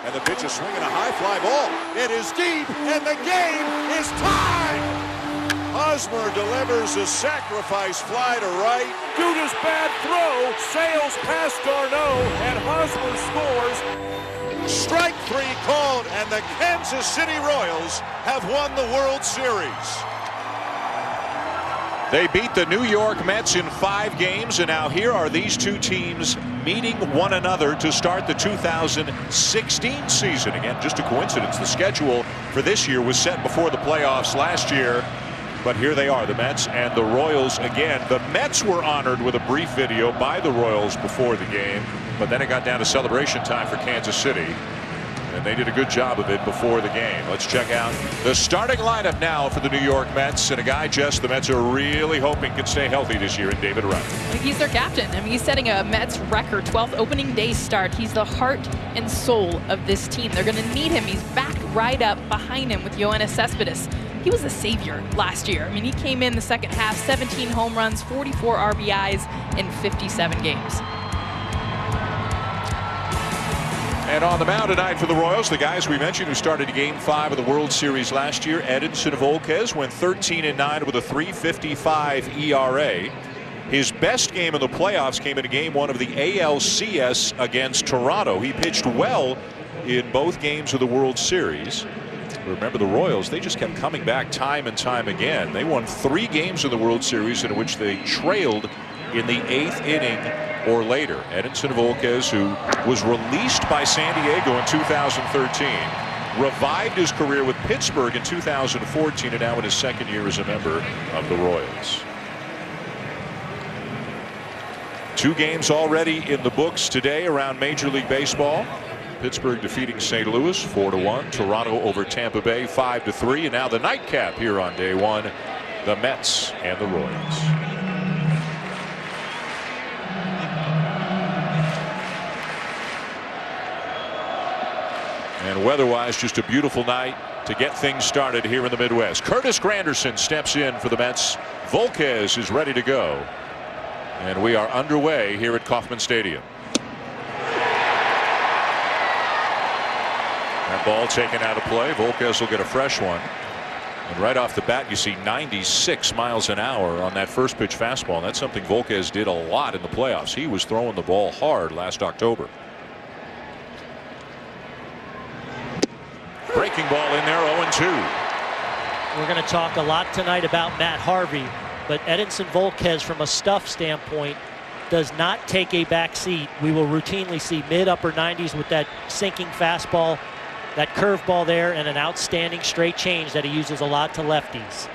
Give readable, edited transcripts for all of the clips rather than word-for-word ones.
And the pitch is swinging a high fly ball. It is deep, and the game is tied. Hosmer delivers a sacrifice fly to right. Duda's bad throw sails past Darno, and Hosmer scores. Strike three called, and the Kansas City Royals have won the World Series. They beat the New York Mets in 5 games, and now here are these two teams meeting one another to start the 2016 season. Again, just a coincidence. The schedule for this year was set before the playoffs last year. But here they are, the Mets and the Royals again. The Mets were honored with a brief video by the Royals before the game, but then it got down to celebration time for Kansas City, and they did a good job of it before the game. Let's check out the starting lineup now for the New York Mets, and a guy, Jess, the Mets are really hoping can stay healthy this year in David Wright. He's their captain. I mean, he's setting a Mets record 12th opening day start. He's the heart and soul of this team. They're going to need him. He's back right up behind him with Yoenis Cespedes. He was a savior last year. I mean, he came in the second half, 17 home runs, 44 RBIs in 57 games. And on the mound tonight for the Royals, the guys we mentioned who started Game 5 of the World Series last year. Edinson Volquez went 13-9 with a .355 ERA. His best game in the playoffs came in Game 1 of the ALCS against Toronto. He pitched well in both games of the World Series. Remember, the Royals, they just kept coming back time and time again. They won 3 games in the World Series in which they trailed in the 8th inning or later. Edinson Volquez, who was released by San Diego in 2013, revived his career with Pittsburgh in 2014, and now in his second year as a member of the Royals. 2 games already in the books today around Major League Baseball. Pittsburgh defeating St. Louis 4-1. Toronto over Tampa Bay 5-3. And now the nightcap here on day 1, the Mets and the Royals. And weather-wise, just a beautiful night to get things started here in the Midwest. Curtis Granderson steps in for the Mets. Volquez is ready to go. And we are underway here at Kauffman Stadium. That ball taken out of play. Volquez will get a fresh one. And right off the bat, you see 96 miles an hour on that first pitch fastball. And that's something Volquez did a lot in the playoffs. He was throwing the ball hard last October. Breaking ball in there, 0-2. We're going to talk a lot tonight about Matt Harvey, but Edinson Volquez, from a stuff standpoint, does not take a back seat. We will routinely see mid-upper 90s with that sinking fastball, that curveball there, and an outstanding straight change that he uses a lot to lefties.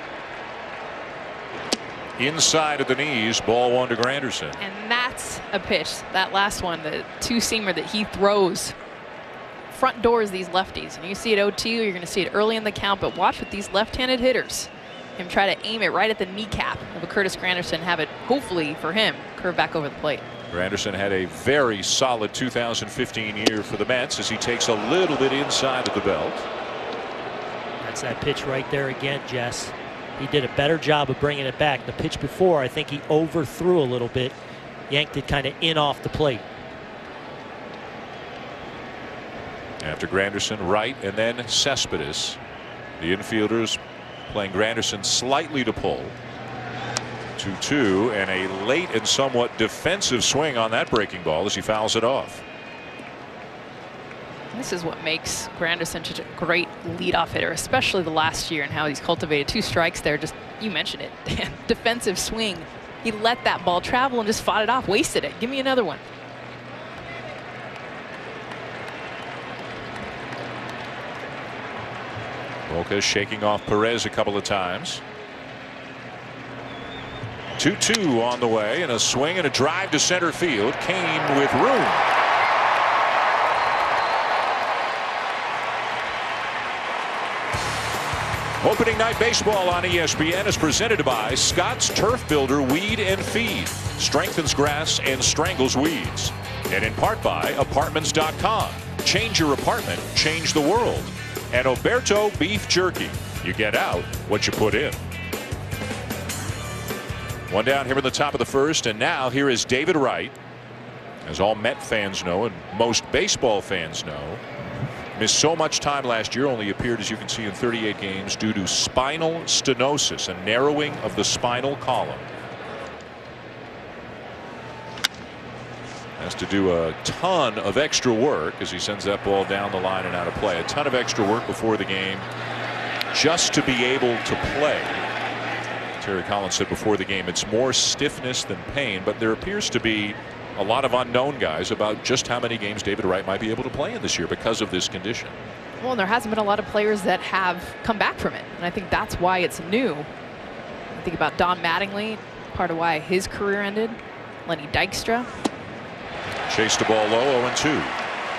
Inside of the knees, ball 1 to Granderson. And that's a pitch, that last one, the two-seamer that he throws. Front doors these lefties. And you see it 0-2, you're going to see it early in the count, but watch with these left-handed hitters. Him try to aim it right at the kneecap of a Curtis Granderson, have it, hopefully for him, curve back over the plate. Granderson had a very solid 2015 year for the Mets as he takes a little bit inside of the belt. That's that pitch right there again, Jess. He did a better job of bringing it back. The pitch before, I think he overthrew a little bit, yanked it kind of in off the plate. After Granderson, Wright, and then Cespedes. The infielders playing Granderson slightly to pull. 2-2, and a late and somewhat defensive swing on that breaking ball as he fouls it off. This is what makes Granderson such a great leadoff hitter, especially the last year, and how he's cultivated 2 strikes there. Just, you mentioned it, defensive swing. He let that ball travel and just fought it off, wasted it. Give me another one. Volquez shaking off Perez a couple of times. 2-2 on the way, and a swing and a drive to center field. Kane with room. Opening night baseball on ESPN is presented by Scott's Turf Builder Weed and Feed. Strengthens grass and strangles weeds. And in part by Apartments.com. Change your apartment, change the world. And Oberto Beef Jerky. You get out what you put in. One down here in the top of the first, and now here is David Wright. As all Met fans know, and most baseball fans know, Missed so much time last year, only appeared, as you can see, in 38 games due to spinal stenosis, a narrowing of the spinal column. Has to do a ton of extra work as he sends that ball down the line and out of play. A ton of extra work before the game just to be able to play. Terry Collins said before the game it's more stiffness than pain, but there appears to be a lot of unknown guys about just how many games David Wright might be able to play in this year because of this condition. Well, there hasn't been a lot of players that have come back from it, and I think that's why it's new. I think about Don Mattingly, part of why his career ended. Lenny Dykstra. Chased the ball low, 0-2.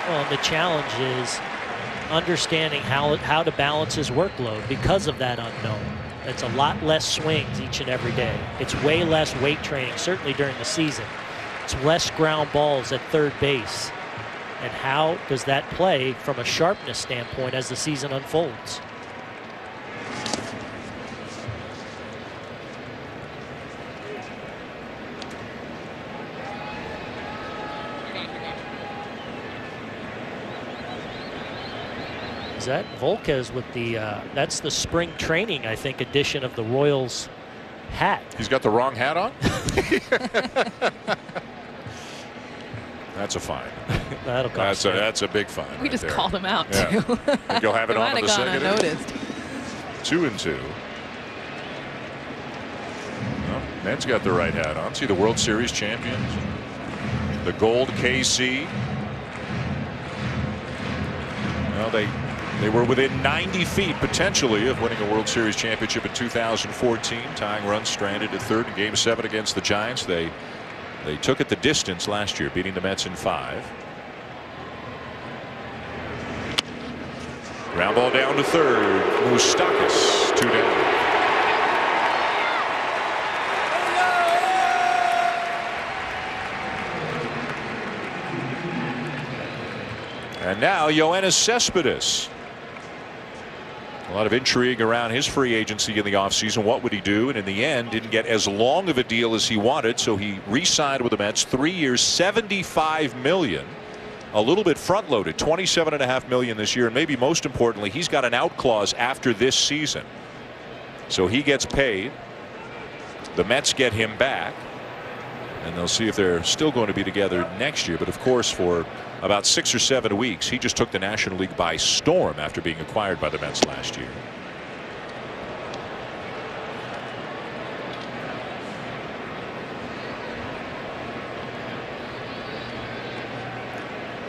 Well, the challenge is understanding how to balance his workload because of that unknown. It's a lot less swings each and every day. It's way less weight training, certainly during the season. It's less ground balls at third base. And how does that play from a sharpness standpoint as the season unfolds? Is that Volquez with the that's the spring training, I think, edition of the Royals hat. He's got the wrong hat on. That's a fine. That'll cost. That's a big fine. We right just there. called him out Yeah. too. Think you'll have it He on might in the have gone second. unnoticed. 2-2. Well, Ned's got the right hat on. See the World Series champions, the gold KC. Well, they were within 90 feet potentially of winning a World Series championship in 2014, tying runs stranded at third in Game 7 against the Giants. They took it the distance last year, beating the Mets in 5. Ground ball down to third. Moustakas 2 down. And now Yoenis Cespedes. A lot of intrigue around his free agency in the offseason. What would he do? And in the end, didn't get as long of a deal as he wanted, so he re-signed with the Mets. 3 years, $75 million. A little bit front-loaded, $27.5 million this year, and maybe most importantly, he's got an out clause after this season. So he gets paid. The Mets get him back, and they'll see if they're still going to be together next year. But of course, for about 6 or 7 weeks, he just took the National League by storm after being acquired by the Mets last year.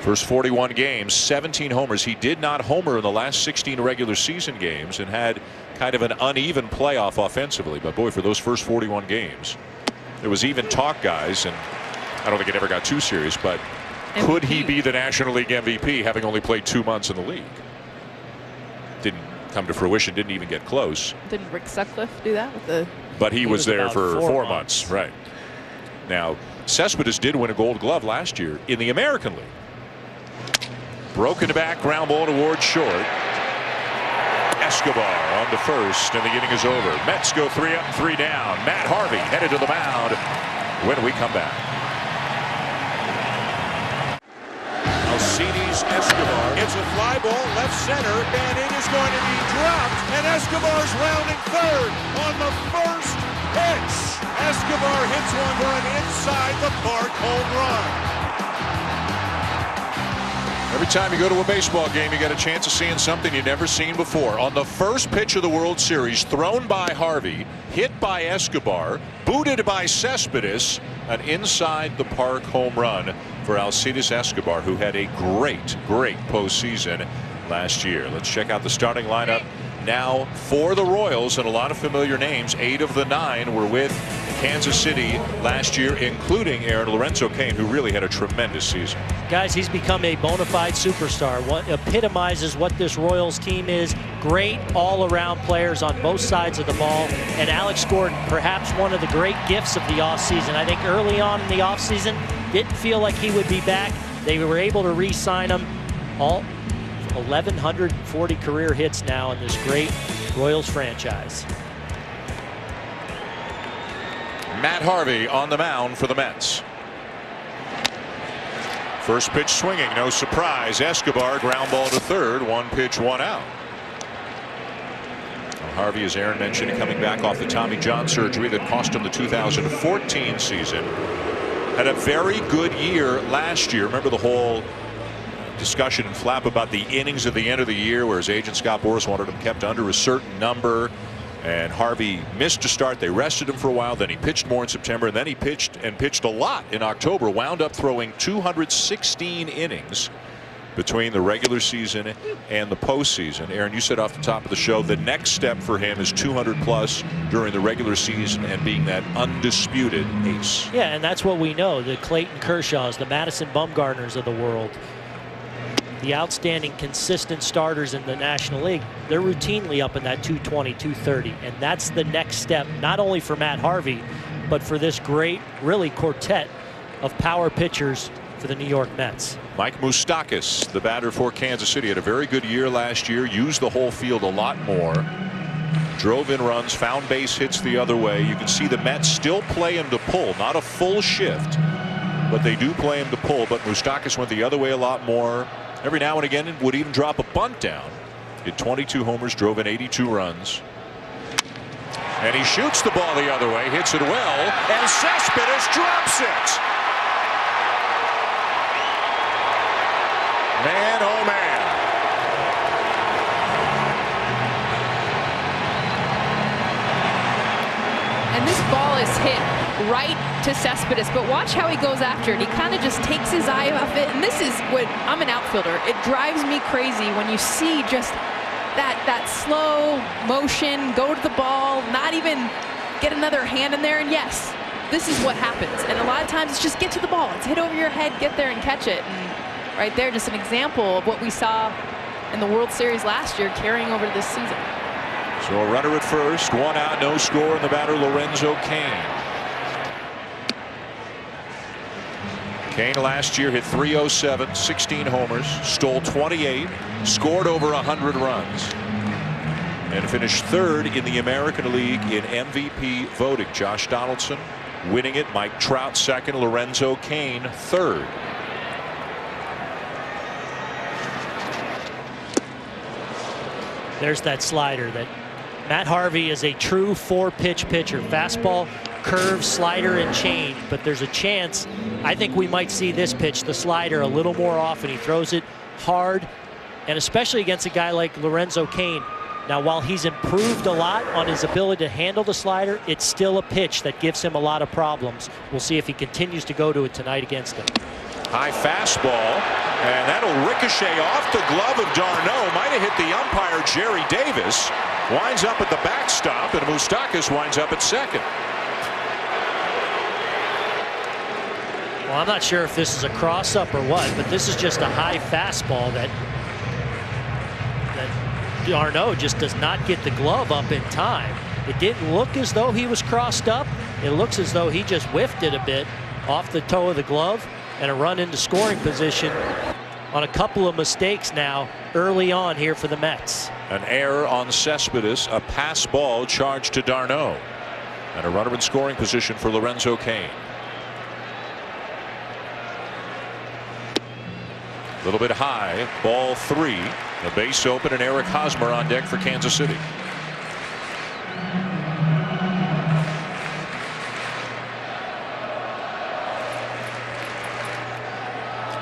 First 41 games, 17 homers. He did not homer in the last 16 regular season games and had kind of an uneven playoff offensively. But boy, for those first 41 games, there was even talk, guys, and I don't think it ever got too serious, but MVP. Could he be the National League MVP having only played 2 months in the league? Didn't come to fruition, didn't even get close. Didn't Rick Sutcliffe do that with the? But he was there for 4 months. months. Right. Now, Cespedes did win a Gold Glove last year in the American League. Broken back, ground ball towards short. Escobar on to first, and the inning is over. Mets go 3 up and 3 down. Matt Harvey headed to the mound when we come back. Alcides Escobar. It's a fly ball left center, and it is going to be dropped, and Escobar's rounding third on the first pitch. Escobar hits one for an inside the park home run. Every time you go to a baseball game, you get a chance of seeing something you've never seen before. On the first pitch of the World Series, thrown by Harvey, hit by Escobar, booted by Cespedes, an inside the park home run for Alcides Escobar, who had a great postseason last year. Let's check out the starting lineup now for the Royals, and a lot of familiar names. 8 of the 9 were with Kansas City last year, including Aaron Lorenzo Cain, who really had a tremendous season. Guys, he's become a bona fide superstar. What epitomizes what this Royals team is. Great all-around players on both sides of the ball. And Alex Gordon, perhaps one of the great gifts of the offseason. I think early on in the offseason, didn't feel like he would be back. They were able to re-sign him. All 1,140 career hits now in this great Royals franchise. Matt Harvey on the mound for the Mets. First pitch swinging, no surprise. Escobar ground ball to third. 1 pitch, 1 out. Harvey, as Aaron mentioned, coming back off the Tommy John surgery that cost him the 2014 season. Had a very good year last year. Remember the whole discussion and flap about the innings at the end of the year, where his agent Scott Boras wanted him kept under a certain number. And Harvey missed a start. They rested him for a while. Then he pitched more in September. And then he pitched a lot in October. Wound up throwing 216 innings between the regular season and the postseason. Aaron, you said off the top of the show the next step for him is 200 plus during the regular season and being that undisputed ace. Yeah, and that's what we know. The Clayton Kershaws, the Madison Bumgarners of the world, the outstanding consistent starters in the National League, they're routinely up in that 220, 230. And that's the next step, not only for Matt Harvey, but for this great, really, quartet of power pitchers for the New York Mets. Mike Moustakas, the batter for Kansas City, had a very good year last year, used the whole field a lot more, drove in runs, found base hits the other way. You can see the Mets still play him to pull, not a full shift, but they do play him to pull. But Moustakas went the other way a lot more. Every now and again would even drop a bunt down. Hit 22 homers, drove in 82 runs. And he shoots the ball the other way, hits it well, and Cespedes drops it. Man, oh man. And this ball is hit right to Cespedes, but watch how he goes after it. He kind of just takes his eye off it, and this is what, I'm an outfielder. It drives me crazy when you see just that slow motion, go to the ball, not even get another hand in there, and yes, this is what happens. And a lot of times it's just get to the ball. It's hit over your head, get there and catch it. And right there, just an example of what we saw in the World Series last year carrying over to this season. So a runner at first, 1 out, no score, and the batter Lorenzo Cain. Cain last year hit .307, 16 homers, stole 28, scored over 100 runs, and finished third in the American League in MVP voting. Josh Donaldson winning it, Mike Trout second, Lorenzo Cain third. There's that slider that Matt Harvey is a true 4-pitch pitcher. Fastball, curve, slider, and change. But there's a chance, I think we might see this pitch, the slider, a little more often. He throws it hard, and especially against a guy like Lorenzo Cain. Now, while he's improved a lot on his ability to handle the slider, it's still a pitch that gives him a lot of problems. We'll see if he continues to go to it tonight against him. High fastball, and that'll ricochet off the glove of d'Arnaud. Might have hit the umpire, Jerry Davis. Winds up at the backstop, and Moustakas winds up at second. Well, I'm not sure if this is a cross-up or what, but this is just a high fastball that d'Arnaud just does not get the glove up in time. It didn't look as though he was crossed up. It looks as though he just whiffed it a bit off the toe of the glove, and a run into scoring position on a couple of mistakes now early on here for the Mets. An error on Cespedes, a pass ball charged to d'Arnaud, and a runner in scoring position for Lorenzo Cain. A little bit high, ball 3, the base open, and Eric Hosmer on deck for Kansas City.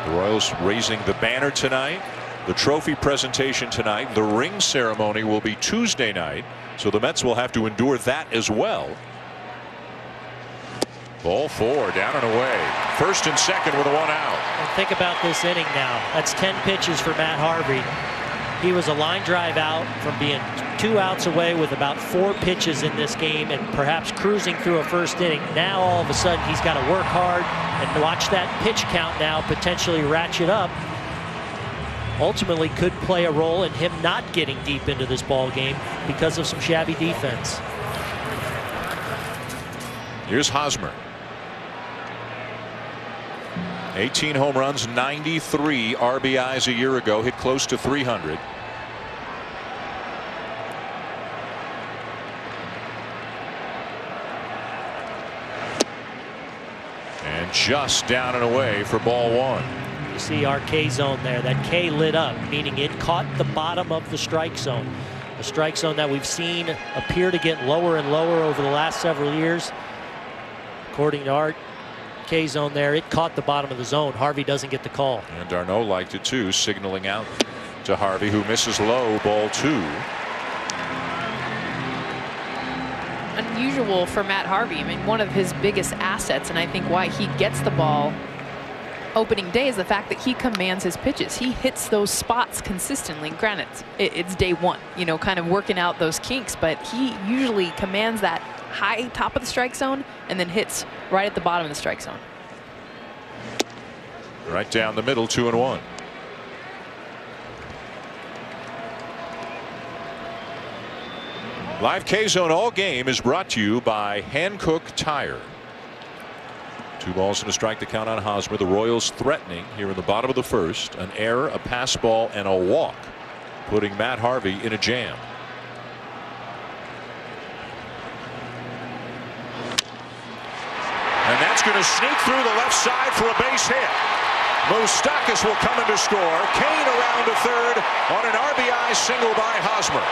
The Royals raising the banner tonight. The trophy presentation tonight. The ring ceremony will be Tuesday night, so the Mets will have to endure that as well. Ball 4, down and away. First and second with a 1 out. And think about this inning now. That's 10 pitches for Matt Harvey. He was a line drive out from being 2 outs away with about 4 pitches in this game and perhaps cruising through a first inning. Now all of a sudden he's got to work hard and watch that pitch count now potentially ratchet up. Ultimately could play a role in him not getting deep into this ball game because of some shabby defense. Here's Hosmer. 18 home runs, 93 RBIs a year ago, hit close to 300. And just down and away for ball 1. You see our K zone there. That K lit up, meaning it caught the bottom of the strike zone. A strike zone that we've seen appear to get lower and lower over the last several years. According to our K zone there, it caught the bottom of the zone. Harvey doesn't get the call. And d'Arnaud liked it too, signaling out to Harvey, who misses low, ball 2. Unusual for Matt Harvey. I mean, one of his biggest assets, and I think why he gets the ball opening day, is the fact that he commands his pitches. He hits those spots consistently. Granted, it's day one, you know, kind of working out those kinks, but he usually commands that high top of the strike zone and then hits right at the bottom of the strike zone. Right down the middle, 2-1. Live K-Zone all game is brought to you by Hankook Tire. 2 balls and a strike to count on Hosmer. The Royals threatening here in the bottom of the first. An error, a pass ball, and a walk, putting Matt Harvey in a jam. And that's going to sneak through the left side for a base hit. Moustakas will come in to score. Kane around to third on an RBI single by Hosmer.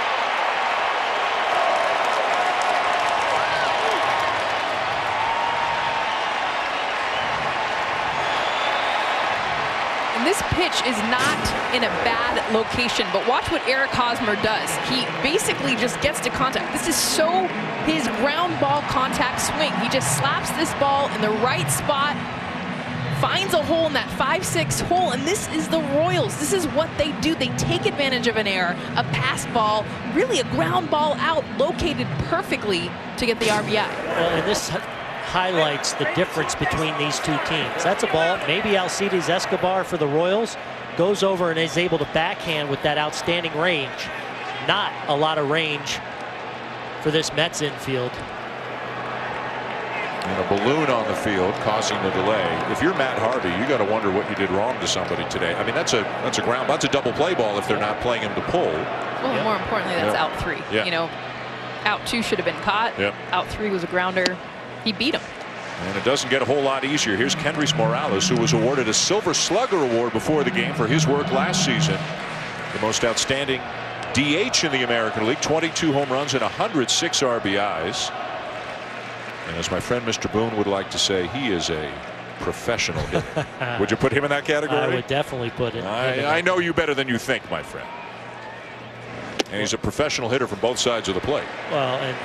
This pitch is not in a bad location, but watch what Eric Hosmer does. He basically just gets to contact. This is so his ground ball contact swing. He just slaps this ball in the right spot, finds a hole in that 5-6 hole, and this is the Royals. This is what they do. They take advantage of an error, a pass ball, really a ground ball out, located perfectly to get the RBI. Well, and this highlights the difference between these two teams. That's a ball. Maybe Alcides Escobar for the Royals goes over and is able to backhand with that outstanding range. Not a lot of range for this Mets infield. And a balloon on the field causing the delay. If you're Matt Harvey, you got to wonder what you did wrong to somebody today. I mean, that's a double play ball if they're not playing him to pull. Well, yeah. More importantly, that's out 3. Yeah. You know, out 2 should have been caught. Yep. Out 3 was a grounder. He beat him. And it doesn't get a whole lot easier. Here's Kendrys Morales, who was awarded a Silver Slugger Award before the game for his work last season. The most outstanding DH in the American League, 22 home runs and 106 RBIs. And as my friend Mr. Boone would like to say, he is a professional hitter. Would you put him in that category? I would definitely put it. I know you better than you think, my friend. And he's a professional hitter from both sides of the plate. Well, and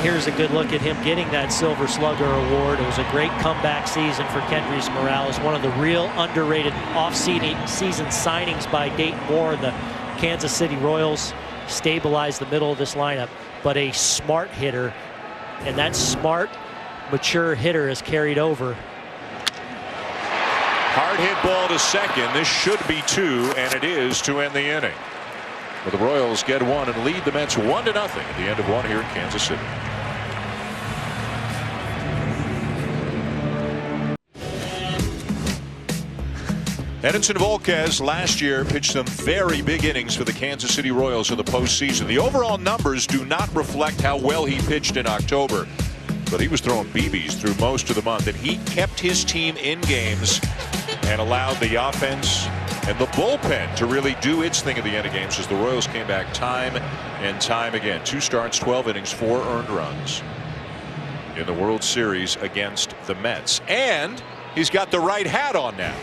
here's a good look at him getting that Silver Slugger Award. It was a great comeback season for Kendrys Morales, one of the real underrated off-season signings by Dayton Moore. The Kansas City Royals stabilized the middle of this lineup, but a smart hitter, and that smart, mature hitter has carried over. Hard hit ball to second. This should be 2, and it is to end the inning. But the Royals get 1 and lead the Mets 1-0 at the end of 1 here in Kansas City. Edinson Volquez last year pitched some very big innings for the Kansas City Royals in the postseason. The overall numbers do not reflect how well he pitched in October, but he was throwing BBs through most of the month, and he kept his team in games and allowed the offense and the bullpen to really do its thing at the end of games as the Royals came back time and time again. 2 starts, 12 innings, 4 earned runs in the World Series against the Mets. And he's got the right hat on now.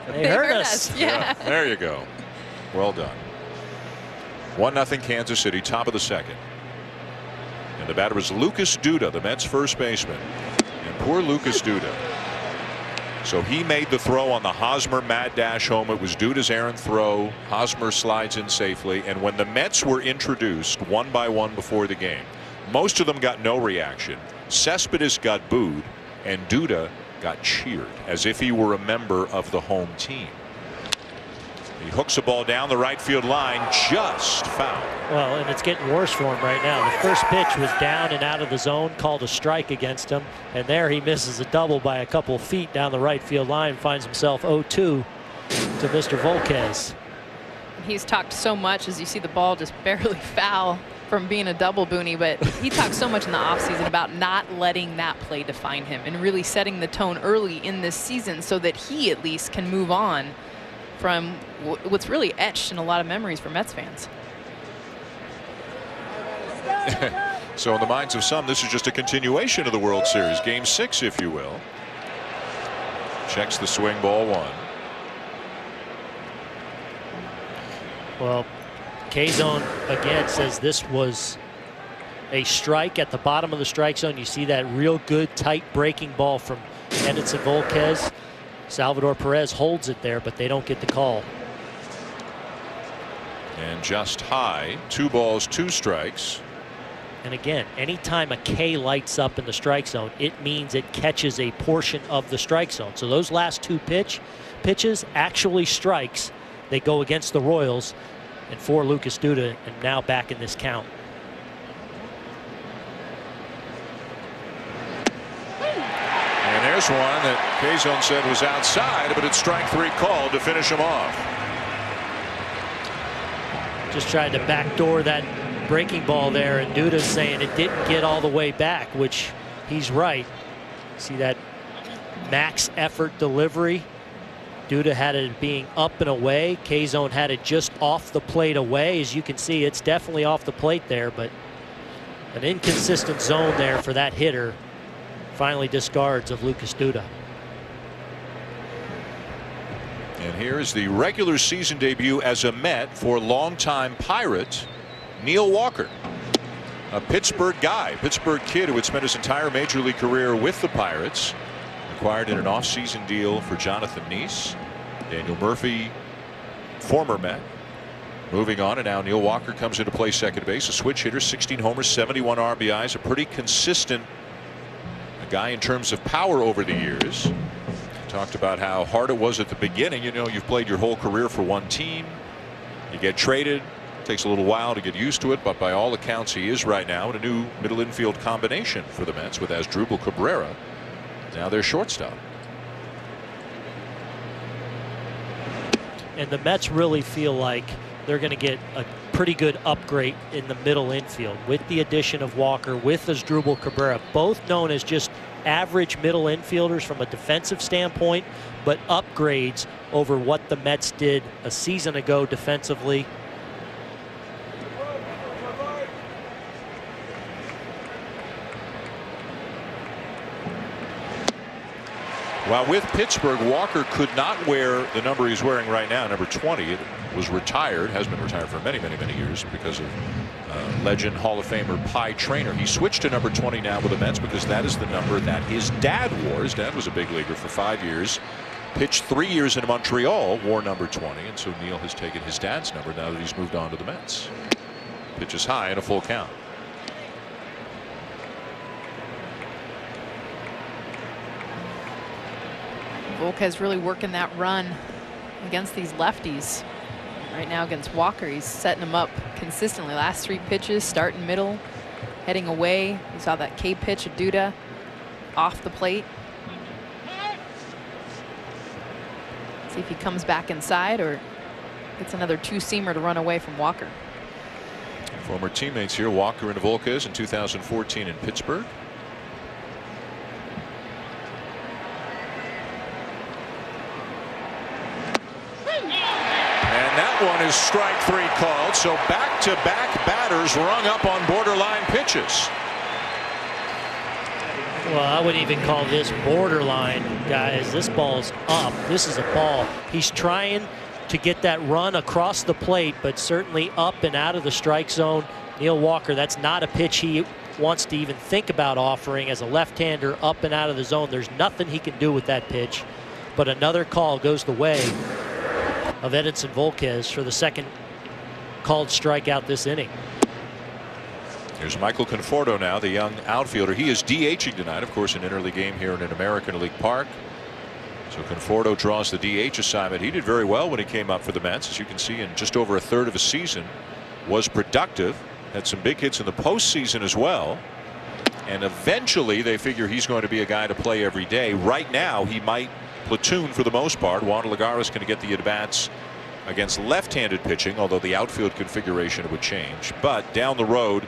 They hurt us. Yeah. There you go. Well done. 1-0 Kansas City, top of the second. And the batter was Lucas Duda, the Mets first baseman. And poor Lucas Duda. So he made the throw on the Hosmer mad dash home. It was Duda's errant throw. Hosmer slides in safely. And when the Mets were introduced one by one before the game, most of them got no reaction. Cespedes got booed, and Duda got cheered as if he were a member of the home team. He hooks a ball down the right field line, just foul. Well, and it's getting worse for him right now. The first pitch was down and out of the zone, called a strike against him, and there he misses a double by a couple of feet down the right field line, finds himself 0-2 to Mr. Volquez. He's talked so much as you see the ball just barely foul from being a double Booney, but he talked so much in the offseason about not letting that play define him and really setting the tone early in this season so that he at least can move on from what's really etched in a lot of memories for Mets fans. So in the minds of some, this is just a continuation of the World Series, Game 6, if you will. Checks the swing, ball 1. Well, K-Zone again says this was a strike at the bottom of the strike zone. You see that real good tight breaking ball from Edinson Volquez. Salvador Perez holds it there, but they don't get the call. And just high, 2 balls, 2 strikes. And again, anytime a K lights up in the strike zone, it means it catches a portion of the strike zone. So those last 2 pitches actually strikes. They go against the Royals and for Lucas Duda, and now back in this count. And there's one that K-Zone said was outside, but it's strike 3 called to finish him off. Just tried to backdoor that breaking ball there, and Duda's saying it didn't get all the way back, which he's right. See that max effort delivery? Duda had it being up and away. K-Zone had it just off the plate away. As you can see, it's definitely off the plate there, but an inconsistent zone there for that hitter. Finally discards of Lucas Duda. And here's the regular season debut as a Met for longtime Pirate Neil Walker, a Pittsburgh guy, Pittsburgh kid who had spent his entire major league career with the Pirates. Acquired in an off-season deal for Jonathan Neese. Daniel Murphy, former Met, moving on, and now Neil Walker comes into play second base. A switch hitter, 16 homers, 71 RBIs, a pretty consistent guy in terms of power over the years. Talked about how hard it was at the beginning. You know, you've played your whole career for one team. You get traded. Takes a little while to get used to it, but by all accounts, he is right now in a new middle infield combination for the Mets with Asdrubal Cabrera. Now their shortstop. And the Mets really feel like they're going to get a pretty good upgrade in the middle infield with the addition of Walker, with Asdrubal Cabrera, both known as just average middle infielders from a defensive standpoint, but upgrades over what the Mets did a season ago defensively. While with Pittsburgh, Walker could not wear the number he's wearing right now, number 20. It was retired, has been retired for many years because of legend Hall of Famer Pie Traynor. He switched to number 20 now with the Mets because that is the number that his dad wore. His dad was a big leaguer for 5 years, pitched 3 years in Montreal, wore number 20, and so Neil has taken his dad's number now that he's moved on to the Mets. Pitches high and a full count. Volquez really working that run against these lefties. Right now against Walker, he's setting him up consistently. Last 3 pitches, starting middle, heading away. You saw that K pitch of Duda off the plate. See if he comes back inside or gets another 2-seamer to run away from Walker. Former teammates here, Walker and Volquez in 2014 in Pittsburgh. One is strike 3 called, so back-to-back batters rung up on borderline pitches. Well, I wouldn't even call this borderline, guys. This ball's up. This is a ball. He's trying to get that run across the plate, but certainly up and out of the strike zone. Neil Walker, that's not a pitch he wants to even think about offering as a left-hander up and out of the zone. There's nothing he can do with that pitch, but another call goes the way of Edinson Volquez for the second called strikeout this inning. Here's Michael Conforto now, the young outfielder. He is DHing tonight, of course, an interleague game here in an American League Park. So Conforto draws the DH assignment. He did very well when he came up for the Mets, as you can see, in just over a third of a season. Was productive, had some big hits in the postseason as well. And eventually they figure he's going to be a guy to play every day. Right now he might platoon for the most part. Wander Lagares going to get the at-bats against left-handed pitching, although the outfield configuration would change. But down the road,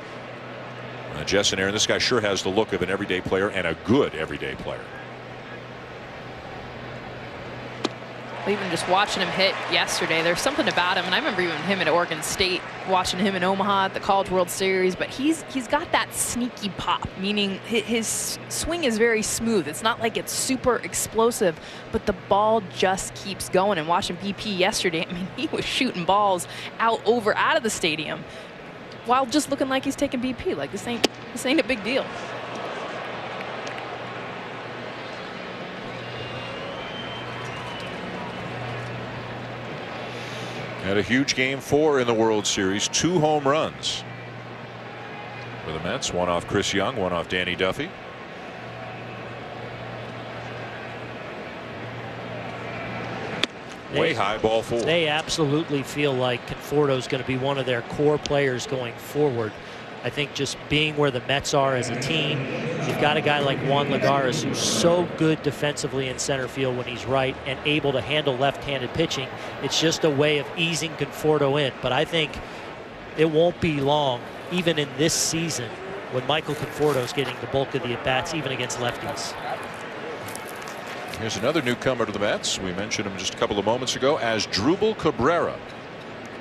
Jess and Aaron, this guy sure has the look of an everyday player, and a good everyday player. Even just watching him hit yesterday, there's something about him, and I remember even him at Oregon State, watching him in Omaha at the College World Series, but he's got that sneaky pop, meaning his swing is very smooth. It's not like it's super explosive, but the ball just keeps going. And watching BP yesterday, I mean, he was shooting balls out of the stadium while just looking like he's taking BP. Like, this ain't a big deal. Had a huge game 4 in the World Series. 2 home runs for the Mets. One off Chris Young, one off Danny Duffy. Way high, ball 4. They absolutely feel like Conforto's going to be one of their core players going forward. I think just being where the Mets are as a team, you've got a guy like Juan Lagares who's so good defensively in center field when he's right and able to handle left-handed pitching. It's just a way of easing Conforto in. But I think it won't be long, even in this season, when Michael Conforto's getting the bulk of the at-bats, even against lefties. Here's another newcomer to the Mets. We mentioned him just a couple of moments ago as Asdrubal Cabrera.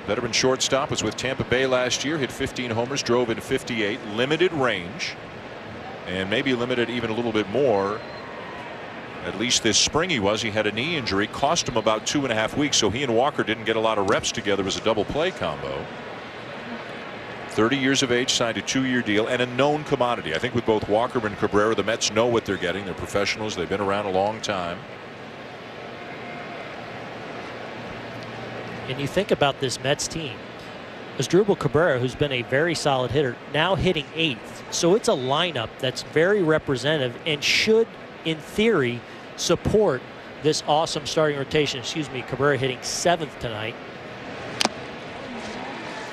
Veteran shortstop, was with Tampa Bay last year, hit 15 homers, drove in 58, limited range, and maybe limited even a little bit more. At least this spring he was. He had a knee injury, cost him about 2.5 weeks, so he and Walker didn't get a lot of reps together as a double play combo. 30 years of age, signed a 2-year deal, and a known commodity. I think with both Walker and Cabrera, the Mets know what they're getting. They're professionals. They've been around a long time. And you think about this Mets team, Asdrubal Cabrera, who's been a very solid hitter, now hitting 8th. So it's a lineup that's very representative and should, in theory, support this awesome starting rotation. Excuse me, Cabrera hitting 7th tonight.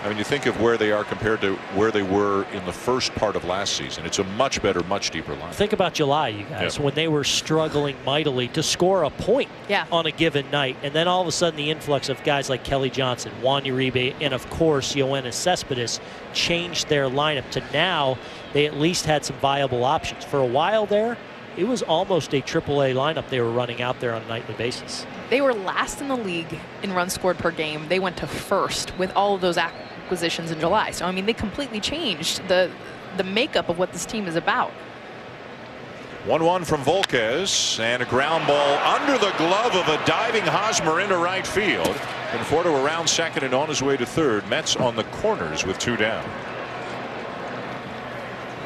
I mean, you think of where they are compared to where they were in the first part of last season. It's a much better, much deeper line. Think about July, you guys, when they were struggling mightily to score a point on a given night. And then all of a sudden the influx of guys like Kelly Johnson, Juan Uribe, and of course Yoenis Cespedes changed their lineup to now they at least had some viable options. For a while there, it was almost a AAA lineup they were running out there on a nightly basis. They were last in the league in runs scored per game. They went to first with all of those acquisitions in July. So, I mean, they completely changed the makeup of what this team is about. 1-1 from Volquez, and a ground ball under the glove of a diving Hosmer into right field. Conforto around second and on his way to third. Mets on the corners with 2 down.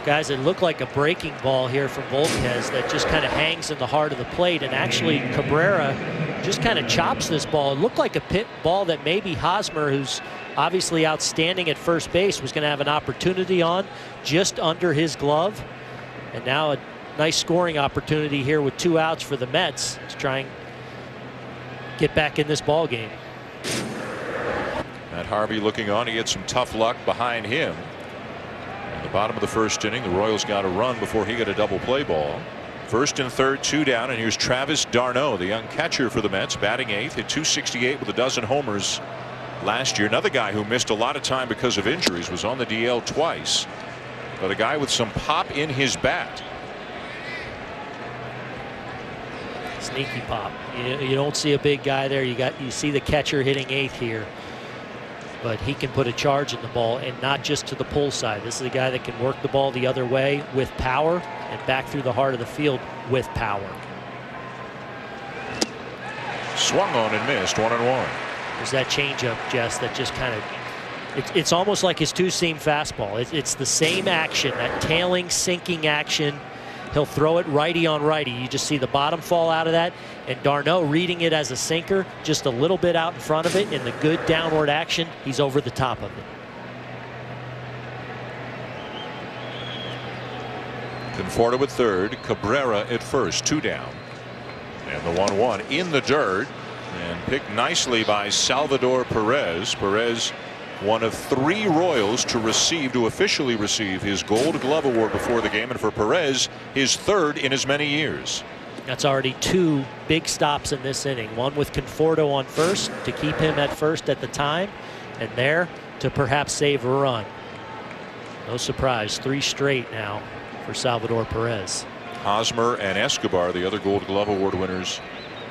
Guys, it looked like a breaking ball here from Volquez that just kind of hangs in the heart of the plate, and actually Cabrera just kind of chops this ball. It looked like a pit ball that maybe Hosmer, who's obviously outstanding at first base, was going to have an opportunity on just under his glove. And now a nice scoring opportunity here with 2 outs for the Mets to try and get back in this ball game. Matt Harvey looking on. He had some tough luck behind him. In the bottom of the first inning, the Royals got a run before he got a double play ball. First and third, 2 down, and here's Travis d'Arnaud, the young catcher for the Mets, batting 8th, hit .268 with a dozen homers last year. Another guy who missed a lot of time because of injuries, was on the DL twice, but a guy with some pop in his bat. Sneaky pop. You don't see a big guy there. You see the catcher hitting 8th here, but he can put a charge in the ball, and not just to the pull side. This is a guy that can work the ball the other way with power and back through the heart of the field with power. Swung on and missed, 1-1. There's that changeup, Jess, that just kind of, it's almost like his two-seam fastball. It's the same action, that tailing, sinking action. He'll throw it righty on righty. You just see the bottom fall out of that, and d'Arnaud reading it as a sinker, just a little bit out in front of it, and the good downward action, he's over the top of it. Conforto at third, Cabrera at first, 2 down. And the 1-1 in the dirt, and picked nicely by Salvador Perez. Perez, one of 3 Royals to officially receive his Gold Glove Award before the game, and for Perez, his 3rd in as many years. That's already 2 big stops in this inning. One with Conforto on first to keep him at first at the time, and there to perhaps save a run. No surprise, 3 straight now for Salvador Perez. Hosmer and Escobar, the other Gold Glove Award winners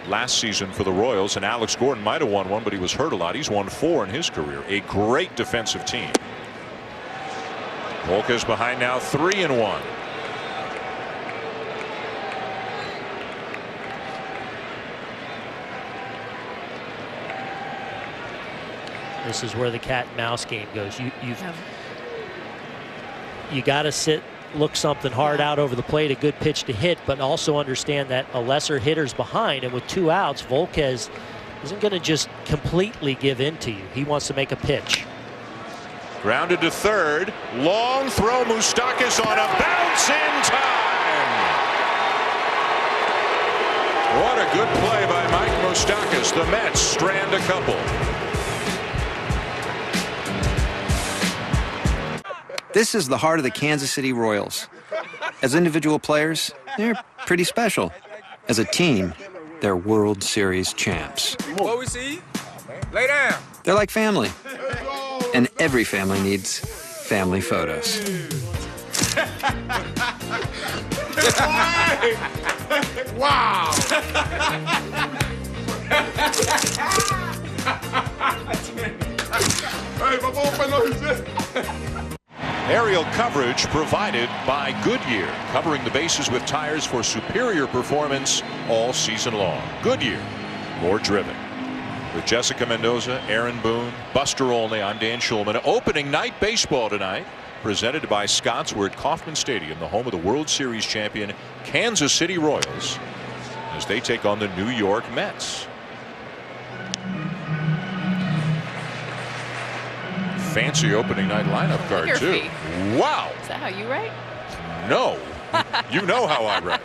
last season for the Royals, and Alex Gordon might have won one, but he was hurt a lot. He's won 4 in his career. A great defensive team. Volquez behind now, 3-1. This is where the cat and mouse game goes. You got to sit, look something hard out over the plate, a good pitch to hit, but also understand that a lesser hitter's behind, and with 2 outs, Volquez isn't going to just completely give in to you. He wants to make a pitch. Grounded to third. Long throw. Moustakas on a bounce in time. What a good play by Mike Moustakas. The Mets strand a couple. This is the heart of the Kansas City Royals. As individual players, they're pretty special. As a team, they're World Series champs. What we see? Lay down. They're like family. And every family needs family photos. Wow. Aerial coverage provided by Goodyear, covering the bases with tires for superior performance all season long. Goodyear, more driven. With Jessica Mendoza, Aaron Boone, Buster Olney, I'm Dan Schulman. Opening night baseball tonight, presented by Scott's. We're at Kauffman Stadium, the home of the World Series champion Kansas City Royals, as they take on the New York Mets. Fancy opening night lineup card too. Wow. Is that how you write? No. You know how I write.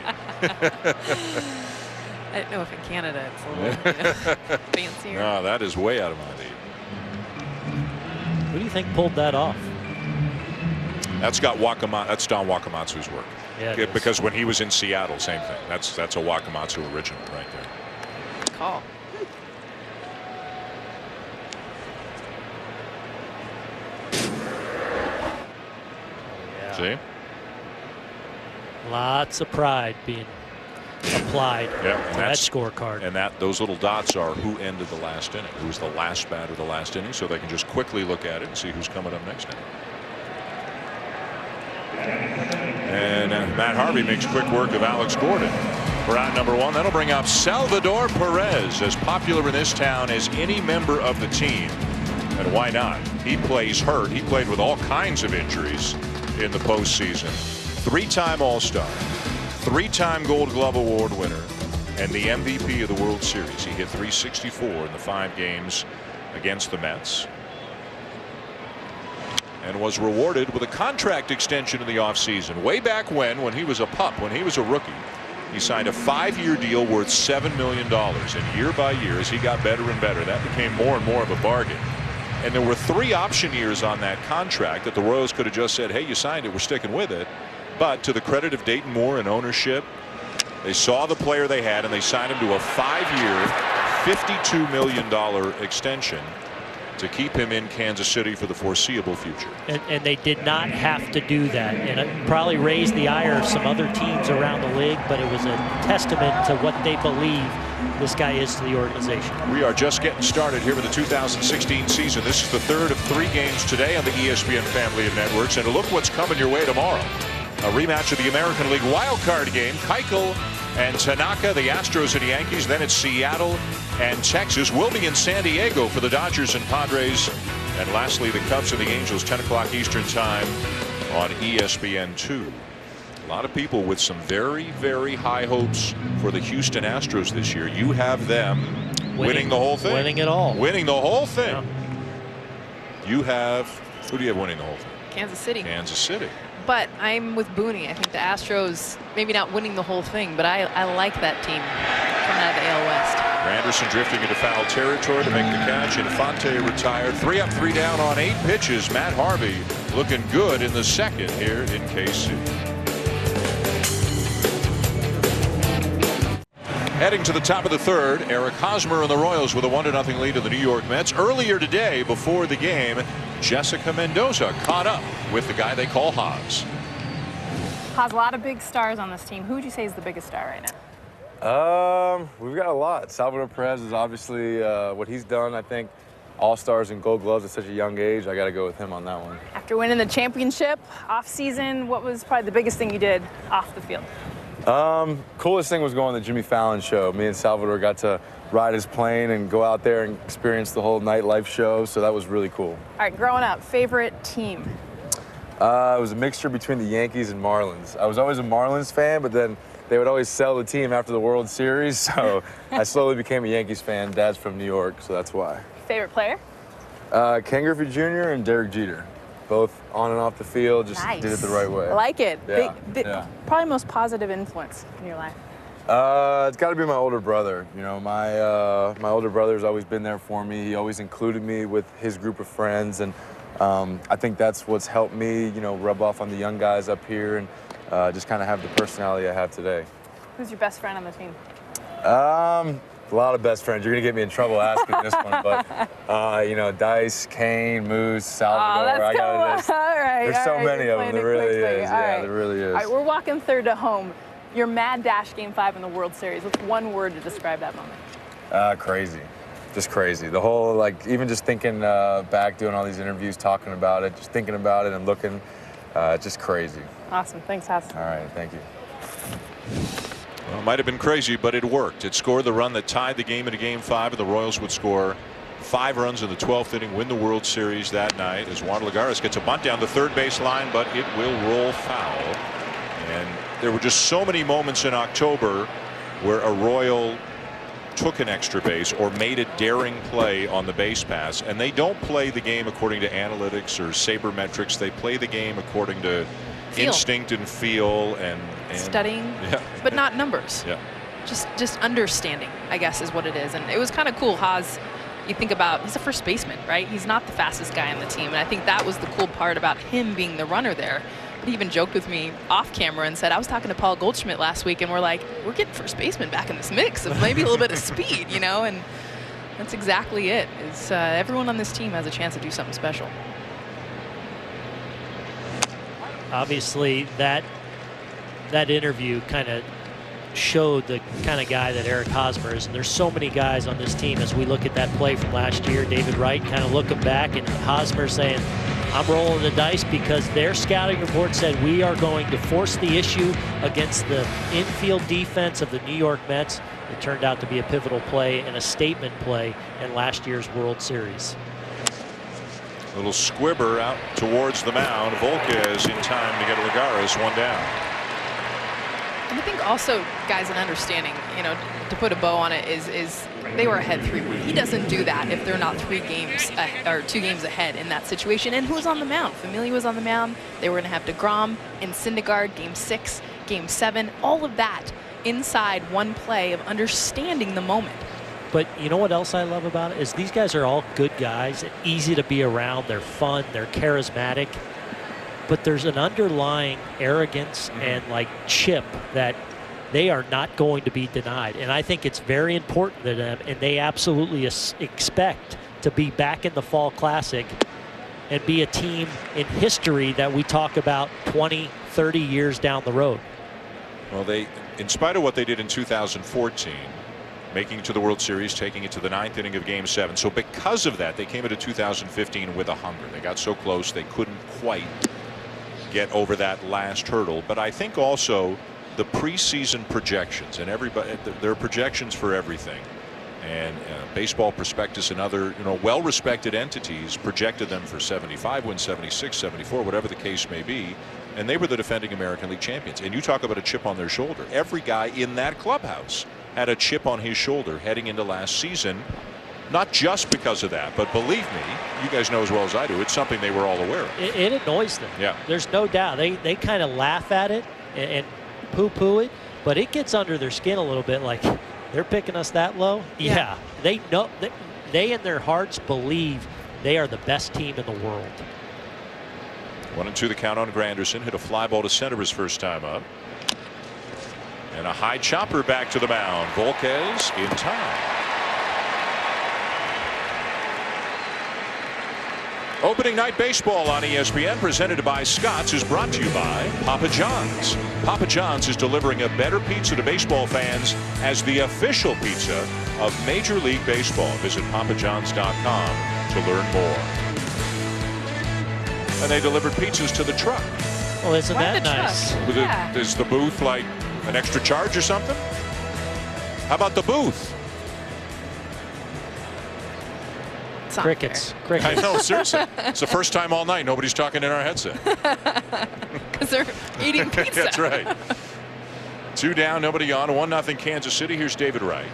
I don't know if in Canada it's a little fancier. No, that is way out of my league. Who do you think pulled that off? That's got that's Don Wakamatsu's work. Yeah, because when he was in Seattle, same thing. That's a Wakamatsu original right there. Good call. See? Lots of pride being applied to that scorecard. And those little dots are who ended the last inning, who's the last batter of the last inning, so they can just quickly look at it and see who's coming up next inning. And Matt Harvey makes quick work of Alex Gordon for out number 1. That'll bring up Salvador Perez, as popular in this town as any member of the team. And why not? He plays hurt. He played with all kinds of injuries in the postseason. 3-time All-Star, 3-time Gold Glove Award winner, and the MVP of the World Series. He hit .364 in the 5 games against the Mets, and was rewarded with a contract extension in the offseason. Way back when he was a pup, when he was a rookie, he signed a 5-year deal worth $7 million. And year by year, as he got better and better, that became more and more of a bargain. And there were 3 option years on that contract that the Royals could have just said, hey, you signed it, we're sticking with it. But to the credit of Dayton Moore and ownership, they saw the player they had and they signed him to a 5-year, $52 million extension to keep him in Kansas City for the foreseeable future. And they did not have to do that. And it probably raised the ire of some other teams around the league, but it was a testament to what they believe this guy is to the organization. We are just getting started here with the 2016 season. This is the 3rd of 3 games today on the ESPN family of networks. And look what's coming your way tomorrow. A rematch of the American League wildcard game. Keuchel and Tanaka, the Astros and Yankees. Then it's Seattle and Texas. We'll be in San Diego for the Dodgers and Padres. And lastly, the Cubs and the Angels, 10 o'clock Eastern time on ESPN2. A lot of people with some very, very high hopes for the Houston Astros this year. You have them winning the whole thing. Winning it all. Winning the whole thing. Yeah. You have, who do you have winning the whole thing? Kansas City. Kansas City. But I'm with Booney. I think the Astros, maybe not winning the whole thing, but I like that team coming out of the AL West. Anderson drifting into foul territory to make the catch. Infante retired. 3 up, 3 down on 8 pitches. Matt Harvey looking good in the second here in KC. Heading to the top of the third, Eric Hosmer and the Royals with a 1-0 lead to the New York Mets. Earlier today, before the game, Jessica Mendoza caught up with the guy they call Hos. Hos, a lot of big stars on this team. Who would you say is the biggest star right now? We've got a lot. Salvador Perez is obviously what he's done. I think All-Stars and Gold Gloves at such a young age. I got to go with him on that one. After winning the championship off season, what was probably the biggest thing you did off the field? Coolest thing was going to the Jimmy Fallon show. Me and Salvador got to ride his plane and go out there and experience the whole nightlife show, so that was really cool. All right, growing up, favorite team? It was a mixture between the Yankees and Marlins. I was always a Marlins fan, but then they would always sell the team after the World Series, so I slowly became a Yankees fan. Dad's from New York, so that's why. Favorite player? Ken Griffey Jr. and Derek Jeter. Both on and off the field, just Nice. did it the right way. I like it. Yeah. Probably most positive influence in your life. It's got to be my older brother. You know, my older brother's always been there for me. He always included me with his group of friends, and I think that's what's helped me, you know, rub off on the young guys up here and just kind of have the personality I have today. Who's your best friend on the team? A lot of best friends. You're going to get me in trouble asking this one, but, you know, Dice, Kane, Moose, Salvador. Oh, that's cool. All right. There's so many of them. There really is. All Yeah, right. there really is. All right, we're walking third to home. Your mad dash Game 5 in the World Series. What's one word to describe that moment? Crazy. Just crazy. The whole, like, even just thinking back, doing all these interviews, talking about it, just thinking about it and looking, just crazy. Awesome. Thanks, Hos. All right. Thank you. Well, it might have been crazy, but it worked. It scored the run that tied the game into Game 5, and the Royals would score 5 runs in the 12th inning, win the World Series that night as Juan Lagares gets a bunt down the third base line, but it will roll foul. And there were just so many moments in October where a Royal took an extra base or made a daring play on the base pass, and they don't play the game according to analytics or sabermetrics. They play the game according to instinct and feel and studying, yeah, but not numbers. Yeah. Just understanding, I guess, is what it is. And it was kind of cool. Hos, you think about, he's a first baseman, right? He's not the fastest guy on the team. And I think that was the cool part about him being the runner there. He even joked with me off camera and said, I was talking to Paul Goldschmidt last week, and we're like, we're getting first baseman back in this mix of maybe a little bit of speed, you know? And that's exactly it. Is everyone on this team has a chance to do something special. Obviously, that interview kind of showed the kind of guy that Eric Hosmer is. And there's so many guys on this team as we look at that play from last year. David Wright kind of looking back, and Hosmer saying, I'm rolling the dice because their scouting report said we are going to force the issue against the infield defense of the New York Mets. It turned out to be a pivotal play and a statement play in last year's World Series. Little squibber out towards the mound. Volquez in time to get Lagares one down. And I think also, guys, an understanding, you know, to put a bow on it is they were ahead 3-1. He doesn't do that if they're not 3 games or 2 games ahead in that situation. And who's on the mound? Familia was on the mound. They were going to have DeGrom and Syndergaard, Game 6, Game 7, all of that inside one play of understanding the moment. But you know what else I love about it is these guys are all good guys, easy to be around, they're fun, they're charismatic, but there's an underlying arrogance and like chip that they are not going to be denied. And I think it's very important to them, and they absolutely expect to be back in the Fall Classic and be a team in history that we talk about 20, 30 years down the road. Well, they, in spite of what they did in 2014, making it to the World Series, taking it to the 9th inning of Game 7. So because of that, they came into 2015 with a hunger. They got so close they couldn't quite get over that last hurdle. But I think also the preseason projections, and everybody, there are projections for everything. And Baseball Prospectus and other, you know, well-respected entities projected them for 75 wins, 76, 74, whatever the case may be. And they were the defending American League champions. And you talk about a chip on their shoulder. Every guy in that clubhouse had a chip on his shoulder heading into last season, not just because of that, but believe me, you guys know as well as I do, it's something they were all aware of. It annoys them. Yeah. There's no doubt. They kind of laugh at it and poo-poo it, but it gets under their skin a little bit, like, they're picking us that low? Yeah. They know, they in their hearts believe they are the best team in the world. 1-2 the count on Granderson. Hit a fly ball to center his first time up. And a high chopper back to the mound. Volquez in time. Opening night baseball on ESPN, presented by Scott's, is brought to you by Papa John's. Papa John's is delivering a better pizza to baseball fans as the official pizza of Major League Baseball. Visit papajohns.com to learn more. And they delivered pizzas to the truck. Well, isn't that nice? Is the booth like an extra charge or something? How about the booth? Crickets. I know, seriously. It's the first time all night nobody's talking in our headset. Because they're eating pizza. That's right. 2 down, nobody on. 1-0 Kansas City. Here's David Wright.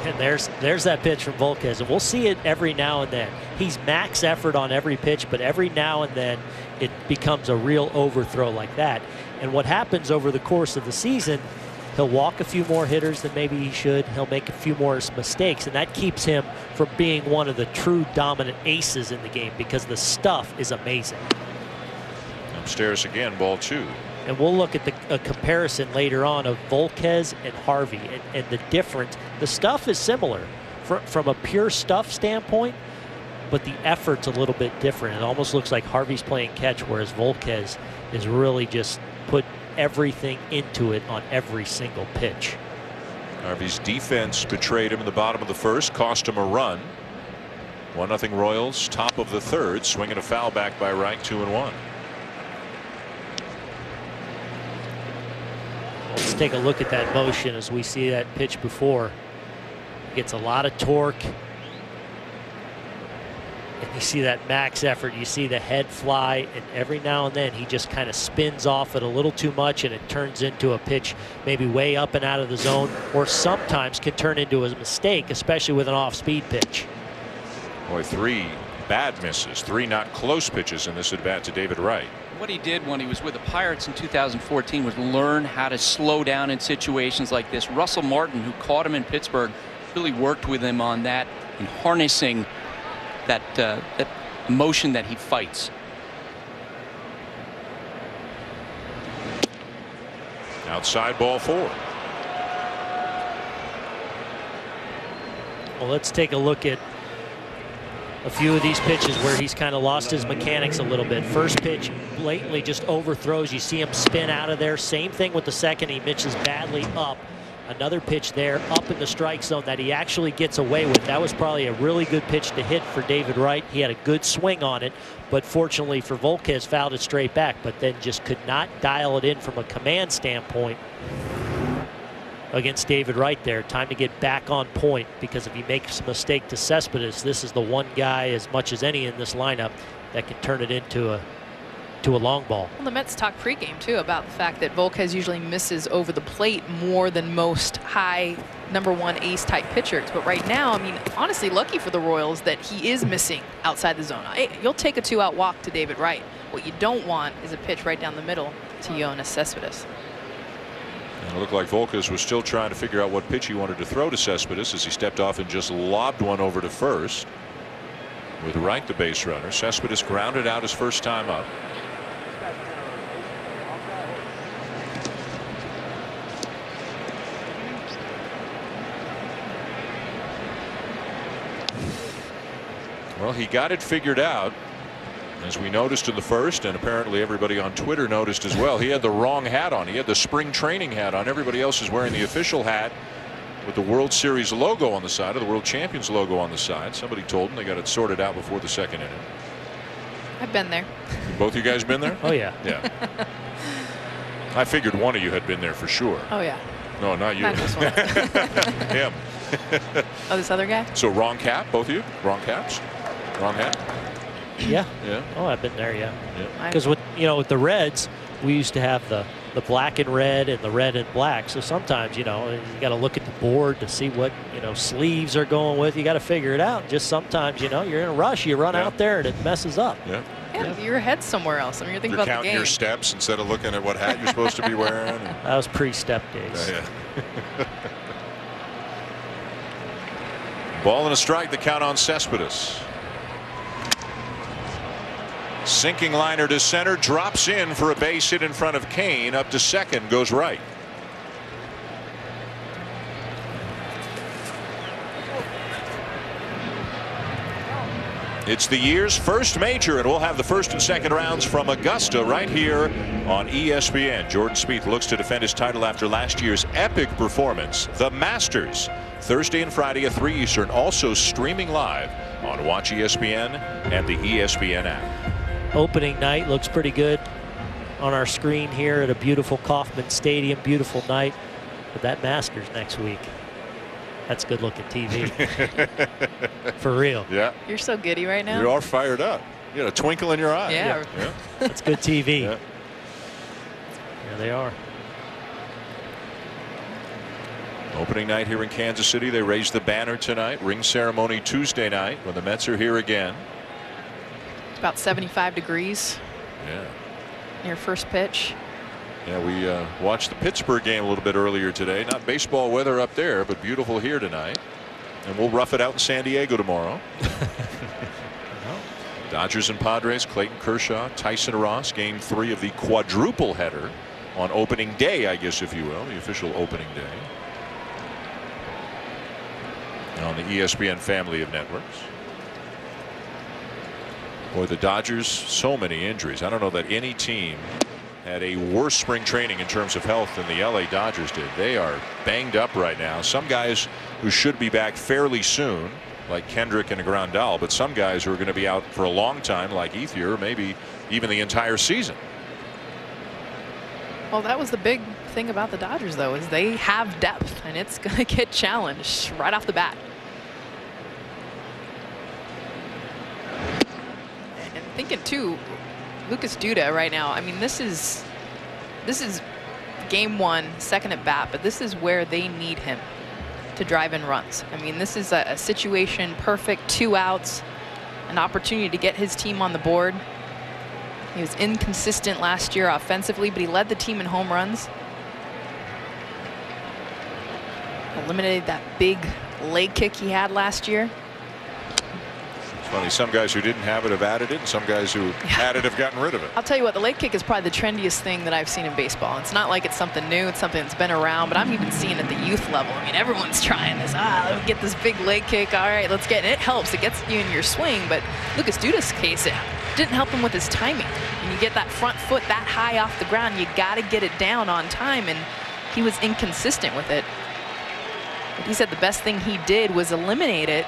And there's that pitch from Volquez, and we'll see it every now and then. He's max effort on every pitch, but every now and then it becomes a real overthrow like that. And what happens over the course of the season, he'll walk a few more hitters than maybe he should. He'll make a few more mistakes, and that keeps him from being one of the true dominant aces in the game because the stuff is amazing. Upstairs again, ball 2. And we'll look at a comparison later on of Volquez and Harvey and the difference. The stuff is similar from a pure stuff standpoint, but the effort's a little bit different. It almost looks like Harvey's playing catch, whereas Volquez is really just put everything into it on every single pitch. Harvey's defense betrayed him in the bottom of the first, cost him a run. 1-0 Royals, top of the third, swinging a foul back by Wright, 2-1. Let's take a look at that motion as we see that pitch before. Gets a lot of torque. And you see that max effort, you see the head fly, and every now and then he just kind of spins off it a little too much and it turns into a pitch maybe way up and out of the zone, or sometimes can turn into a mistake, especially with an off-speed pitch. Boy, 3 bad misses, 3 not close pitches in this at bat to David Wright. What he did when he was with the Pirates in 2014 was learn how to slow down in situations like this. Russell Martin, who caught him in Pittsburgh, really worked with him on that and harnessing that emotion that he fights. Outside ball 4. Well, let's take a look at a few of these pitches where he's kind of lost his mechanics a little bit. First pitch blatantly just overthrows. You see him spin out of there. Same thing with the second. He misses badly up. Another pitch there up in the strike zone that he actually gets away with. That was probably a really good pitch to hit for David Wright. He had a good swing on it, but fortunately for Volquez, fouled it straight back, but then just could not dial it in from a command standpoint against David Wright there. Time to get back on point, because if he makes a mistake to Cespedes, this is the one guy, as much as any in this lineup, that can turn it into a long ball. Well, the Mets talk pregame too about the fact that Volquez usually misses over the plate more than most high #1 ace type pitchers. But right now, I mean, honestly, lucky for the Royals that he is missing outside the zone. You'll take a 2-out walk to David Wright. What you don't want is a pitch right down the middle to Yoenis Cespedes. And it looked like Volquez was still trying to figure out what pitch he wanted to throw to Cespedes as he stepped off and just lobbed one over to first. With Wright the base runner, Cespedes grounded out his first time up. Well, he got it figured out, as we noticed in the first, and apparently everybody on Twitter noticed as well. He had the wrong hat on. He had the spring training hat on. Everybody else is wearing the official hat with the World Series logo on the side, or the World Champions logo on the side. Somebody told them they got it sorted out before the second inning. I've been there. Both you guys been there? Oh, yeah. Yeah. I figured one of you had been there for sure. Oh, yeah. No, not you. Not this one. Him. Oh, this other guy? So wrong cap, both of you? Wrong caps? Wrong hat? Yeah. Yeah. Oh, I've been there, yeah. Because with with the Reds, we used to have the black and red and the red and black. So sometimes, you got to look at the board to see what, sleeves are going with. You got to figure it out. Just sometimes, you're in a rush. You run out there and it messes up. Yeah. Yeah, your head's somewhere else. I mean, you're thinking about the counting game. your steps instead of looking at what hat you're supposed to be wearing. That was pre-step days. Yeah. Ball and a strike. The count on Cespedes. Sinking liner to center, drops in for a base hit in front of Kane. Up to second goes Wright. It's the year's first major, and we'll have the first and second rounds from Augusta right here on ESPN. Jordan Spieth looks to defend his title after last year's epic performance. The Masters, Thursday and Friday at 3 Eastern, also streaming live on Watch ESPN and the ESPN app. Opening night looks pretty good on our screen here at a beautiful Kauffman Stadium. Beautiful night. But that Masters next week, that's good looking TV. For real. Yeah. You're so giddy right now. You are fired up. You got a twinkle in your eye. Yeah. That's good TV. Yeah. There they are. Opening night here in Kansas City. They raised the banner tonight. Ring ceremony Tuesday night when the Mets are here again. It's about 75 degrees. Yeah. Near first pitch. Yeah, we watched the Pittsburgh game a little bit earlier today. Not baseball weather up there, but beautiful here tonight. And we'll rough it out in San Diego tomorrow. Dodgers and Padres, Clayton Kershaw, Tyson Ross, game 3 of the quadruple header on opening day, I guess, if you will, the official opening day. On the ESPN family of networks. Boy, the Dodgers, so many injuries. I don't know that any team had a worse spring training in terms of health than the LA Dodgers did. They are banged up right now. Some guys who should be back fairly soon, like Kendrick and Grandal, but some guys who are going to be out for a long time, like Ethier, maybe even the entire season. Well, that was the big thing about the Dodgers, though, is they have depth, and it's going to get challenged right off the bat. And thinking, too, Lucas Duda right now, I mean, this is game 1, second at bat, but this is where they need him to drive in runs. I mean, this is a situation perfect, 2 outs, an opportunity to get his team on the board. He was inconsistent last year offensively, but he led the team in home runs. Eliminated that big leg kick he had last year. It's funny, some guys who didn't have it have added it, and some guys who had it have gotten rid of it. I'll tell you what, the leg kick is probably the trendiest thing that I've seen in baseball. It's not like it's something new, it's something that's been around, but I'm even seeing it at the youth level. I mean, everyone's trying this. Let's get this big leg kick. All right, let's get it. It helps. It gets you in your swing, but Lucas Duda's case, it didn't help him with his timing. When you get that front foot that high off the ground, you got to get it down on time, and he was inconsistent with it. But he said the best thing he did was eliminate it,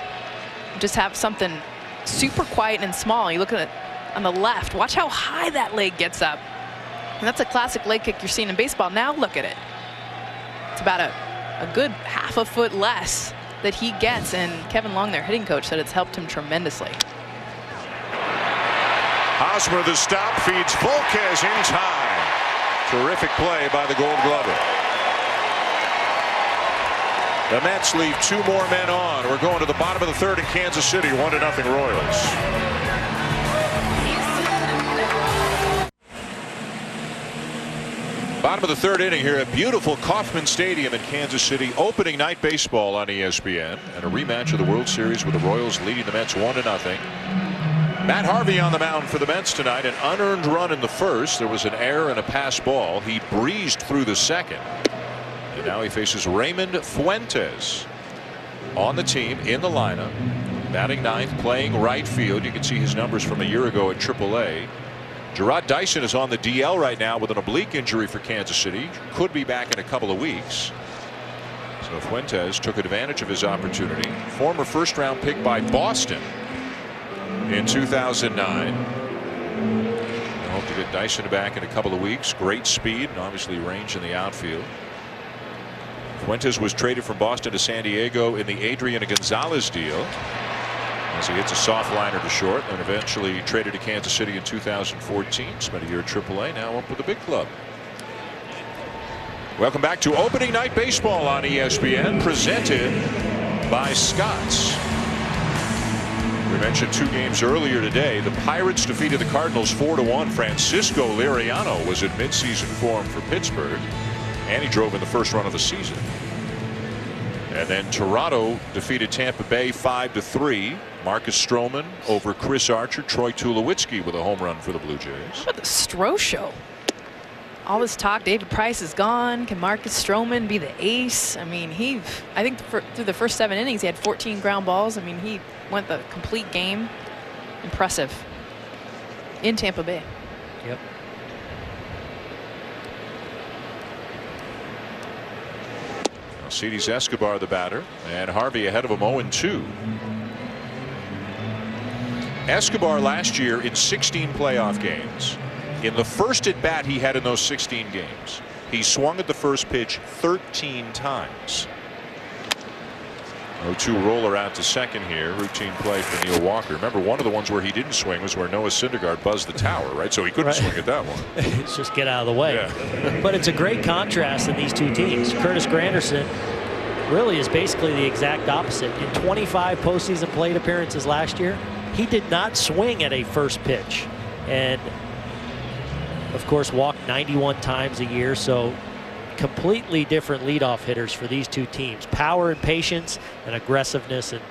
just have something super quiet and small. You look at it on the left. Watch how high that leg gets up. And that's a classic leg kick you're seeing in baseball. Now look at it. It's about a good half a foot less that he gets. And Kevin Long, their hitting coach, said it's helped him tremendously. Hosmer, the stop, feeds Volquez in time. Terrific play by the Gold Glover. The Mets leave 2 more men on. We're going to the bottom of the 3rd in Kansas City, 1-0 Royals. Bottom of the 3rd inning here at beautiful Kauffman Stadium in Kansas City. Opening night baseball on ESPN, and a rematch of the World Series with the Royals leading the Mets 1-0. Matt Harvey on the mound for the Mets tonight. An unearned run in the first. There was an error and a pass ball. He breezed through the second. And now he faces Raymond Fuentes on the team in the lineup, batting 9th, playing right field. You can see his numbers from a year ago at AAA. Gerard Dyson is on the DL right now with an oblique injury for Kansas City. Could be back in a couple of weeks. So Fuentes took advantage of his opportunity. Former first-round pick by Boston in 2009. I hope to get Dyson back in a couple of weeks. Great speed and obviously range in the outfield. Fuentes was traded from Boston to San Diego in the Adrian Gonzalez deal as he hits a soft liner to short, and eventually traded to Kansas City in 2014. Spent a year at AAA, now up with the big club. Welcome back to opening night baseball on ESPN, presented by Scotts. We mentioned 2 games earlier today. The Pirates defeated the Cardinals 4-1. Francisco Liriano was in midseason form for Pittsburgh, and he drove in the first run of the season. And then Toronto defeated Tampa Bay 5-3. Marcus Stroman over Chris Archer. Troy Tulowitzki with a home run for the Blue Jays. How about the Stro show? All this talk, David Price is gone. Can Marcus Stroman be the ace? I mean, I think through the first 7 innings, he had 14 ground balls. I mean, he went the complete game. Impressive. In Tampa Bay. Yep. Alcides Escobar, the batter, and Harvey ahead of him 0-2. Escobar last year in 16 playoff games. In the first at bat he had in those 16 games, he swung at the first pitch 13 times. 0-2 roller out to second here. Routine play for Neil Walker. Remember, one of the ones where he didn't swing was where Noah Syndergaard buzzed the tower, right? So he couldn't swing at that one. It's just get out of the way. Yeah. But it's a great contrast in these two teams. Curtis Granderson really is basically the exact opposite. In 25 postseason plate appearances last year, he did not swing at a first pitch. And, of course, walked 91 times a year. So completely different leadoff hitters for these two teams. Power and patience and aggressiveness and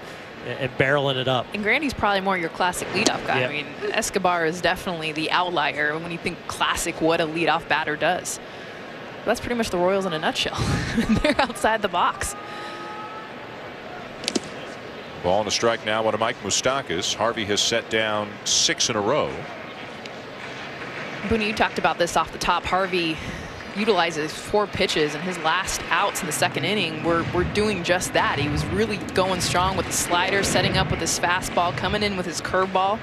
barreling it up. And Grandy's probably more your classic leadoff guy. Yep. I mean, Escobar is definitely the outlier when you think classic what a leadoff batter does. That's pretty much the Royals in a nutshell. They're outside the box. Ball and a strike now on to Mike Moustakas. Harvey has set down 6 in a row. Booney, you talked about this off the top. Harvey utilizes 4 pitches, and his last outs in the second inning were doing just that. He was really going strong with the slider, setting up with his fastball, coming in with his curveball,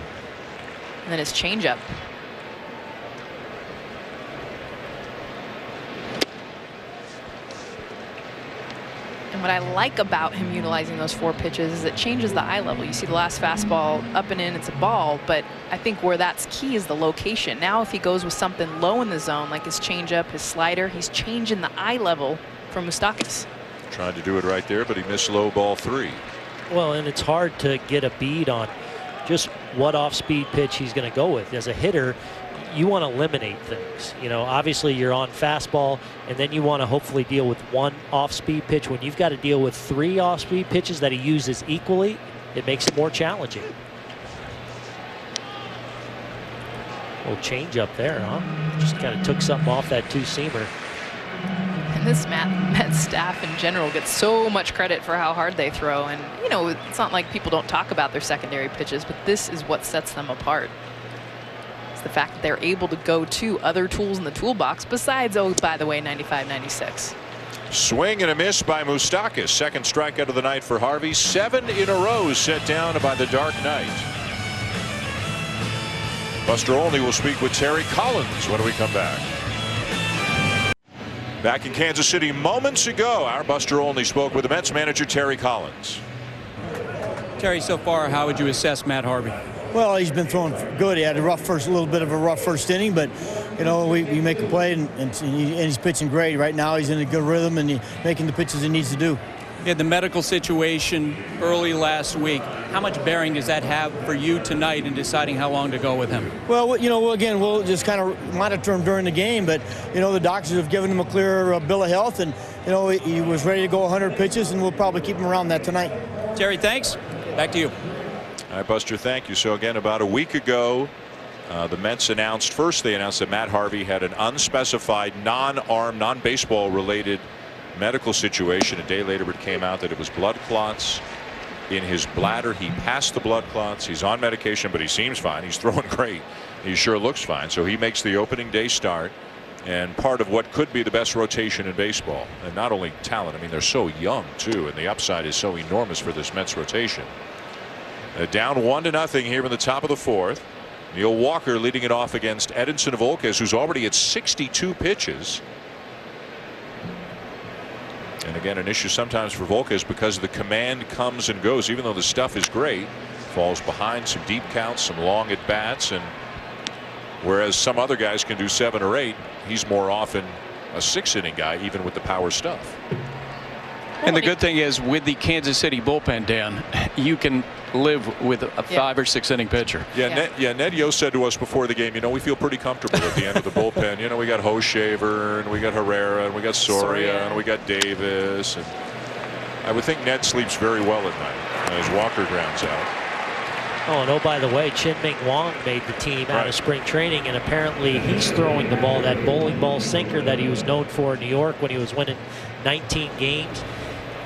and then his changeup. And what I like about him utilizing those 4 pitches is it changes the eye level. You see the last fastball up and in, it's a ball, but I think where that's key is the location. Now if he goes with something low in the zone, like his changeup, his slider, he's changing the eye level from Moustakas. Tried to do it right there, but he missed low ball 3. Well, and it's hard to get a bead on just what off-speed pitch he's going to go with. As a hitter, you want to eliminate things. You know, obviously you're on fastball, and then you want to hopefully deal with 1 off-speed pitch. When you've got to deal with 3 off-speed pitches that he uses equally, it makes it more challenging. Little change up there, huh? Just kind of took something off that 2-seamer. And this Mets staff in general gets so much credit for how hard they throw. And, you know, it's not like people don't talk about their secondary pitches, but this is what sets them apart. The fact that they're able to go to other tools in the toolbox besides, oh, by the way, 95-96. Swing and a miss by Moustakas. Second strikeout of the night for Harvey. 7 in a row set down by the Dark Knight. Buster Olney will speak with Terry Collins when we come back. Back in Kansas City moments ago, our Buster Olney spoke with the Mets manager Terry Collins. Terry, so far, how would you assess Matt Harvey? Well, he's been throwing good. He had a little bit of a rough first inning, but you know we make a play and he's pitching great right now. He's in a good rhythm and he's making the pitches he needs to do. You had the medical situation early last week. How much bearing does that have for you tonight in deciding how long to go with him? Well, you know, again, we'll just kind of monitor him during the game, but you know the doctors have given him a clear bill of health, and you know he was ready to go 100 pitches, and we'll probably keep him around that tonight. Terry, thanks. Back to you. All right, Buster, thank you. So again, about a week ago, the Mets announced that Matt Harvey had an unspecified non-arm, non-baseball related medical situation. A day later it came out that it was blood clots in his bladder. He passed the blood clots. He's on medication, but he seems fine. He's throwing great. He sure looks fine. So he makes the opening day start and part of what could be the best rotation in baseball. And not only talent, I mean, they're so young too, and the upside is so enormous for this Mets rotation. Down 1-0 here in the top of the 4th. Neil Walker leading it off against Edinson Volquez, who's already at 62 pitches. And again, an issue sometimes for Volquez because the command comes and goes. Even though the stuff is great, falls behind some deep counts, some long at bats, and whereas some other guys can do 7 or 8, he's more often a 6-inning guy, even with the power stuff. And the good thing is, with the Kansas City bullpen, Dan, you can live with a 5 or 6 inning pitcher. Ned Yost said to us before the game, you know, we feel pretty comfortable at the end of the bullpen. You know, we got Hoshaver, and we got Herrera, and we got Soria, and we got Davis. And I would think Ned sleeps very well at night as Walker grounds out. Oh, and by the way, Chin-Ming Wong made the team out of spring training, and apparently he's throwing the ball, that bowling ball sinker that he was known for in New York when he was winning 19 games.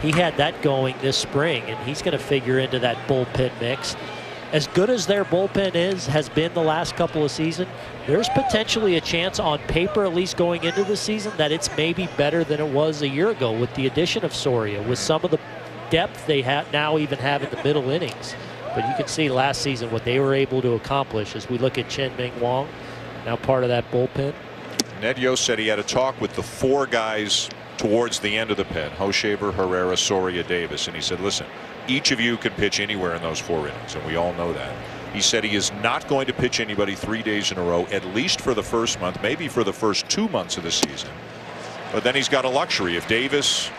He had that going this spring, and he's going to figure into that bullpen mix. as good as their bullpen has been the last couple of seasons, there's potentially a chance on paper, at least going into the season, that it's maybe better than it was a year ago with the addition of Soria, with some of the depth they now even have in the middle innings. But you can see last season what they were able to accomplish as we look at Chen-Ming Wang, now part of that bullpen. Ned Yost said he had a talk with the 4 guys towards the end of the pen, Hochevar, Herrera, Soria, Davis, and he said, listen, each of you can pitch anywhere in those 4 innings, and we all know that. He said he is not going to pitch anybody 3 days in a row, at least for the first month, maybe for the first 2 months of the season. But then he's got a luxury. If Davis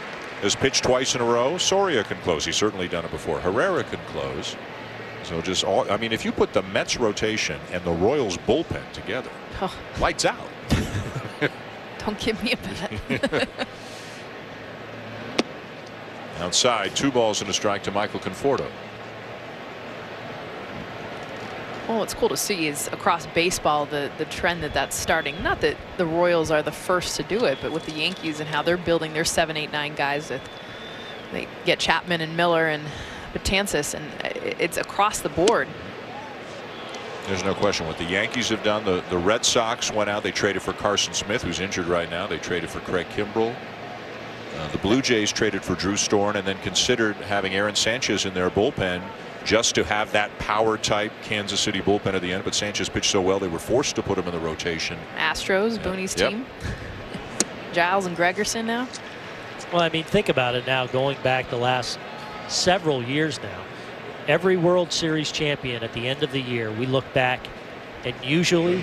has pitched twice in a row, Soria can close. He's certainly done it before. Herrera can close. So just I mean, if you put the Mets rotation and the Royals bullpen together, lights out. Don't give me a bet. Outside, 2 balls and a strike to Michael Conforto. Well, what's cool to see is across baseball the trend that's starting. Not that the Royals are the first to do it, but with the Yankees and how they're building their 7, 8, 9 guys. They get Chapman and Miller and Betances, and it's across the board. There's no question what the Yankees have done. The Red Sox went out. They traded for Carson Smith, who's injured right now. They traded for Craig Kimbrell. The Blue Jays traded for Drew Storen and then considered having Aaron Sanchez in their bullpen just to have that power type Kansas City bullpen at the end. But Sanchez pitched so well they were forced to put him in the rotation. Astros, Booney's team. Giles and Gregerson now. Well, I mean, think about it now, going back the last several years now. Every World Series champion at the end of the year, we look back, and usually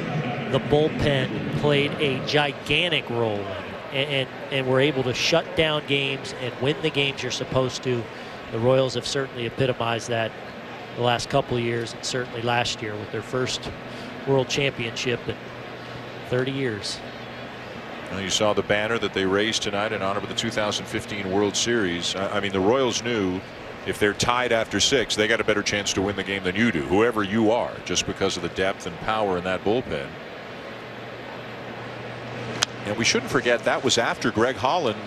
the bullpen played a gigantic role in it, and were able to shut down games and win the games you're supposed to. The Royals have certainly epitomized that the last couple of years, and certainly last year with their first World Championship in 30 years. Well, you saw the banner that they raised tonight in honor of the 2015 World Series. I mean, the Royals knew if they're tied after 6, they got a better chance to win the game than you do, whoever you are, just because of the depth and power in that bullpen. And we shouldn't forget that was after Greg Holland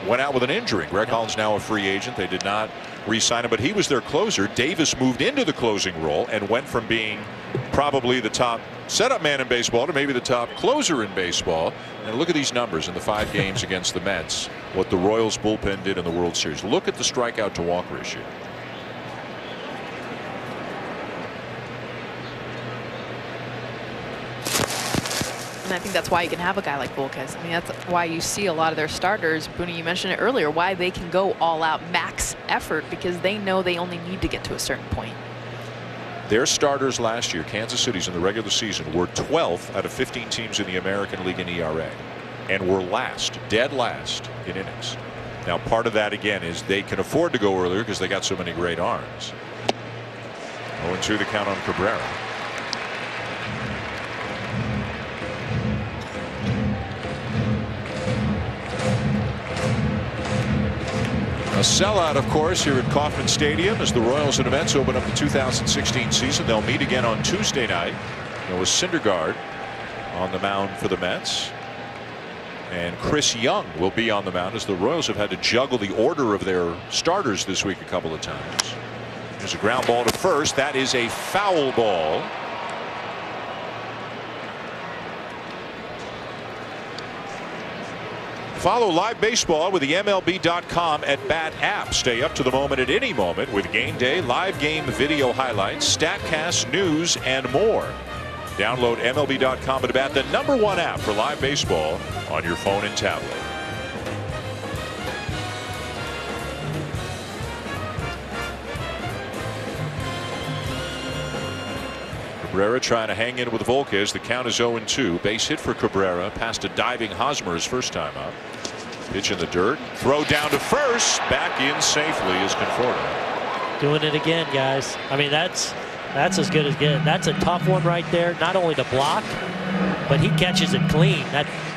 went out with an injury. Greg Holland's now a free agent. They did not re-sign him, but he was their closer. Davis moved into the closing role and went from being probably the top setup man in baseball to maybe the top closer in baseball. And look at these numbers in the 5 games against the Mets, what the Royals bullpen did in the World Series. Look at the strikeout to walk ratio. And I think that's why you can have a guy like Volquez. I mean, that's why you see a lot of their starters, Booney, you mentioned it earlier, why they can go all out max effort, because they know they only need to get to a certain point. Their starters last year, Kansas City's in the regular season, were 12th out of 15 teams in the American League in ERA, and were last, dead last in innings. Now, part of that again is they can afford to go earlier because they got so many great arms. 0-2 the count on Cabrera. A sellout, of course, here at Kauffman Stadium as the Royals and the Mets open up the 2016 season. They'll meet again on Tuesday night. Noah Syndergaard on the mound for the Mets. And Chris Young will be on the mound as the Royals have had to juggle the order of their starters this week a couple of times. There's a ground ball to first. That is a foul ball. Follow live baseball with the MLB.com at Bat app. Stay up to the moment at any moment with game day, live game video highlights, StatCast, news, and more. Download MLB.com at Bat, the #1 app for live baseball on your phone and tablet. Cabrera trying to hang in with Volquez. The count is 0-2. Base hit for Cabrera. Past a diving Hosmer his first time up. Pitch in the dirt. Throw down to first. Back in safely is Conforto. Doing it again, guys. I mean, that's as good as getting. That's a tough one right there. Not only to block, but he catches it clean.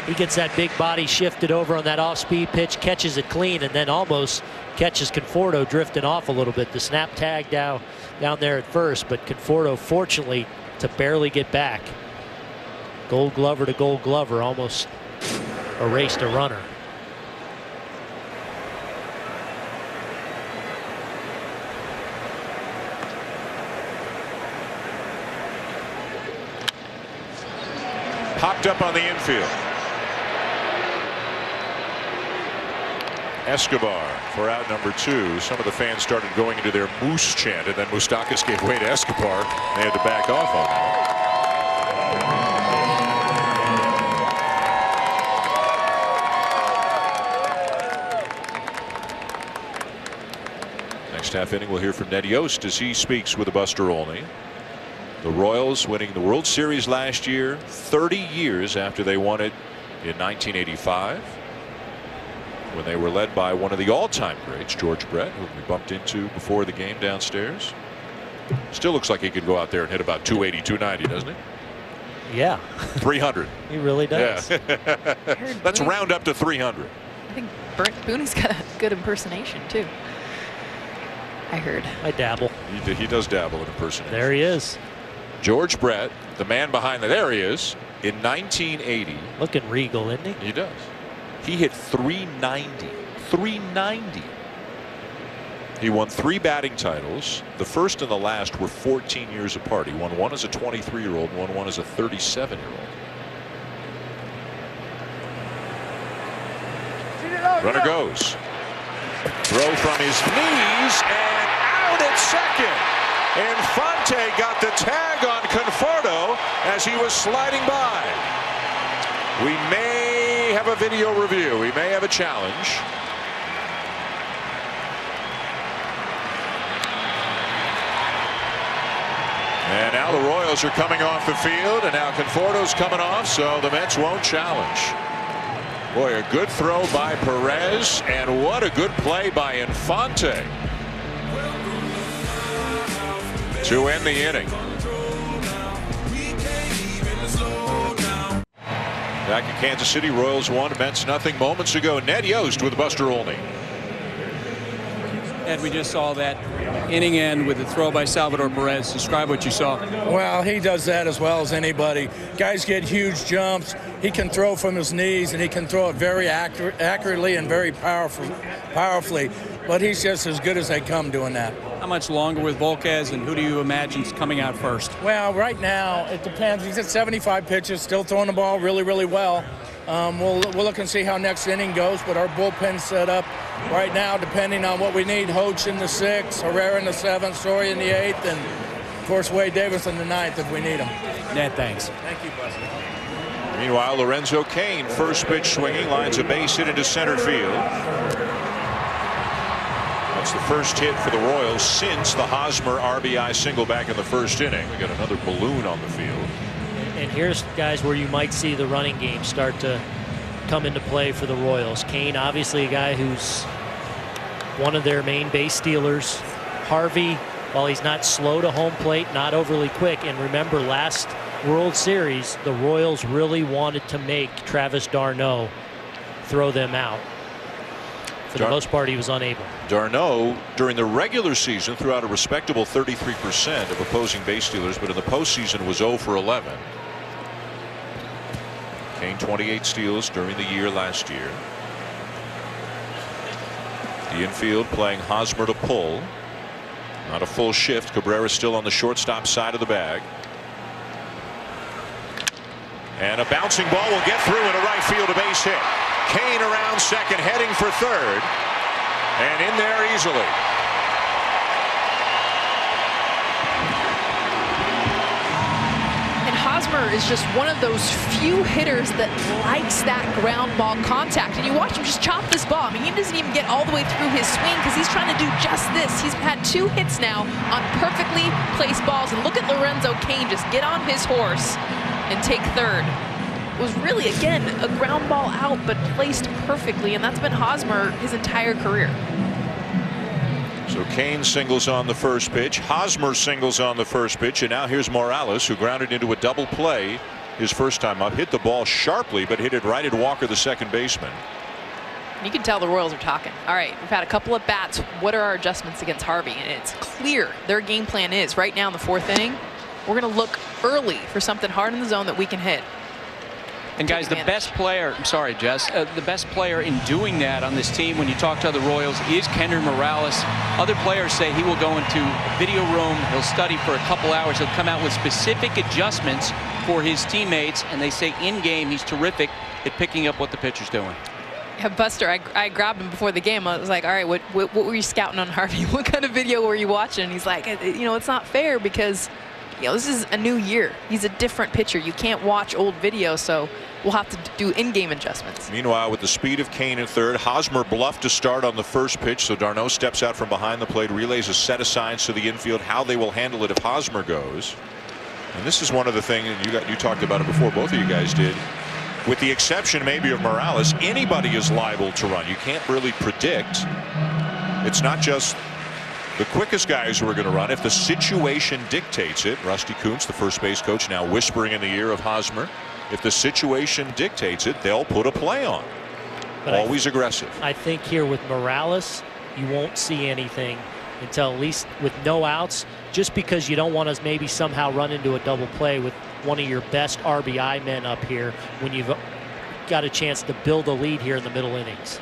He gets that big body shifted over on that off-speed pitch, catches it clean, and then almost catches Conforto drifting off a little bit. The snap tag down there at first, but Conforto fortunately to barely get back. Gold Glover to Gold Glover, almost erased a runner. Popped up on the infield. Escobar for out number 2. Some of the fans started going into their Moose chant, and then Moustakas gave way to Escobar. They had to back off on that. Next half inning, we'll hear from Ned Yost as he speaks with Buster Olney. The Royals winning the World Series last year, 30 years after they won it in 1985. When they were led by one of the all-time greats, George Brett, who we bumped into before the game downstairs. Still looks like he could go out there and hit about 280, 290, doesn't he? Yeah. 300. He really does. Yeah. Let's round up to 300. I think Brent Booney's got a good impersonation, too. I heard. I dabble. He does dabble in impersonation. There he is. George Brett, the man behind the. There he is. In 1980. Looking regal, isn't he? He does. He hit 390. 390. He won 3 batting titles. The first and the last were 14 years apart. He won one as a 23-year-old, won one as a 37-year-old. Runner goes. Throw from his knees and out at second. Infante got the tag on Conforto as he was sliding by. We may have a video review. We may have a challenge. And now the Royals are coming off the field, and now Conforto's coming off, so the Mets won't challenge. Boy, a good throw by Perez, and what a good play by Infante to end the inning. Back in Kansas City, Royals 1, Mets nothing. Moments ago, Ned Yost with Buster Olney. Ed, we just saw that inning end with the throw by Salvador Perez. Describe what you saw. Well, he does that as well as anybody. Guys get huge jumps. He can throw from his knees, and he can throw it very accurately and very powerfully. But he's just as good as they come doing that. How much longer with Volquez, and who do you imagine is coming out first? Well, right now, it depends. He's at 75 pitches, still throwing the ball really, really well. We'll look and see how next inning goes, but our bullpen's set up right now, depending on what we need. Hoach in the 6th, Herrera in the 7th, Story in the 8th, and, of course, Wade Davis in the 9th if we need him. Ned, thanks. Thank you, Buster. Meanwhile, Lorenzo Cain, first pitch swinging, lines a base hit into center field. That's the first hit for the Royals since the Hosmer RBI single back in the first inning. We got another balloon on the field. And here's, guys, where you might see the running game start to come into play for the Royals. Cain, obviously a guy who's one of their main base stealers. Harvey, while he's not slow to home plate, not overly quick. And remember, last World Series, the Royals really wanted to make Travis d'Arnaud throw them out. For the most part, he was unable. d'Arnaud, during the regular season, threw out a respectable 33% of opposing base stealers, but in the postseason was 0 for 11. Cain 28 steals during the year last year. The infield playing Hosmer to pull. Not a full shift. Cabrera still on the shortstop side of the bag. And a bouncing ball will get through into right field, a base hit. Cain around second, heading for third, and in there easily. And Hosmer is just one of those few hitters that likes that ground ball contact. And you watch him just chop this ball. I mean, he doesn't even get all the way through his swing because he's trying to do just this. He's had 2 hits now on perfectly placed balls. And look at Lorenzo Cain just get on his horse and take third. It was really, again, a ground ball out, but placed perfectly, and that's been Hosmer his entire career. So Cain singles on the first pitch. Hosmer singles on the first pitch, and now here's Morales, who grounded into a double play his first time up. Hit the ball sharply, but hit it right at Walker, the second baseman. You can tell the Royals are talking. All right, we've had a couple of bats. What are our adjustments against Harvey? And it's clear their game plan is right now in the 4th inning. We're going to look early for something hard in the zone that we can hit. And guys, the best player, I'm sorry, Jess, the best player in doing that on this team when you talk to other Royals is Kendry Morales. Other players say he will go into a video room, he'll study for a couple hours, he'll come out with specific adjustments for his teammates, and they say in game he's terrific at picking up what the pitcher's doing. Yeah, Buster, I grabbed him before the game. I was like, all right, what were you scouting on Harvey? What kind of video were you watching? And he's like, you know, it's not fair because, you know, this is a new year. He's a different pitcher. You can't watch old videos, so we'll have to do in-game adjustments. Meanwhile, with the speed of Kane at third, Hosmer bluffed to start on the first pitch, so d'Arnaud steps out from behind the plate, relays a set of signs to the infield, how they will handle it if Hosmer goes. And this is one of the things, and you talked about it before, both of you guys did. With the exception maybe of Morales, anybody is liable to run. You can't really predict. It's not just the quickest guys who are going to run. If the situation dictates it, Rusty Kuntz, the first base coach, now whispering in the ear of Hosmer, if the situation dictates it, they'll put a play on. But always aggressive. I think here with Morales, you won't see anything until at least with no outs, just because you don't want to maybe somehow run into a double play with one of your best RBI men up here when you've got a chance to build a lead here in the middle innings.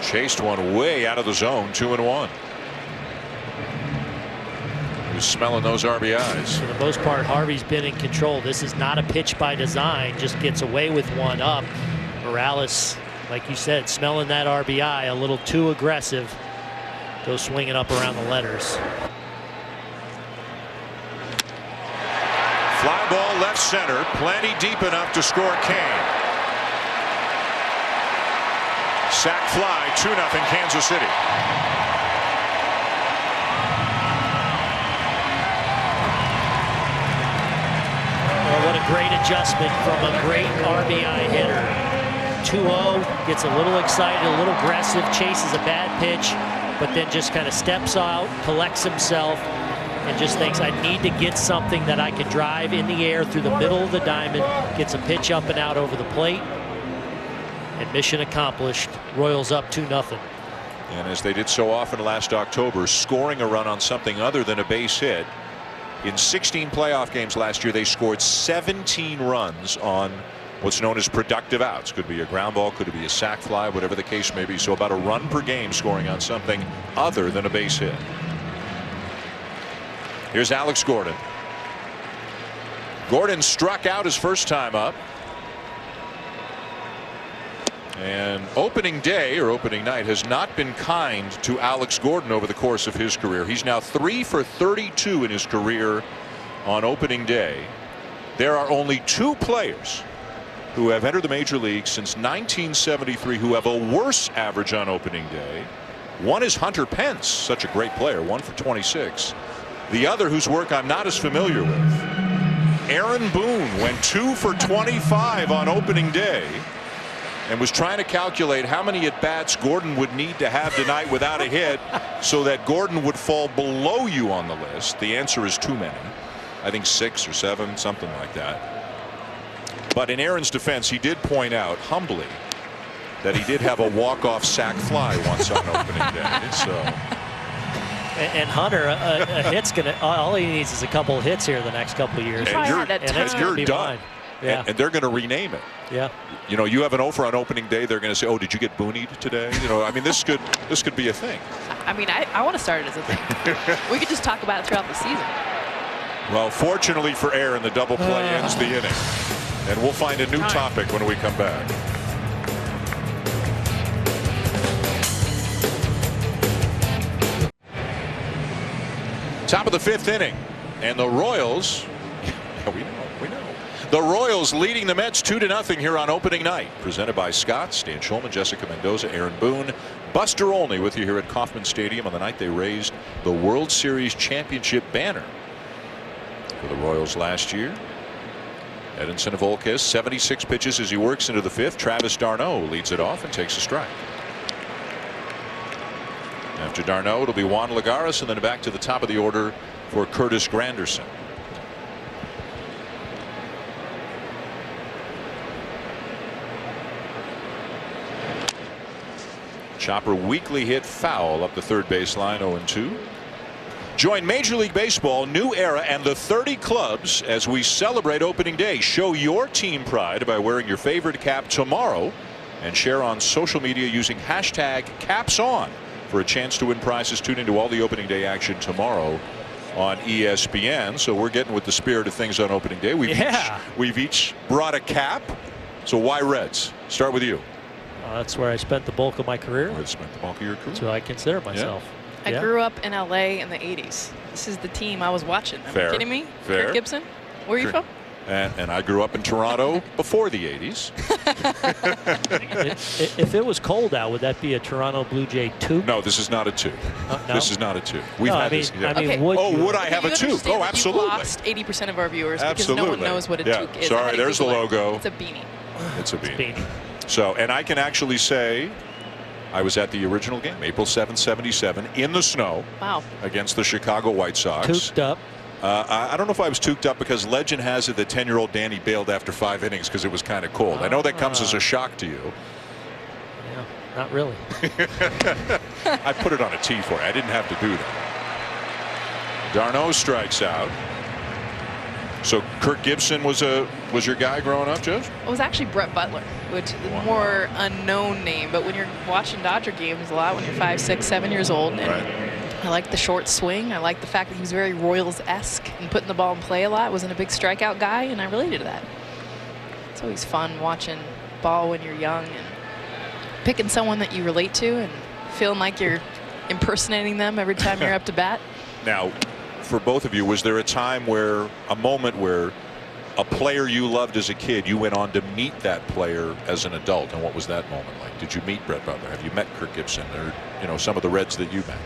Chased one way out of the zone, 2-1. He was smelling those RBIs. For the most part, Harvey's been in control. This is not a pitch by design, just gets away with one up. Morales, like you said, smelling that RBI a little too aggressive. Goes swinging up around the letters. Fly ball left center, plenty deep enough to score Kane. Sac fly, 2-0 Kansas City. Well, what a great adjustment from a great RBI hitter. 2-0, gets a little excited, a little aggressive, chases a bad pitch, but then just kind of steps out, collects himself, and just thinks, I need to get something that I can drive in the air through the middle of the diamond, gets a pitch up and out over the plate, and mission accomplished. Royals up 2-0. And as they did so often last October, scoring a run on something other than a base hit. In 16 playoff games last year, they scored 17 runs on what's known as productive outs. Could be a ground ball, could be a sac fly, whatever the case may be. So about a run per game scoring on something other than a base hit. Here's Alex Gordon. Gordon struck out his first time up. And opening day or opening night has not been kind to Alex Gordon over the course of his career. He's now 3 for 32 in his career on opening day. There are only 2 players who have entered the major leagues since 1973 who have a worse average on opening day. One is Hunter Pence, such a great player, 1 for 26. The other, whose work I'm not as familiar with, Aaron Boone, went 2 for 25 on opening day and was trying to calculate how many at-bats Gordon would need to have tonight without a hit so that Gordon would fall below you on the list. The answer is too many. I think 6 or 7, something like that. But in Aaron's defense, he did point out humbly that he did have a walk-off sac fly once on opening day. So. And Hunter, a hit's gonna. All he needs is a couple of hits here the next couple of years, and you're done. Yeah. And they're going to rename it. Yeah. You know, you have an offer on opening day. They're going to say, "Oh, did you get boonied today?" You know, I mean, this could be a thing. I mean, I want to start it as a thing. We could just talk about it throughout the season. Well, fortunately for Aaron, the double play ends the inning, and we'll find a new topic when we come back. Top of the 5th inning, and the Royals. We know. The Royals leading the Mets 2-0 here on opening night. Presented by Scott, Stan Schulman, Jessica Mendoza, Aaron Boone, Buster Olney with you here at Kauffman Stadium on the night they raised the World Series championship banner for the Royals last year. Edinson Volquez, 76 pitches as he works into the 5th. Travis d'Arnaud leads it off and takes a strike. After d'Arnaud, it'll be Juan Lagares, and then back to the top of the order for Curtis Granderson. Chopper weakly hit foul up the third baseline, 0-2. Join Major League Baseball, New Era, and the 30 clubs as we celebrate opening day. Show your team pride by wearing your favorite cap tomorrow and share on social media using hashtag #CapsOn for a chance to win prizes. Tune into all the opening day action tomorrow on ESPN. So we're getting with the spirit of things on opening day. We've each brought a cap. So why Reds? Start with you. That's where I spent the bulk of my career. Where I spent the bulk of your career. That's what I consider myself. I grew up in LA in the 80s. This is the team I was watching. Are you kidding me? Fair. Kirk Gibson? Where are you from? And I grew up in Toronto before the 80s. If it was cold out, would that be a Toronto Blue Jay toque? No, this is not a toque. No? This is not a toque. We've had this. Yeah. Would I have a toque? Oh, absolutely. You lost 80% of our viewers because no one knows what a toque is. Sorry, there's the logo. It's a beanie. It's a beanie. So, and I can actually say I was at the original game, April 7th, 77, in the snow. Wow. Against the Chicago White Sox. Toqued up. I don't know if I was toqued up because legend has it that 10-year-old Danny bailed after 5 innings because it was kind of cold. I know that comes as a shock to you. Yeah, not really. I put it on a tee for you. I didn't have to do that. d'Arnaud strikes out. So Kirk Gibson was your guy growing up, Joe? It was actually Brett Butler, which is a more unknown name. But when you're watching Dodger games a lot, when you're 5, 6, 7 years old, and I like the short swing. I like the fact that he was very Royals-esque and putting the ball in play a lot. Wasn't a big strikeout guy, and I related to that. It's always fun watching ball when you're young and picking someone that you relate to and feeling like you're impersonating them every time you're up to bat. Now, for both of you, was there a moment where a player you loved as a kid, you went on to meet that player as an adult, and what was that moment like? Did you meet Brett Butler? Have you met Kirk Gibson, or some of the Reds that you met?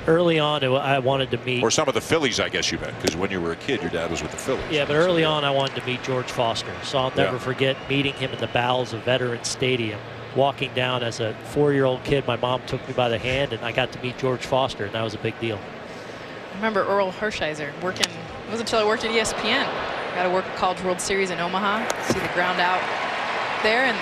Early on, I wanted to meet. Or some of the Phillies, I guess you met, because when you were a kid, your dad was with the Phillies. Yeah, but early on, I wanted to meet George Foster. So I'll never forget meeting him in the bowels of Veterans Stadium. Walking down as a 4-year-old kid, my mom took me by the hand, and I got to meet George Foster, and that was a big deal. I remember Earl Hershiser working. It wasn't until I worked at ESPN. I got to work a College World Series in Omaha. See the ground out there, and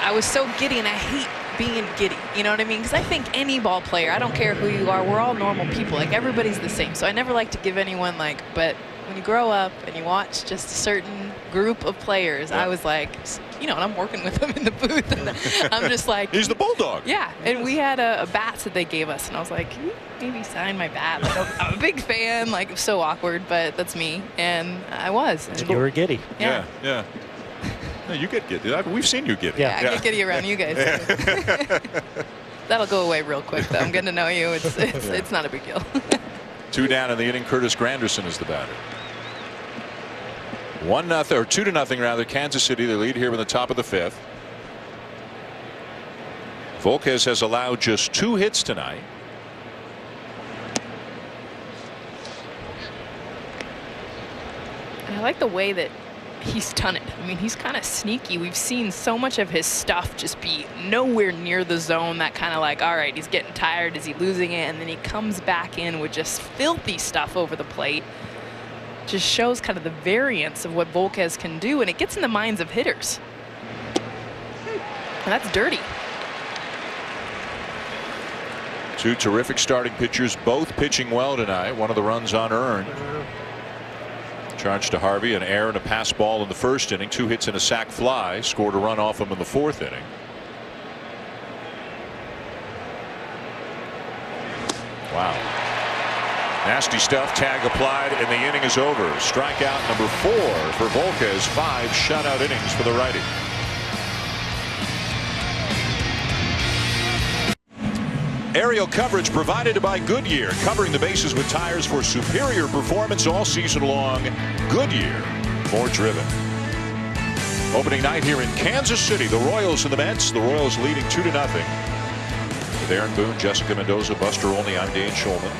I was so giddy, and I hate being giddy, you know what I mean? Because I think any ball player, I don't care who you are, we're all normal people. Like, everybody's the same. So I never like to give anyone, but when you grow up and you watch just a certain group of players, I was like, and I'm working with them in the booth, and I'm just like, he's the bulldog. Yeah, and we had a bats that they gave us, and I was like, can you maybe sign my bat? Like, I'm a big fan. Like, it was so awkward, but that's me, and I was. And you were giddy. Yeah. No, you get giddy. We've seen you giddy. Yeah, I get giddy around you guys. That'll go away real quick, though. I'm getting to know you. It's not a big deal. 2 down in the inning. Curtis Granderson is the batter. 1-0 or 2-0 rather. Kansas City, they lead here in the top of the 5th. Volquez has allowed just 2 hits tonight. And I like the way that he's done it. I mean, he's kind of sneaky. We've seen so much of his stuff just be nowhere near the zone. That kind of like, all right, he's getting tired. Is he losing it? And then he comes back in with just filthy stuff over the plate. Just shows kind of the variance of what Volquez can do, and it gets in the minds of hitters. And that's dirty. 2 terrific starting pitchers, both pitching well tonight. One of the runs unearned. Charge to Harvey, an error and a pass ball in the 1st inning. 2 hits and a sac fly. Scored a run off him in the 4th inning. Wow. Nasty stuff. Tag applied, and the inning is over. Strikeout number 4 for Volquez. 5 shutout innings for the righty. Aerial coverage provided by Goodyear, covering the bases with tires for superior performance all season long. Goodyear, more driven. Opening night here in Kansas City, the Royals and the Mets. The Royals leading 2-0. With Aaron Boone, Jessica Mendoza, Buster Olney, I'm Dan Shulman.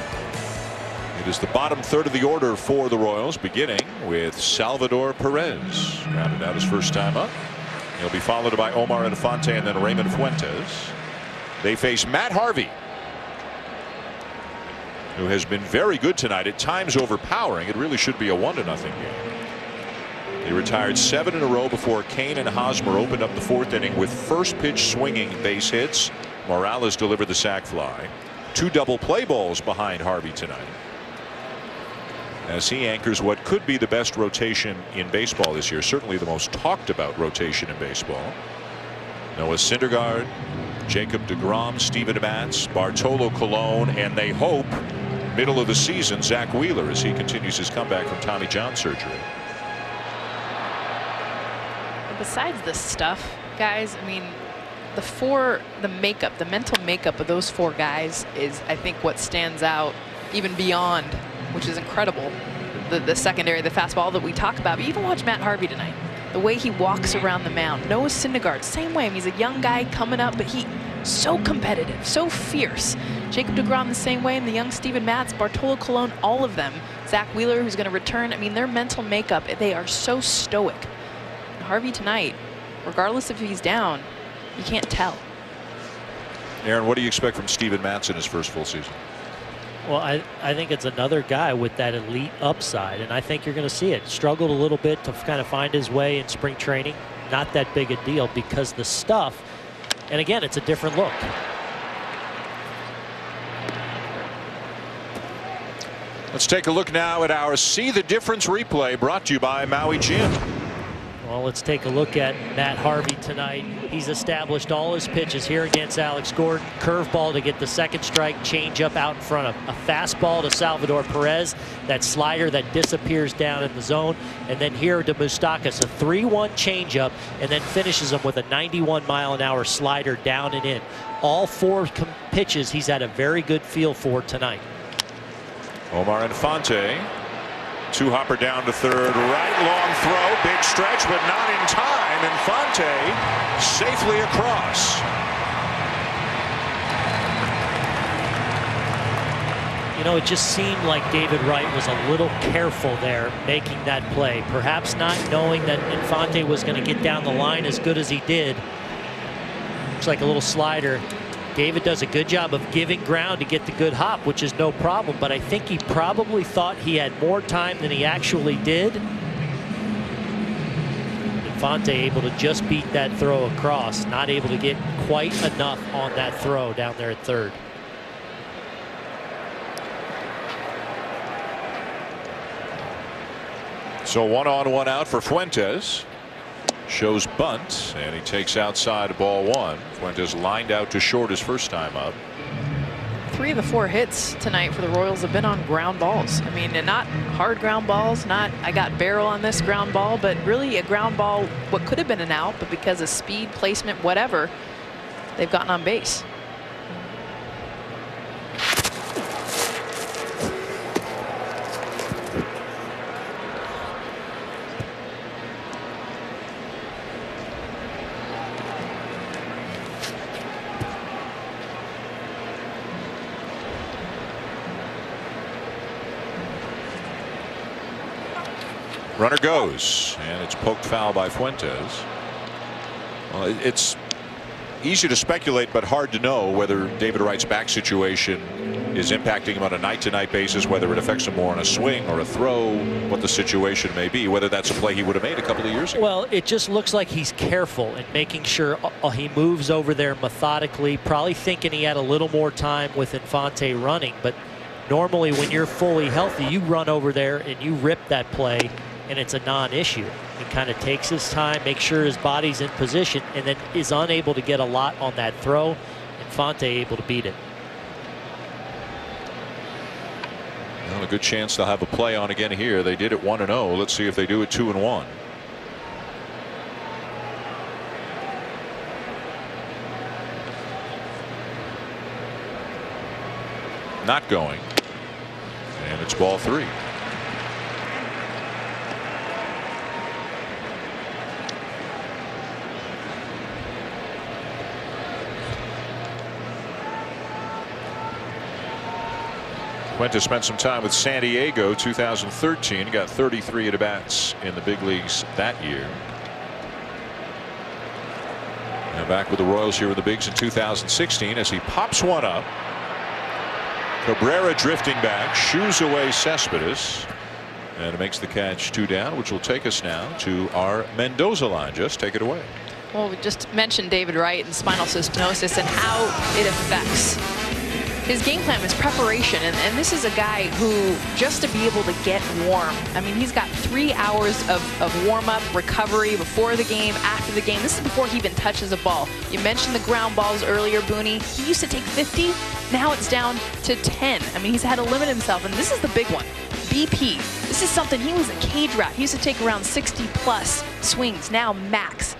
It is the bottom 3rd of the order for the Royals, beginning with Salvador Perez. Rounded out his first time up. He'll be followed by Omar Infante and then Raymond Fuentes. They face Matt Harvey, who has been very good tonight, at times overpowering. It really should be a 1-0 game. He retired 7 in a row before Kane and Hosmer opened up the 4th inning with first pitch swinging base hits. Morales delivered the sac fly. 2 double play balls behind Harvey tonight, as he anchors what could be the best rotation in baseball this year. Certainly the most talked about rotation in baseball. Noah Syndergaard, Jacob deGrom, Steven Matz, Bartolo Colon, and they hope middle of the season, Zach Wheeler, as he continues his comeback from Tommy John surgery. Besides this stuff, guys, I mean, the mental makeup of those 4 guys is, I think, what stands out even beyond, which is incredible. The secondary, the fastball that we talk about. But even watch Matt Harvey tonight. The way he walks around the mound. Noah Syndergaard, same way. I mean, he's a young guy coming up, but he so competitive, so fierce. Jacob deGrom the same way, and the young Steven Matz, Bartolo Colon, all of them. Zach Wheeler, who's going to return. I mean, their mental makeup, they are so stoic. And Harvey tonight, regardless if he's down, you can't tell. Aaron, what do you expect from Steven Matz in his first full season? Well, I think it's another guy with that elite upside, and I think you're going to see it. Struggled a little bit to kind of find his way in spring training. Not that big a deal because the stuff, and again, it's a different look. Let's take a look now at our See the Difference replay, brought to you by Maui Gym. Well, let's take a look at Matt Harvey tonight. He's established all his pitches here against Alex Gordon. Curveball to get the second strike, changeup out in front of a fastball to Salvador Perez, that slider that disappears down in the zone, and then here to Moustakas, a 3-1 changeup, and then finishes him with a 91-mile-an-hour slider down and in. All 4 pitches he's had a very good feel for tonight. Omar Infante. Two-hopper down to third, right, long throw, big stretch, but not in time. Infante safely across. You know, it just seemed like David Wright was a little careful there making that play. Perhaps not knowing that Infante was going to get down the line as good as he did. Looks like a little slider. David does a good job of giving ground to get the good hop, which is no problem, but I think he probably thought he had more time than he actually did. Infante able to just beat that throw across, not able to get quite enough on that throw down there at third. So 1 on 1 out for Fuentes. Shows bunt, and he takes outside ball 1. Fuentes lined out to short his first time up. 3 of the 4 hits tonight for the Royals have been on ground balls. I mean, and not hard ground balls, not I got barrel on this ground ball, but really a ground ball, what could have been an out, but because of speed, placement, whatever, they've gotten on base. Runner goes, and it's poked foul by Fuentes. Well, it's easy to speculate, but hard to know whether David Wright's back situation is impacting him on a night-to-night basis, whether it affects him more on a swing or a throw, what the situation may be, whether that's a play he would have made a couple of years ago. Well, it just looks like he's careful in making sure he moves over there methodically, probably thinking he had a little more time with Infante running, but normally when you're fully healthy, you run over there and you rip that play, and it's a non-issue. He kind of takes his time, makes sure his body's in position, and then is unable to get a lot on that throw. Infante able to beat it. Well, a good chance they'll have a play on again here. They did it 1-0. Let's see if they do it 2-1. Not going. And it's ball 3. Fuentes spent some time with San Diego 2013. Got 33 at-bats in the big leagues that year. And back with the Royals here with the bigs in 2016 as he pops one up. Cabrera drifting back, shoos away Cespedes, and makes the catch 2 down, which will take us now to our Mendoza line. Just take it away. Well, we just mentioned David Wright and spinal stenosis and how it affects His game plan was preparation, and this is a guy who, just to be able to get warm, I mean, he's got 3 hours of warm-up, recovery before the game, after the game. This is before he even touches a ball. You mentioned the ground balls earlier, Booney. He used to take 50. Now it's down to 10. I mean, he's had to limit himself, and this is the big one. BP. This is something, he was a cage rat. He used to take around 60-plus swings. Now max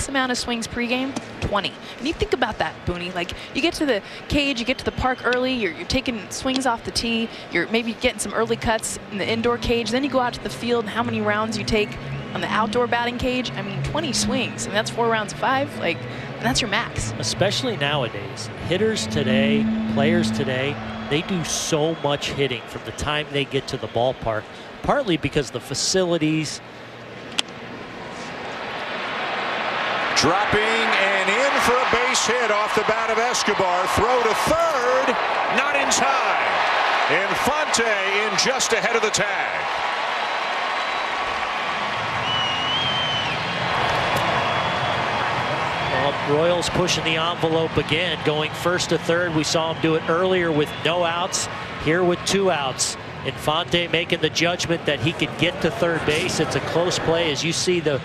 amount of swings pregame, 20. And you think about that, Booney. Like, you get to the cage, you get to the park early, you're taking swings off the tee, you're maybe getting some early cuts in the indoor cage, then you go out to the field, how many rounds you take on the outdoor batting cage. I mean, 20 swings, and that's 4 rounds of 5. Like, and that's your max. Especially nowadays. Hitters today, players today, they do so much hitting from the time they get to the ballpark, partly because the facilities. Dropping and in for a base hit off the bat of Escobar. Throw to third, not in time. Infante in just ahead of the tag. Well, Royals pushing the envelope again, going first to third. We saw him do it earlier with no outs, here with 2 outs. Infante making the judgment that he could get to third base. It's a close play as you see the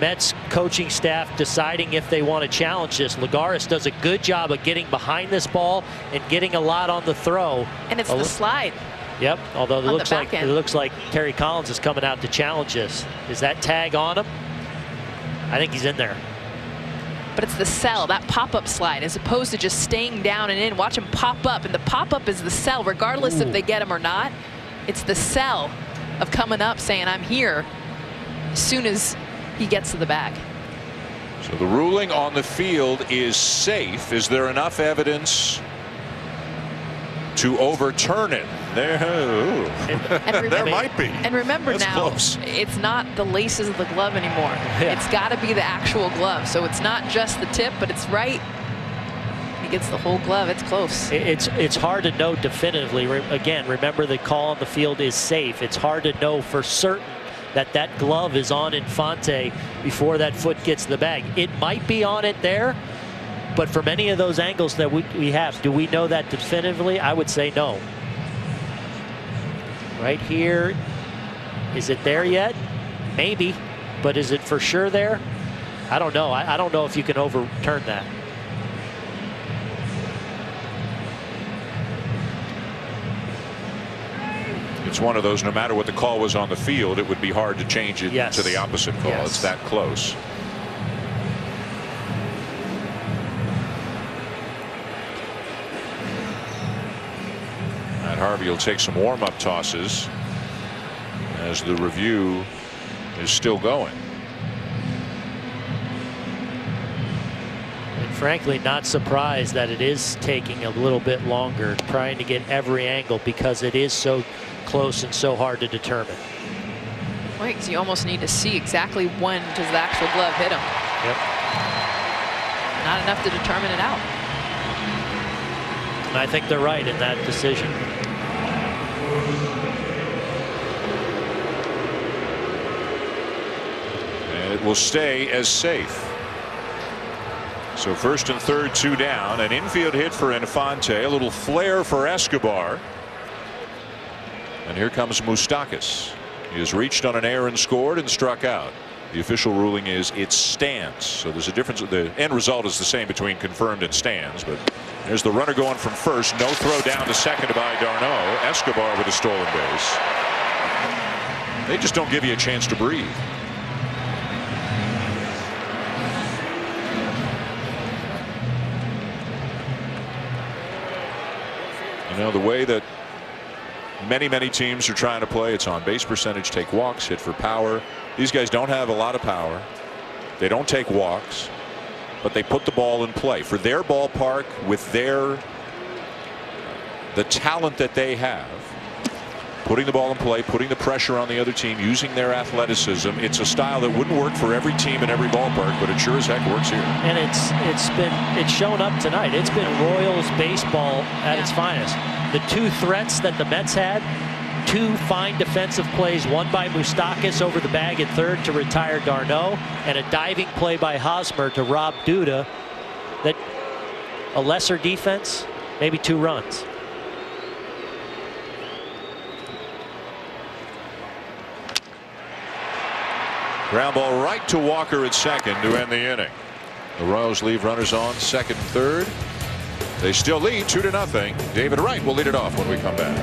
Mets coaching staff deciding if they want to challenge this. Lagares does a good job of getting behind this ball and getting a lot on the throw. And it's the slide. Yep, although it looks like Terry Collins is coming out to challenge this. Is that tag on him? I think he's in there. But it's the sell, that pop-up slide, as opposed to just staying down and in. Watch him pop up, and the pop-up is the sell, regardless if they get him or not. It's the sell of coming up, saying, I'm here, as soon as he gets to the bag. So the ruling on the field is safe. Is there enough evidence to overturn it? There might be. And remember, that's now, close. It's not the laces of the glove anymore. Yeah. It's got to be the actual glove. So it's not just the tip, but it's right. He gets the whole glove. It's close. It's hard to know definitively. Again, remember the call on the field is safe. It's hard to know for certain that that glove is on Infante before that foot gets the bag. It might be on it there, but from any of those angles that we have, do we know that definitively? I would say no. Right here, is it there yet? Maybe, but is it for sure there? I don't know. I don't know if you can overturn that. It's one of those, no matter what the call was on the field, it would be hard to change it to the opposite call. Yes. It's that close. Matt Harvey will take some warm-up tosses as the review is still going. And frankly, not surprised that it is taking a little bit longer, trying to get every angle because it is so close and so hard to determine. Right, because you almost need to see exactly when does the actual glove hit him. Yep. Not enough to determine it out. And I think they're right in that decision. And it will stay as safe. So first and third, 2 down. An infield hit for Infante. A little flare for Escobar. And here comes Moustakas. He has reached on an error and scored and struck out. The official ruling is it stands. So there's a difference. The end result is the same between confirmed and stands. But there's the runner going from first. No throw down to second by d'Arnaud. Escobar with a stolen base. They just don't give you a chance to breathe. You know, the way that many teams are trying to play, it's on base percentage, take walks, hit for power. These guys don't have a lot of power. They don't take walks, but they put the ball in play for their ballpark with the talent that they have. Putting the ball in play, putting the pressure on the other team, using their athleticism. It's a style that wouldn't work for every team in every ballpark, but it sure as heck works here. And it's shown up tonight. It's been Royals baseball at its finest. The 2 threats that the Mets had, 2 fine defensive plays, one by Moustakas over the bag at third to retire d'Arnaud, and a diving play by Hosmer to rob Duda. That a lesser defense, maybe 2 runs. Ground ball right to Walker at second to end the inning. The Royals leave runners on second and third. They still lead 2-0. David Wright will lead it off when we come back.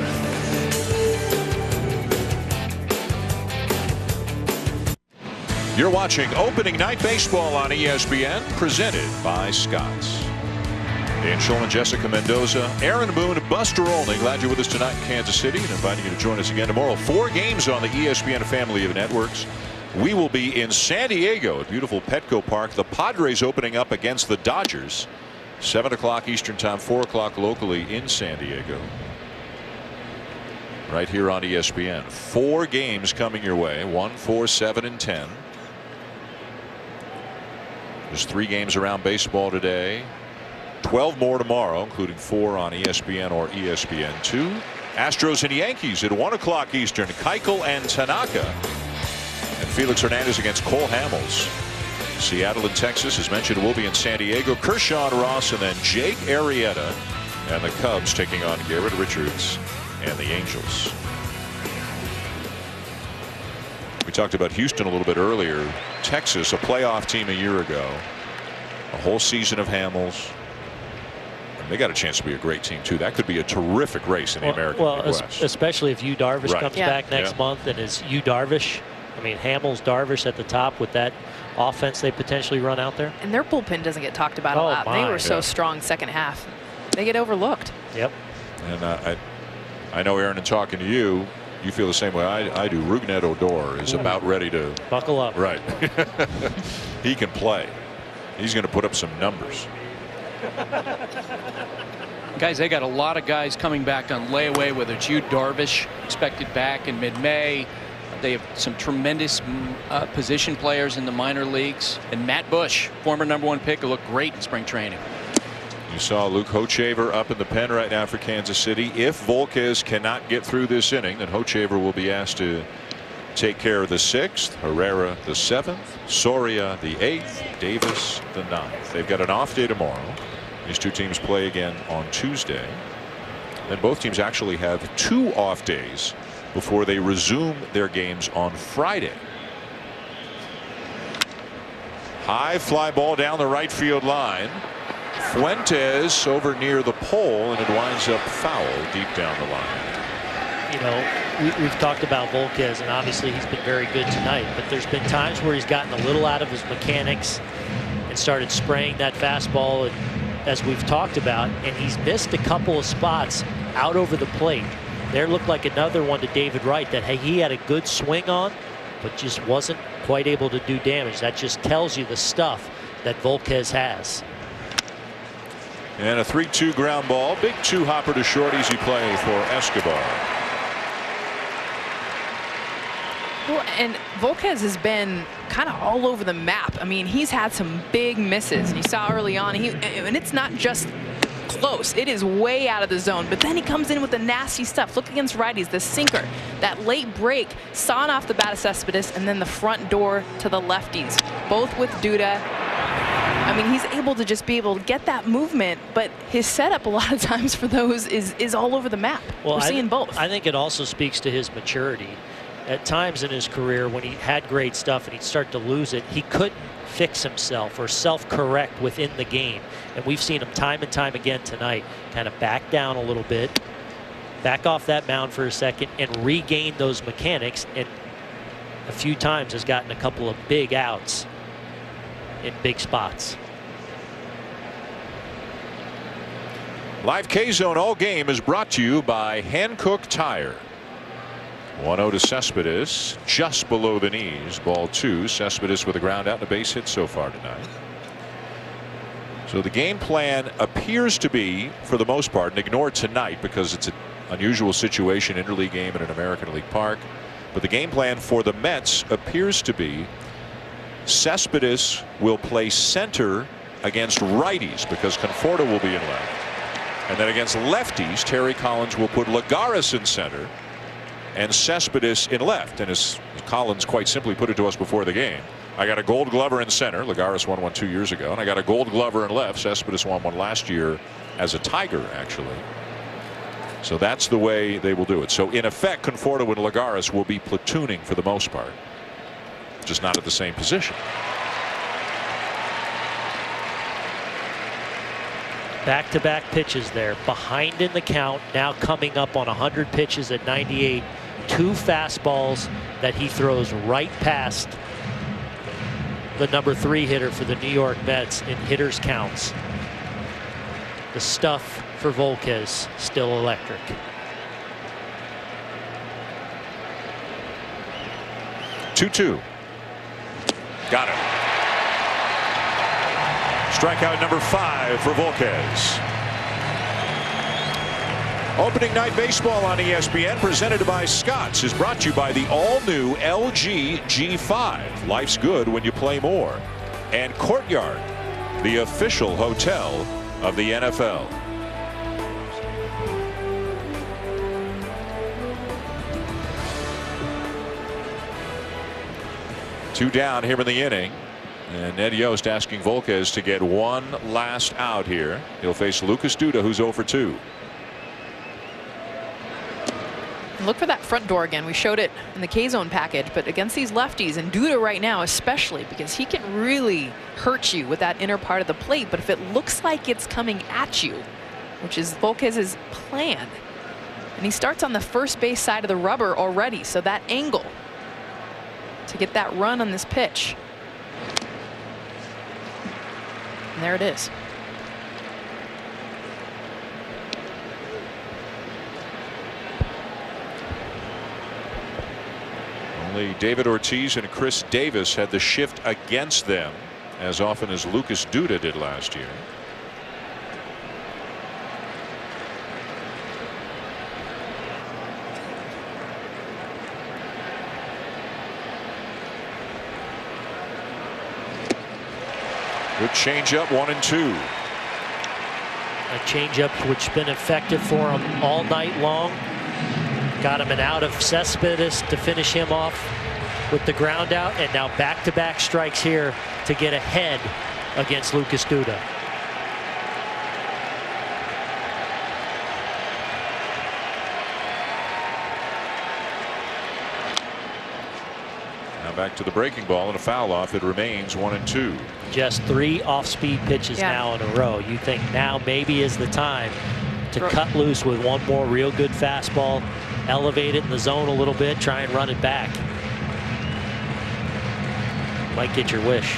You're watching opening night baseball on ESPN, presented by Scotts. Dan Scholl, Jessica Mendoza, Aaron Boone, Buster Olney. Glad you're with us tonight in Kansas City, and inviting you to join us again tomorrow. 4 games on the ESPN family of networks. We will be in San Diego at beautiful Petco Park. The Padres opening up against the Dodgers. 7 o'clock Eastern time, 4 o'clock locally in San Diego. Right here on ESPN. 4 games coming your way. 1, 4, 7, and 10. There's 3 games around baseball today. 12 more tomorrow, including 4 on ESPN or ESPN2. Astros and Yankees at 1 o'clock Eastern. Keuchel and Tanaka. And Felix Hernandez against Cole Hamels. Seattle and Texas, as mentioned, will be in San Diego. Kershaw and Ross, and then Jake Arrieta and the Cubs taking on Garrett Richards and the Angels. We talked about Houston a little bit earlier. Texas, a playoff team a year ago. A whole season of Hamels. And they got a chance to be a great team, too. That could be a terrific race in the American League West. Especially if Yu Darvish comes back next Yeah. month, and is Yu Darvish. I mean, Hamels, Darvish at the top with that offense they potentially run out there. And their bullpen doesn't get talked about a lot. They were so strong second half. They get overlooked. Yep. And I know, Aaron, in talking to you, you feel the same way I do. Rougned Odor is about ready to buckle up. Right. He can play. He's going to put up some numbers. Guys, they got a lot of guys coming back on layaway, whether it's Yu Darvish expected back in mid-May. They have some tremendous position players in the minor leagues. And Matt Bush, former #1 pick, will look great in spring training. You saw Luke Hochevar up in the pen right now for Kansas City. If Volquez cannot get through this inning, then Hochevar will be asked to take care of the 6th, Herrera the 7th, Soria the 8th, Davis the 9th. They've got an off day tomorrow. These 2 teams play again on Tuesday. Then both teams actually have 2 off days before they resume their games on Friday. High fly ball down the right field line. Fuentes over near the pole, and it winds up foul deep down the line. You know, we've talked about Volquez, and obviously he's been very good tonight, but there's been times where he's gotten a little out of his mechanics and started spraying that fastball, and, as we've talked about, and he's missed a couple of spots out over the plate. There looked like another one to David Wright that he had a good swing on, but just wasn't quite able to do damage. That just tells you the stuff that Volquez has. And a 3-2 ground ball. Big 2-hopper to short. Easy play for Escobar. Well, and Volquez has been kind of all over the map. I mean, he's had some big misses. And you saw early on, and it's not just close. It is way out of the zone. But then he comes in with the nasty stuff. Look against righties, the sinker, that late break, sawing off the bat of Cespedes, and then the front door to the lefties, both with Duda. I mean, he's able to just be able to get that movement, but his setup a lot of times for those is all over the map. Well, we're seeing both. I think it also speaks to his maturity. At times in his career, when he had great stuff and he'd start to lose it, he couldn't fix himself or self-correct within the game. And we've seen him time and time again tonight kind of back down a little bit, back off that mound for a second, and regain those mechanics, and a few times has gotten a couple of big outs in big spots. Live K-Zone all game is brought to you by Hankook Tire. 1-0 to Cespedes, just below the knees. Ball 2. Cespedes with a ground out and a base hit so far tonight. So the game plan appears to be, for the most part, and ignore tonight because it's an unusual situation, interleague game in an American League park. But the game plan for the Mets appears to be Cespedes will play center against righties because Conforto will be in left. And then against lefties, Terry Collins will put Lagares in center and Cespedes in left. And as Collins quite simply put it to us before the game, I got a Gold Glover in center. Lagares won one 2 years ago. And I got a Gold Glover in left. Cespedes won one last year as a Tiger, actually. So that's the way they will do it. So in effect, Conforto and Lagares will be platooning for the most part, just not at the same position. Back-to-back pitches there, behind in the count, now coming up on 100 pitches at 98. 2 fastballs that he throws right past the number 3 hitter for the New York Mets in hitters counts. The stuff for Volquez still electric. Two. Got it. Strikeout number 5 for Volquez. Opening night baseball on ESPN, presented by Scotts, is brought to you by the all-new LG G5. Life's good when you play more. And Courtyard, the official hotel of the NFL. Two down here in the inning. And Ned Yost asking Volquez to get one last out here. He'll face Lucas Duda, who's 0 for 2. Look for that front door again. We showed it in the K-zone package, but against these lefties, and Duda right now especially, because he can really hurt you with that inner part of the plate. But if it looks like it's coming at you, which is Volquez's plan, and he starts on the first base side of the rubber already, so that angle to get that run on this pitch. And there it is. Only David Ortiz and Chris Davis had the shift against them as often as Lucas Duda did last year. Good changeup, 1-2. A changeup which has been effective for him all night long. Got him an out of Cespedes to finish him off with the ground out, and now back-to-back strikes here to get ahead against Lucas Duda. Now back to the breaking ball and a foul off. It remains 1-2. Just 3 off-speed pitches now in a row. You think now maybe is the time to cut loose with one more real good fastball, elevate it in the zone a little bit, try and run it back. Might get your wish.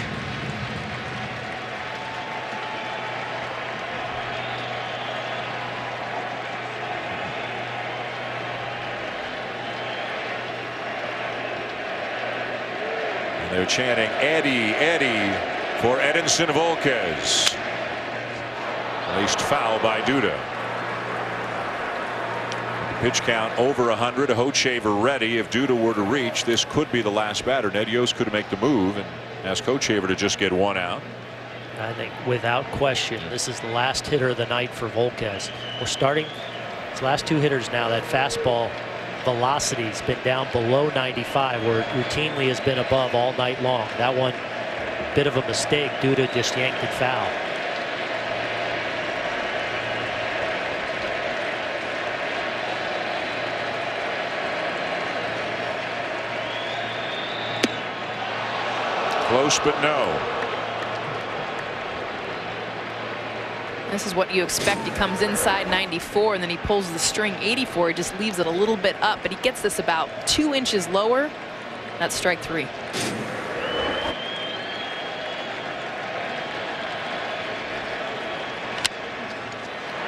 And they're chanting Eddie, Eddie for Edinson Volquez. Placed foul by Duda. Pitch count over 100. Hochevar ready. If Duda were to reach, this could be the last batter. Ned Yost could make the move and ask Hochevar to just get one out. I think without question, this is the last hitter of the night for Volquez. We're starting his last 2 hitters now. That fastball velocity has been down below 95, where it routinely has been above all night long. That one, bit of a mistake. Duda just yanked it foul. Close, but no. This is what you expect. He comes inside 94 and then he pulls the string 84. He just leaves it a little bit up, but he gets this about 2 inches lower. That's strike 3.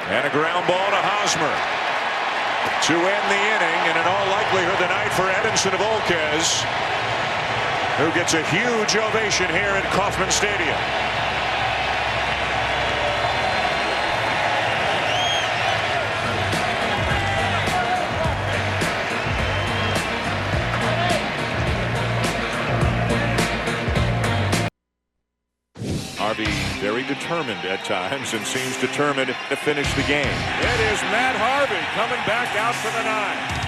And a ground ball to Hosmer to end the inning, and in all likelihood the night for Edinson Volquez, who gets a huge ovation here at Kauffman Stadium. Harvey very determined at times and seems determined to finish the game. It is Matt Harvey coming back out for the 9.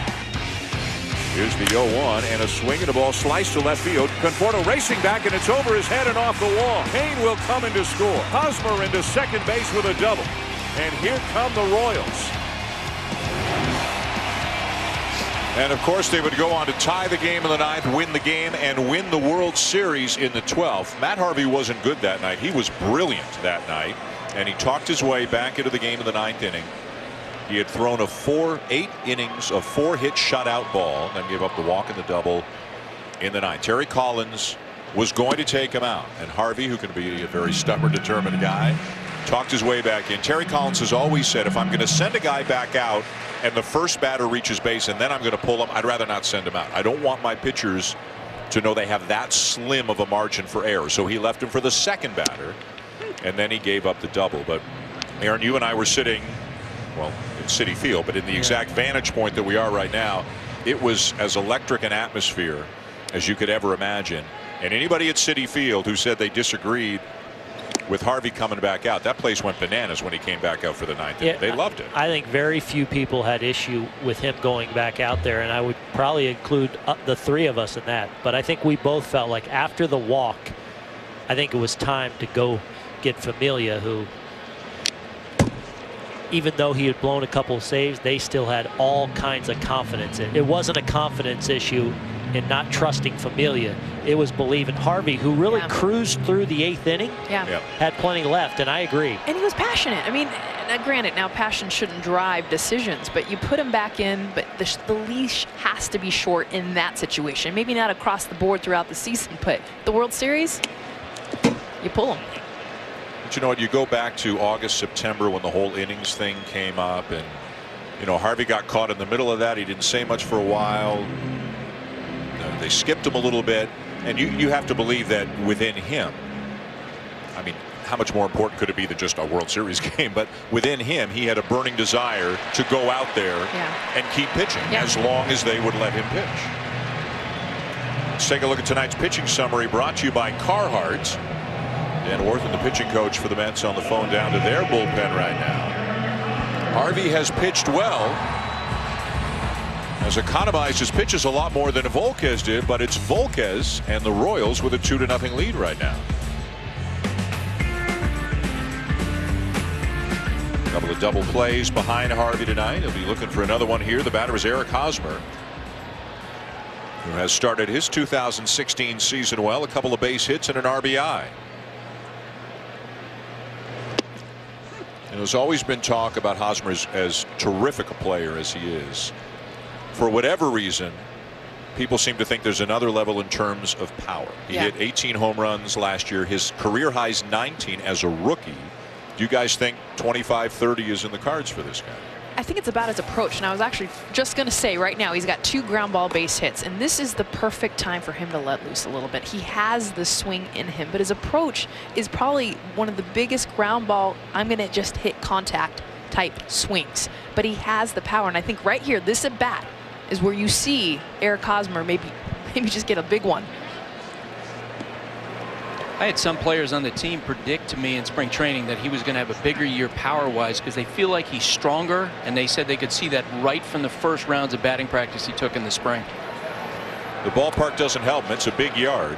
Here's the 0-1 and a swing and a ball sliced to left field. Conforto racing back, and it's over his head and off the wall. Kane will come in to score. Hosmer into second base with a double. And here come the Royals. And of course they would go on to tie the game in the 9th, win the game, and win the World Series in the 12th. Matt Harvey wasn't good that night. He was brilliant that night, and he talked his way back into the game in the 9th inning. He had thrown 8 innings of 4-hit shutout ball, and then gave up the walk and the double in the 9th. Terry Collins was going to take him out, and Harvey, who can be a very stubborn, determined guy, talked his way back in. Terry Collins has always said, if I'm going to send a guy back out and the first batter reaches base and then I'm going to pull him, I'd rather not send him out. I don't want my pitchers to know they have that slim of a margin for error. So he left him for the second batter, and then he gave up the double. But Aaron, you and I were sitting, well, in Citi Field, but in the exact vantage point that we are right now, it was as electric an atmosphere as you could ever imagine. And anybody at Citi Field who said they disagreed with Harvey coming back out, that place went bananas when he came back out for the 9th. Yeah, they loved it. I think very few people had issue with him going back out there, and I would probably include the 3 of us in that. But I think we both felt like after the walk, I think it was time to go get Familia, who, even though he had blown a couple of saves, they still had all kinds of confidence in it. It wasn't a confidence issue in not trusting Familia. It was believing Harvey, who really cruised through the 8th inning, had plenty left, and I agree. And he was passionate. I mean, granted, now passion shouldn't drive decisions, but you put him back in, but the leash has to be short in that situation. Maybe not across the board throughout the season, but the World Series, you pull him. But you know what, you go back to August, September when the whole innings thing came up, and you know, Harvey got caught in the middle of that. He didn't say much for a while. They skipped him a little bit, and you have to believe that within him, I mean, how much more important could it be than just a World Series game? But within him, he had a burning desire to go out there and keep pitching as long as they would let him pitch. Let's take a look at tonight's pitching summary, brought to you by Carhartt. Dan Orthen, the pitching coach for the Mets, on the phone down to their bullpen right now. Harvey has pitched well, has economized his pitches a lot more than Volquez did, but it's Volquez and the Royals with a 2-0 lead right now. A couple of double plays behind Harvey tonight. He'll be looking for another one here. The batter is Eric Hosmer, who has started his 2016 season well. A couple of base hits and an RBI. And there's always been talk about Hosmer as terrific a player as he is. For whatever reason, people seem to think there's another level in terms of power. He hit 18 home runs last year. His career high is 19 as a rookie. Do you guys think 25-30 is in the cards for this guy? I think it's about his approach, and I was actually just going to say right now he's got 2 ground ball base hits, and this is the perfect time for him to let loose a little bit. He has the swing in him, but his approach is probably one of the biggest ground ball, I'm going to just hit contact type swings, but he has the power. And I think right here, this at bat is where you see Eric Hosmer maybe just get a big one. I had some players on the team predict to me in spring training that he was going to have a bigger year power-wise because they feel like he's stronger, and they said they could see that right from the first rounds of batting practice he took in the spring. The ballpark doesn't help him. It's a big yard.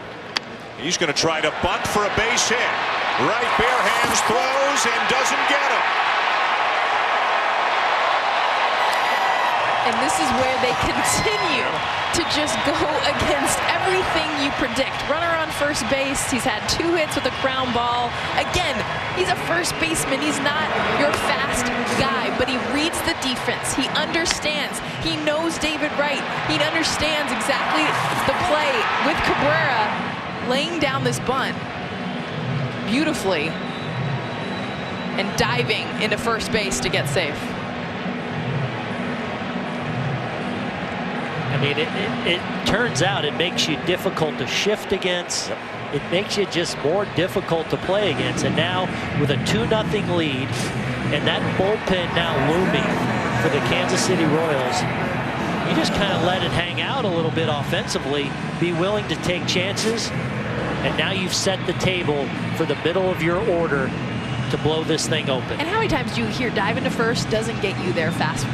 He's going to try to bunt for a base hit. Right, bare hands, throws, and doesn't get him. And this is where they continue to just go against everything you predict. Runner on first base. He's had 2 hits with a ground ball. Again, he's a first baseman. He's not your fast guy, but he reads the defense. He understands. He knows David Wright. He understands exactly the play with Cabrera laying down this bunt beautifully and diving into first base to get safe. I mean, it turns out it makes you difficult to shift against. It makes you just more difficult to play against. And now with a 2-0 lead and that bullpen now looming for the Kansas City Royals, you just kind of let it hang out a little bit offensively, be willing to take chances, and now you've set the table for the middle of your order to blow this thing open. And how many times do you hear dive into first doesn't get you there faster?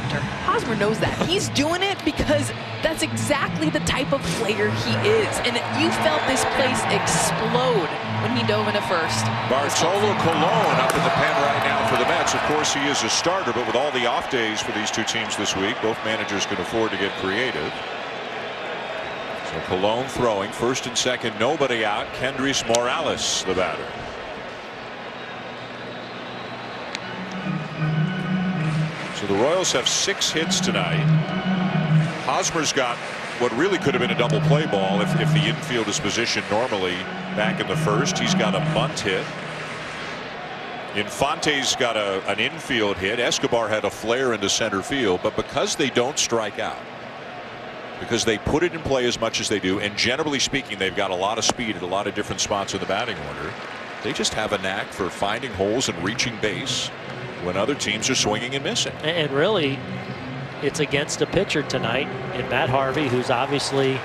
Hosmer knows that. He's doing it because that's exactly the type of player he is. And you felt this place explode when he dove into first. Bartolo Colon up in the pen right now for the Mets. Of course, he is a starter, but with all the off days for these two teams this week, both managers can afford to get creative. So Colon throwing, first and second, nobody out. Kendrys Morales, the batter. So the Royals have 6 hits tonight. Hosmer's got what really could have been a double play ball if the infield is positioned normally back in the first. He's got a bunt hit. Infante's got an infield hit. Escobar had a flare into center field, but because they don't strike out, because they put it in play as much as they do, and generally speaking they've got a lot of speed at a lot of different spots in the batting order, they just have a knack for finding holes and reaching base when other teams are swinging and missing. And really, it's against a pitcher tonight in Matt Harvey, who's obviously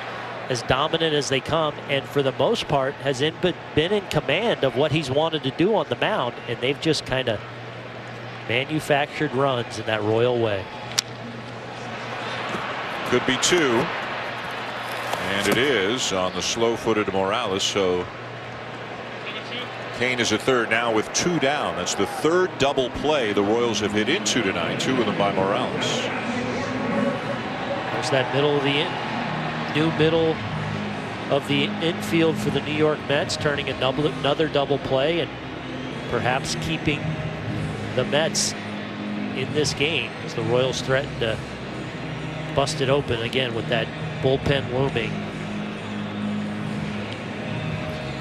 as dominant as they come, and for the most part has been in command of what he's wanted to do on the mound, and they've just kind of manufactured runs in that Royal way. Could be 2, and it is on the slow-footed Morales. So Kane is at third now with 2 down. That's the 3rd double play the Royals have hit into tonight, 2 of them by Morales. There's that new middle of the infield for the New York Mets, turning another double play and perhaps keeping the Mets in this game as the Royals threaten to bust it open again with that bullpen looming.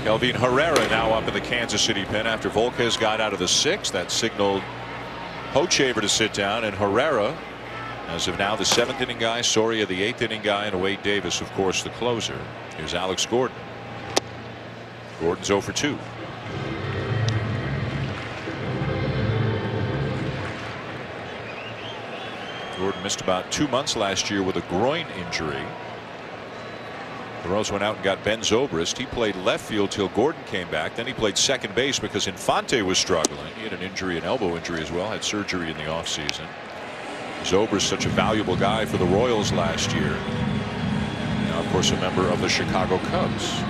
Kelvin Herrera now up in the Kansas City pen after Volquez got out of the 6th. That signaled Hochevar to sit down, and Herrera, as of now, the 7th inning guy, Soria the 8th inning guy, and Wade Davis, of course, the closer. Here's Alex Gordon. Gordon's 0 for 2. Gordon missed about 2 months last year with a groin injury. The Royals went out and got Ben Zobrist. He played left field till Gordon came back. Then he played second base because Infante was struggling. He had an injury, an elbow injury as well, had surgery in the offseason. Zobrist, such a valuable guy for the Royals last year. Now, of course, a member of the Chicago Cubs.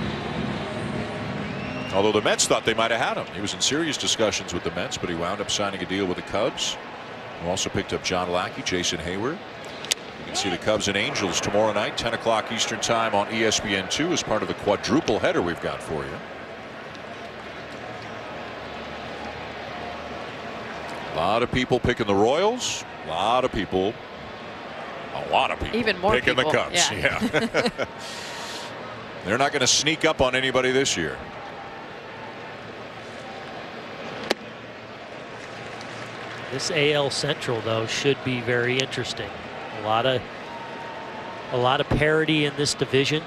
Although the Mets thought they might have had him. He was in serious discussions with the Mets, but he wound up signing a deal with the Cubs. We also picked up John Lackey, Jason Hayward. You can see the Cubs and Angels tomorrow night, 10 o'clock Eastern time on ESPN2 as part of the quadruple header we've got for you. A lot of people picking the Royals. A lot of people even more picking people. the Cubs. Yeah. They're not going to sneak up on anybody this year. This AL Central, though, should be very interesting. A lot of parity in this division.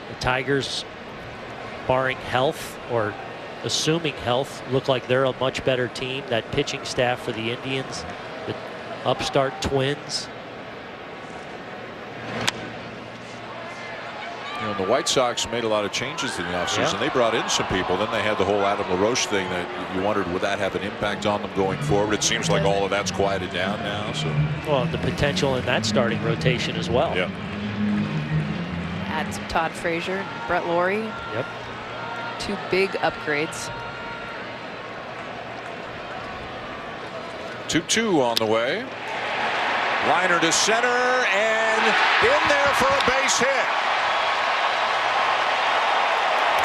The Tigers, barring health or assuming health, look like they're a much better team. That pitching staff for the Indians, the upstart Twins. You know, the White Sox made a lot of changes in the offseason. Yeah. They brought in some people. Then they had the whole Adam LaRoche thing that you wondered, would that have an impact on them going forward? It seems like all of that's quieted down now. So, well, the potential in that starting rotation as well. Yeah. Add some Todd Frazier and Brett Laurie. Yep. 2 big upgrades. 2-2 on the way. Liner to center and in there for a base hit.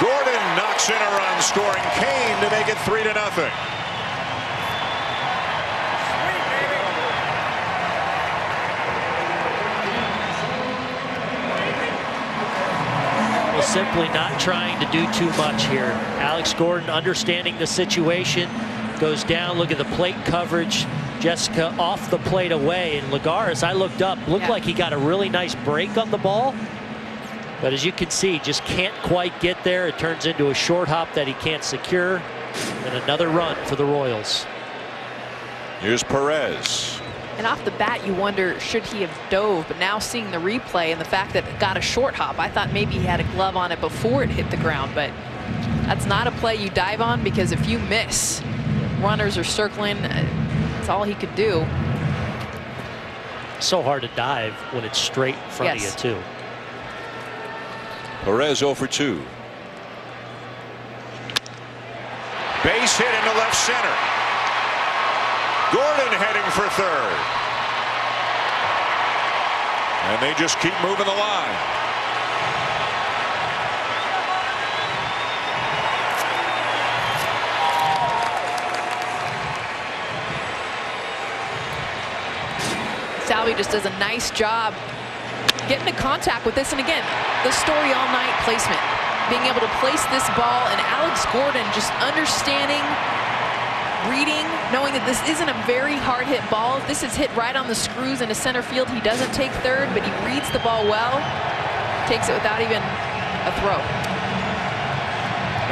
Gordon knocks in a run, scoring Kane to make it 3-0. Well, simply not trying to do too much here. Alex Gordon understanding the situation, goes down. Look at the plate coverage. Jessica off the plate away, and Lagares, I looked up, looked like he got a really nice break on the ball. But as you can see, just can't quite get there. It turns into a short hop that he can't secure. And another run for the Royals. Here's Perez. And off the bat, you wonder, should he have dove? But now seeing the replay and the fact that it got a short hop, I thought maybe he had a glove on it before it hit the ground. But that's not a play you dive on, because if you miss, runners are circling. That's all he could do. So hard to dive when it's straight in front of you, too. Perez 0 for 2. Base hit into left center. Gordon heading for third. And they just keep moving the line. Salvi just does a nice job getting into contact with this. And again, the story all night placement. Being able to place this ball, and Alex Gordon just understanding, reading, knowing that this isn't a very hard hit ball. If this is hit right on the screws into center field, he doesn't take third, but he reads the ball well, takes it without even a throw.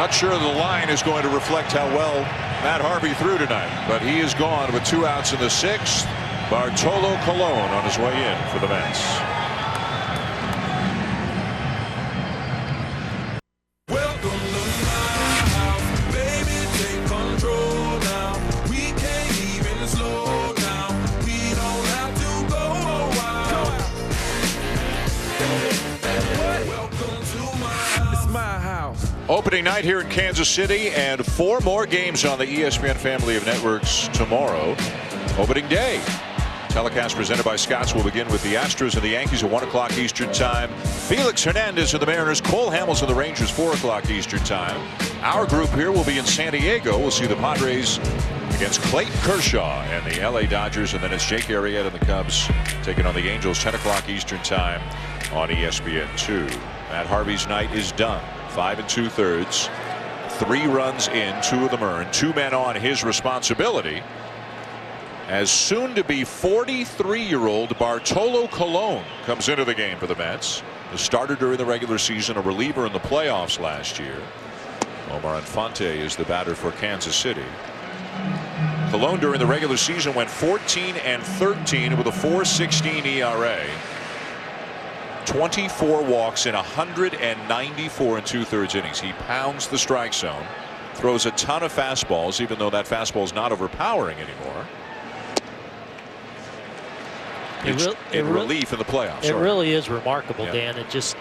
Not sure the line is going to reflect how well Matt Harvey threw tonight, but he is gone with 2 outs in the 6th. Bartolo Colon on his way in for the Mets. Opening night here in Kansas City, and 4 more games on the ESPN family of networks tomorrow. Opening day. Telecast presented by Scotts will begin with the Astros and the Yankees at 1 o'clock Eastern time. Felix Hernandez of the Mariners, Cole Hamels of the Rangers, 4 o'clock Eastern time. Our group here will be in San Diego. We'll see the Padres against Clayton Kershaw and the LA Dodgers, and then it's Jake Arrieta and the Cubs taking on the Angels, 10 o'clock Eastern time on ESPN2. Matt Harvey's night is done. 5 2/3, 3 runs in, 2 of them earned, 2 men on his responsibility. As soon to be 43-year-old Bartolo Colon comes into the game for the Mets. The starter during the regular season, a reliever in the playoffs last year. Omar Infante is the batter for Kansas City. Colon during the regular season went 14-13 with a 4.16 ERA. 24 walks in 194 2/3 innings. He pounds the strike zone, throws a ton of fastballs, even though that fastball is not overpowering anymore. In relief in the playoffs. It really is remarkable, Dan. It just,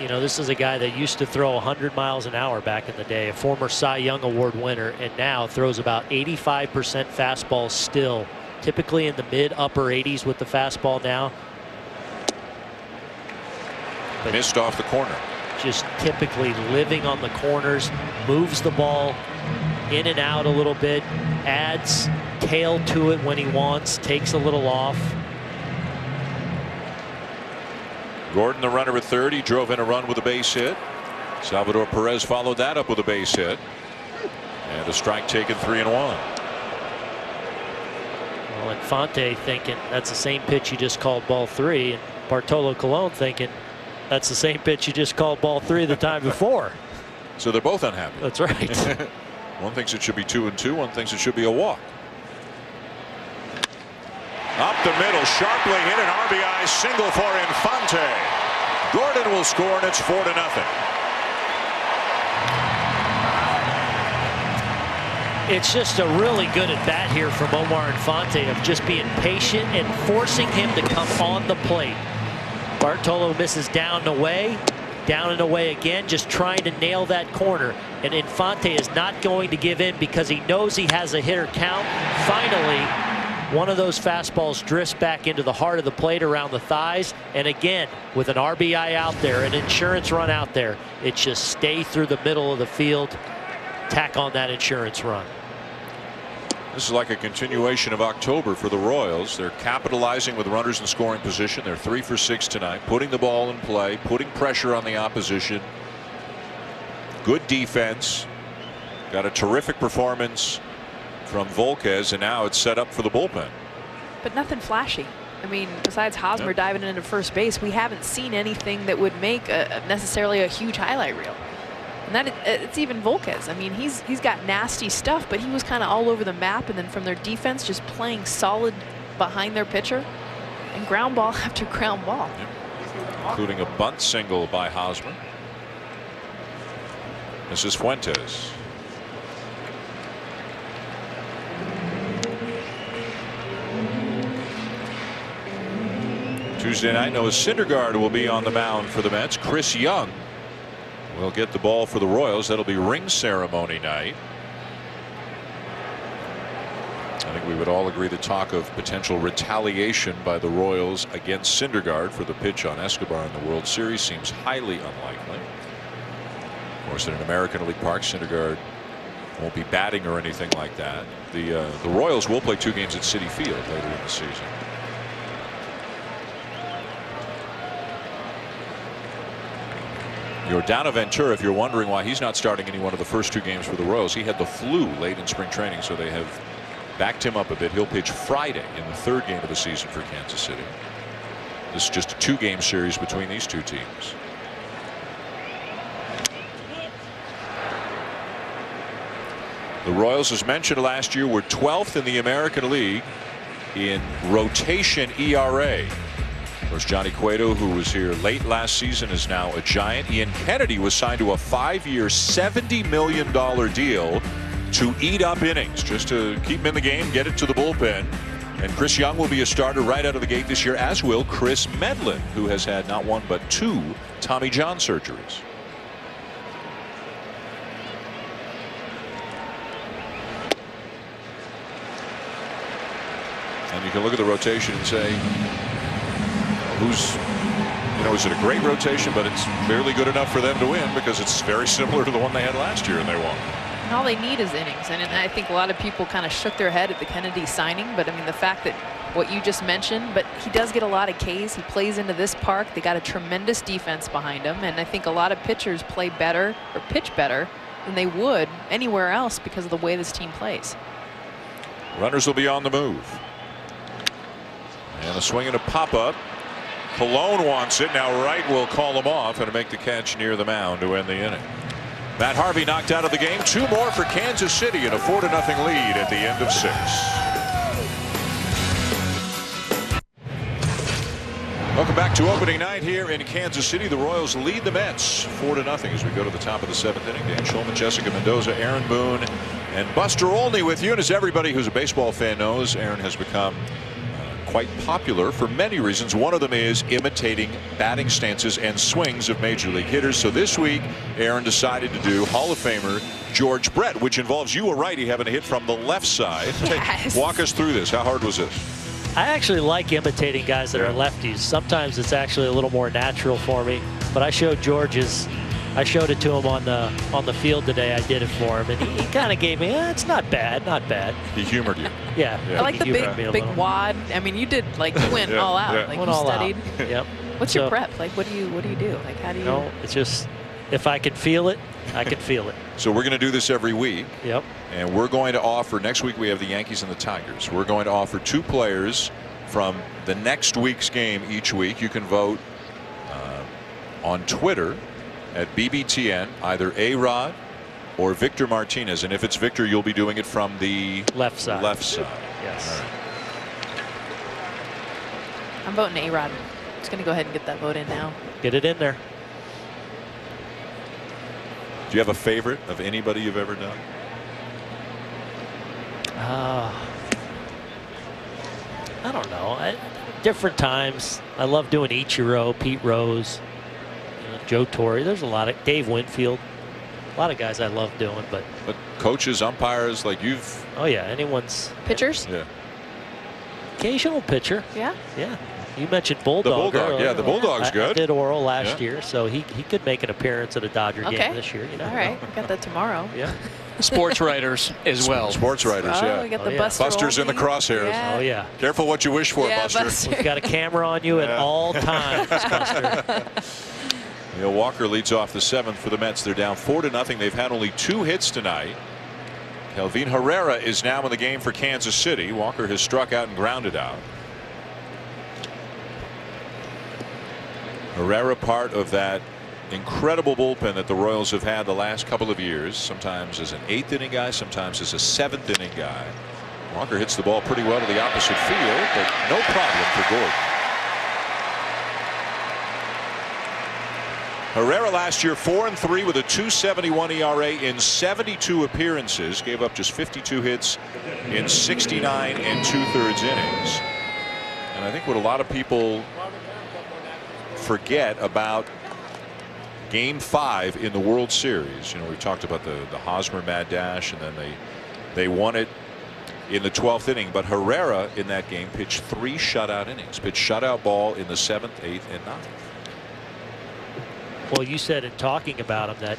you know, this is a guy that used to throw 100 miles an hour back in the day, a former Cy Young Award winner, and now throws about 85% fastballs still, typically in the mid-upper 80s with the fastball now. But missed off the corner. Just typically living on the corners, moves the ball in and out a little bit, adds tail to it when he wants, takes a little off. Gordon, the runner at third, he drove in a run with a base hit. Salvador Perez followed that up with a base hit. And a strike taken, 3-1. Well, Infante thinking that's the same pitch you just called ball 3, and Bartolo Colon thinking that's the same pitch you just called ball 3 the time before. So they're both unhappy. That's right. One thinks it should be 2-2. One thinks it should be a walk. Up the middle, sharply hit, an RBI single for Infante. Gordon will score, and it's 4-0. It's just a really good at bat here from Omar Infante of just being patient and forcing him to come on the plate. Bartolo misses down and away again, just trying to nail that corner. And Infante is not going to give in because he knows he has a hitter count. Finally, one of those fastballs drifts back into the heart of the plate around the thighs. And again, with an RBI out there, an insurance run out there, it's just stay through the middle of the field, tack on that insurance run. This is like a continuation of October for the Royals. They're capitalizing with runners in scoring position. They're 3 for 6 tonight, putting the ball in play, putting pressure on the opposition. Good defense. Got a terrific performance from Volquez, and now it's set up for the bullpen. But nothing flashy. I mean, besides Hosmer diving into first base, we haven't seen anything that would make necessarily a huge highlight reel. And that it's even Volquez. I mean, he's got nasty stuff, but he was kind of all over the map. And then from their defense, just playing solid behind their pitcher, and ground ball after ground ball. Yep. Including a bunt single by Hosmer. This is Fuentes. Tuesday night, Noah Syndergaard will be on the mound for the Mets. Chris Young will get the ball for the Royals. That'll be ring ceremony night. I think we would all agree the talk of potential retaliation by the Royals against Syndergaard for the pitch on Escobar in the World Series seems highly unlikely. Of course, in an American League park, Syndergaard won't be batting or anything like that. The Royals will play 2 games at Citi Field later in the season. Yordano Ventura, if you're wondering why he's not starting any one of the first 2 games for the Royals, he had the flu late in spring training, so they have backed him up a bit. He'll pitch Friday in the 3rd game of the season for Kansas City. This is just a 2-game series between these 2 teams. The Royals, as mentioned last year, were 12th in the American League in rotation ERA. Of course, Johnny Cueto, who was here late last season, is now a Giant. Ian Kennedy was signed to a 5-year, $70 million deal to eat up innings, just to keep him in the game, get it to the bullpen. And Chris Young will be a starter right out of the gate this year, as will Chris Medlin, who has had not 1 but 2 Tommy John surgeries. And you can look at the rotation and say, is it a great rotation, but it's barely good enough for them to win because it's very similar to the one they had last year and they won. And all they need is innings. And I think a lot of people kind of shook their head at the Kennedy signing. But I mean, the fact that what you just mentioned, but he does get a lot of Ks. He plays into this park. They got a tremendous defense behind him. And I think a lot of pitchers play better or pitch better than they would anywhere else because of the way this team plays. Runners will be on the move. And a swing and a pop up. Colon wants it. Now Wright will call him off and make the catch near the mound to end the inning. Matt Harvey knocked out of the game. 2 more for Kansas City and a 4-0 lead at the end of 6. Welcome back to opening night here in Kansas City. The Royals lead the Mets 4-0 as we go to the top of the 7th inning. Dan Shulman, Jessica Mendoza, Aaron Boone, and Buster Olney with you. And as everybody who's a baseball fan knows, Aaron has become quite popular for many reasons. One of them is imitating batting stances and swings of major league hitters. So this week, Aaron decided to do Hall of Famer George Brett, which involves you, a righty, having a hit from the left side. Yes. Walk us through this. How hard was this? I actually like imitating guys that are lefties. Sometimes it's actually a little more natural for me. But I showed I showed it to him on the field today. I did it for him, and he kind of gave me, it's not bad, not bad. He humored you. Yeah. I like the big wad. I mean, you did you went all out. Yeah. Like went you all studied. Out. Yep. What's your prep? Like, what do you do? Like, how do you? No, it's just if I can feel it, I can feel it. So we're going to do this every week. Yep. And we're going to offer, next week we have the Yankees and the Tigers. We're going to offer 2 players from the next week's game each week. You can vote on Twitter at BBTN, either A-Rod or Victor Martinez. And if it's Victor, you'll be doing it from the left side. Yes. All right. I'm voting A-Rod. I'm just going to go ahead and get that vote in now. Get it in there. Do you have a favorite of anybody you've ever done? I don't know. Different times. I love doing Ichiro, Pete Rose, Joe Torre. There's a lot of Dave Winfield. A lot of guys I love doing, but coaches, umpires, like you've. Oh yeah, anyone's pitchers. Yeah. Occasional pitcher. Yeah. Yeah. You mentioned Bulldog. The Bulldog. Earlier. Yeah, the Bulldog's good. I did Oral last year, so he could make an appearance at a Dodger game this year. You know. All right, we got that tomorrow. Yeah. Sports writers as well. Sports writers, yeah. We got the Buster's in the crosshairs. Oh yeah. Careful what you wish for, Buster. We've got a camera on you at all times, Buster. Neil Walker leads off the 7th for the Mets. They're down 4-0. They've had only 2 hits tonight. Kelvin Herrera is now in the game for Kansas City. Walker has struck out and grounded out. Herrera, part of that incredible bullpen that the Royals have had the last couple of years, sometimes as an 8th inning guy, sometimes as a 7th inning guy. Walker hits the ball pretty well to the opposite field, but no problem for Gordon. Herrera last year 4-3 with a 2.71 ERA in 72 appearances, gave up just 52 hits in 69 2/3 innings. And I think what a lot of people forget about Game 5 in the World Series. You know, we talked about the Hosmer mad dash, and then they won it in the 12th inning. But Herrera in that game pitched 3 shutout innings, pitched shutout ball in the 7th, 8th, and 9th. Well, you said in talking about him that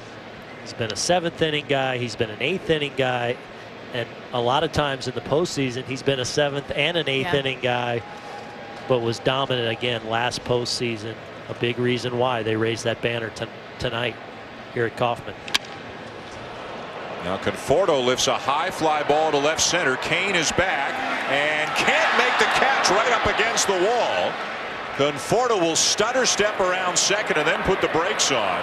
he's been a 7th inning guy, he's been an 8th inning guy, and a lot of times in the postseason he's been a 7th and an 8th inning guy, but was dominant again last postseason. A big reason why they raised that banner tonight here at Kauffman. Now Conforto lifts a high fly ball to left center. Cain is back and can't make the catch, right up against the wall. Conforto will stutter step around second and then put the brakes on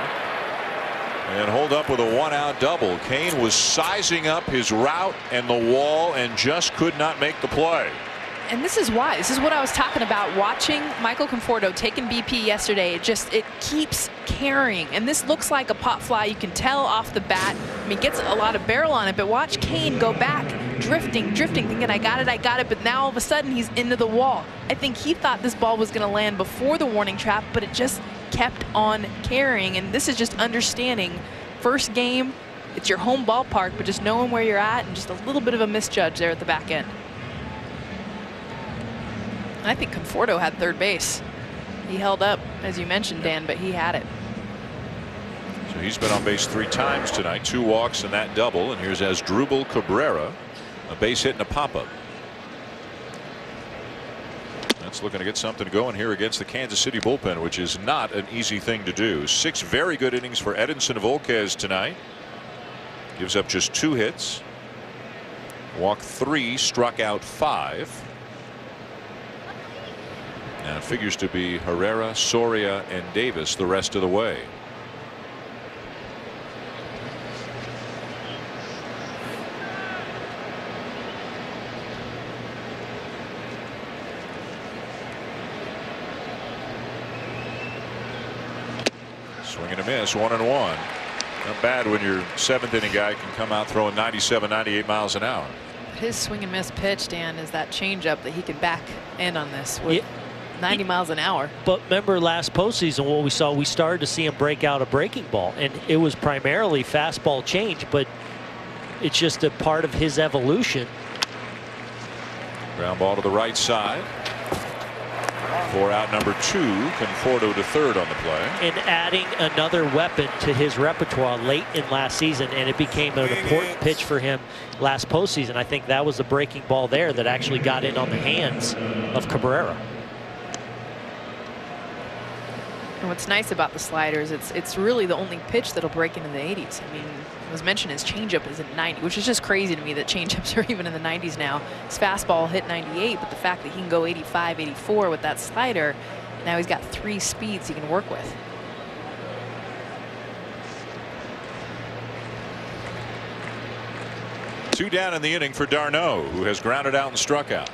and hold up with a 1-out double. Cain was sizing up his route and the wall and just could not make the play. And this is why. This is what I was talking about. Watching Michael Conforto taking BP yesterday, it keeps carrying. And this looks like a pop fly. You can tell off the bat. I mean, gets a lot of barrel on it. But watch Cain go back, drifting, thinking, I got it. But now all of a sudden he's into the wall. I think he thought this ball was going to land before the warning trap, but it just kept on carrying. And this is just understanding. First game, it's your home ballpark, but just knowing where you're at and just a little bit of a misjudge there at the back end. I think Conforto had third base. He held up, as you mentioned, Dan, but he had it. So he's been on base 3 times tonight, 2 walks and that double. And here's Asdrubal Cabrera, a base hit and a pop-up. That's looking to get something going here against the Kansas City bullpen, which is not an easy thing to do. 6 very good innings for Edinson Volquez tonight. Gives up just 2 hits. Walked 3, struck out 5. And it figures to be Herrera, Soria, and Davis the rest of the way. Swing and a miss, 1-1. Not bad when your 7th inning guy can come out throwing 97, 98 miles an hour. His swing and miss pitch, Dan, is that changeup that he can back in on this with 90 miles an hour. But remember last postseason what we saw, we started to see him break out a breaking ball, and it was primarily fastball change, but it's just a part of his evolution. Ground ball to the right side. 4 out number 2. Conforto to third on the play. And adding another weapon to his repertoire late in last season, and it became an important pitch for him last postseason. I think that was the breaking ball there that actually got in on the hands of Cabrera. And what's nice about the sliders, it's really the only pitch that'll break into the 80s. I mean, it was mentioned his changeup is at 90, which is just crazy to me that changeups are even in the 90s now. His fastball hit 98, but the fact that he can go 85, 84 with that slider, now he's got 3 speeds he can work with. Two down in the inning for d'Arnaud, who has grounded out and struck out.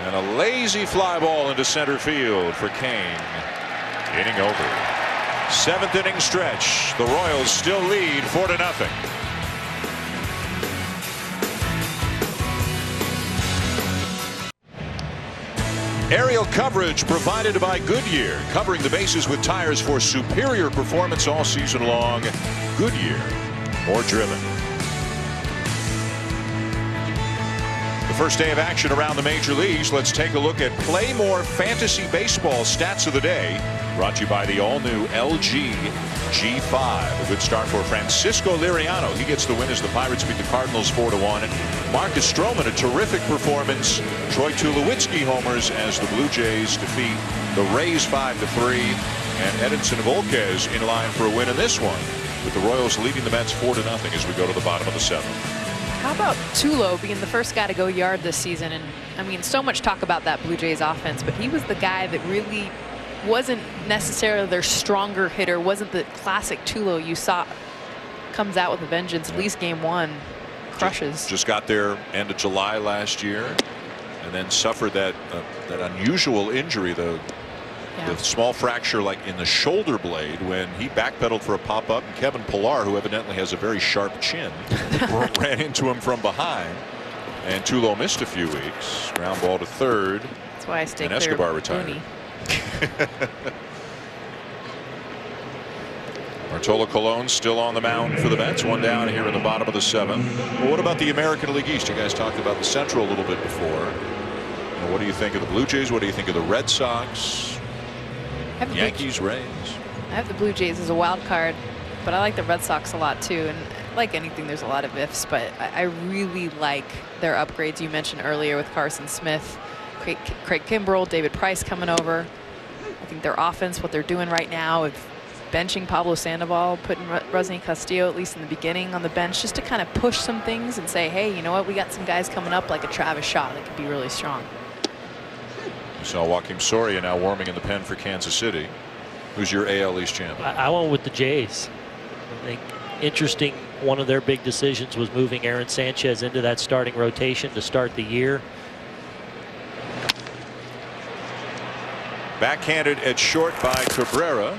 And a lazy fly ball into center field for Cain. Inning over. 7th inning stretch. The Royals still lead 4-0. Aerial coverage provided by Goodyear, covering the bases with tires for superior performance all season long. Goodyear, more driven. The first day of action around the major leagues. Let's take a look at Play More Fantasy Baseball stats of the day. Brought to you by the all-new LG G5. A good start for Francisco Liriano. He gets the win as the Pirates beat the Cardinals 4-1. Marcus Stroman, a terrific performance. Troy Tulowitzki homers as the Blue Jays defeat the Rays 5-3. And Edinson Volquez in line for a win in this one, with the Royals leading the Mets 4-0 as we go to the bottom of the 7th. How about Tulo being the first guy to go yard this season? And I mean, so much talk about that Blue Jays offense, but he was the guy that really wasn't necessarily their stronger hitter, wasn't the classic Tulo you saw. Comes out with a vengeance, at least game 1, crushes. Just got there end of July last year, and then suffered that unusual injury, the small fracture like in the shoulder blade when he backpedaled for a pop-up, and Kevin Pillar, who evidently has a very sharp chin, ran into him from behind, and Tulo missed a few weeks. Ground ball to third. That's why I stay and clear Escobar of retired. Booney. Bartolo Colon still on the mound for the Mets. One down here in the bottom of the 7th. Well, what about the American League East? You guys talked about the Central a little bit before. What do you think of the Blue Jays? What do you think of the Red Sox? Yankees, Rays? I have the Blue Jays as a wild card, but I like the Red Sox a lot too. And like anything, there's a lot of ifs, but I really like their upgrades you mentioned earlier with Carson Smith, Craig Kimbrell, David Price coming over. I think their offense, what they're doing right now with benching Pablo Sandoval, putting Rusney Castillo, at least in the beginning, on the bench, just to kind of push some things and say, hey, you know what, we got some guys coming up like a Travis Shaw that could be really strong. We saw Joakim Soria now warming in the pen for Kansas City. Who's your AL East champ? I went with the Jays. I think interesting, one of their big decisions was moving Aaron Sanchez into that starting rotation to start the year. Backhanded at short by Cabrera.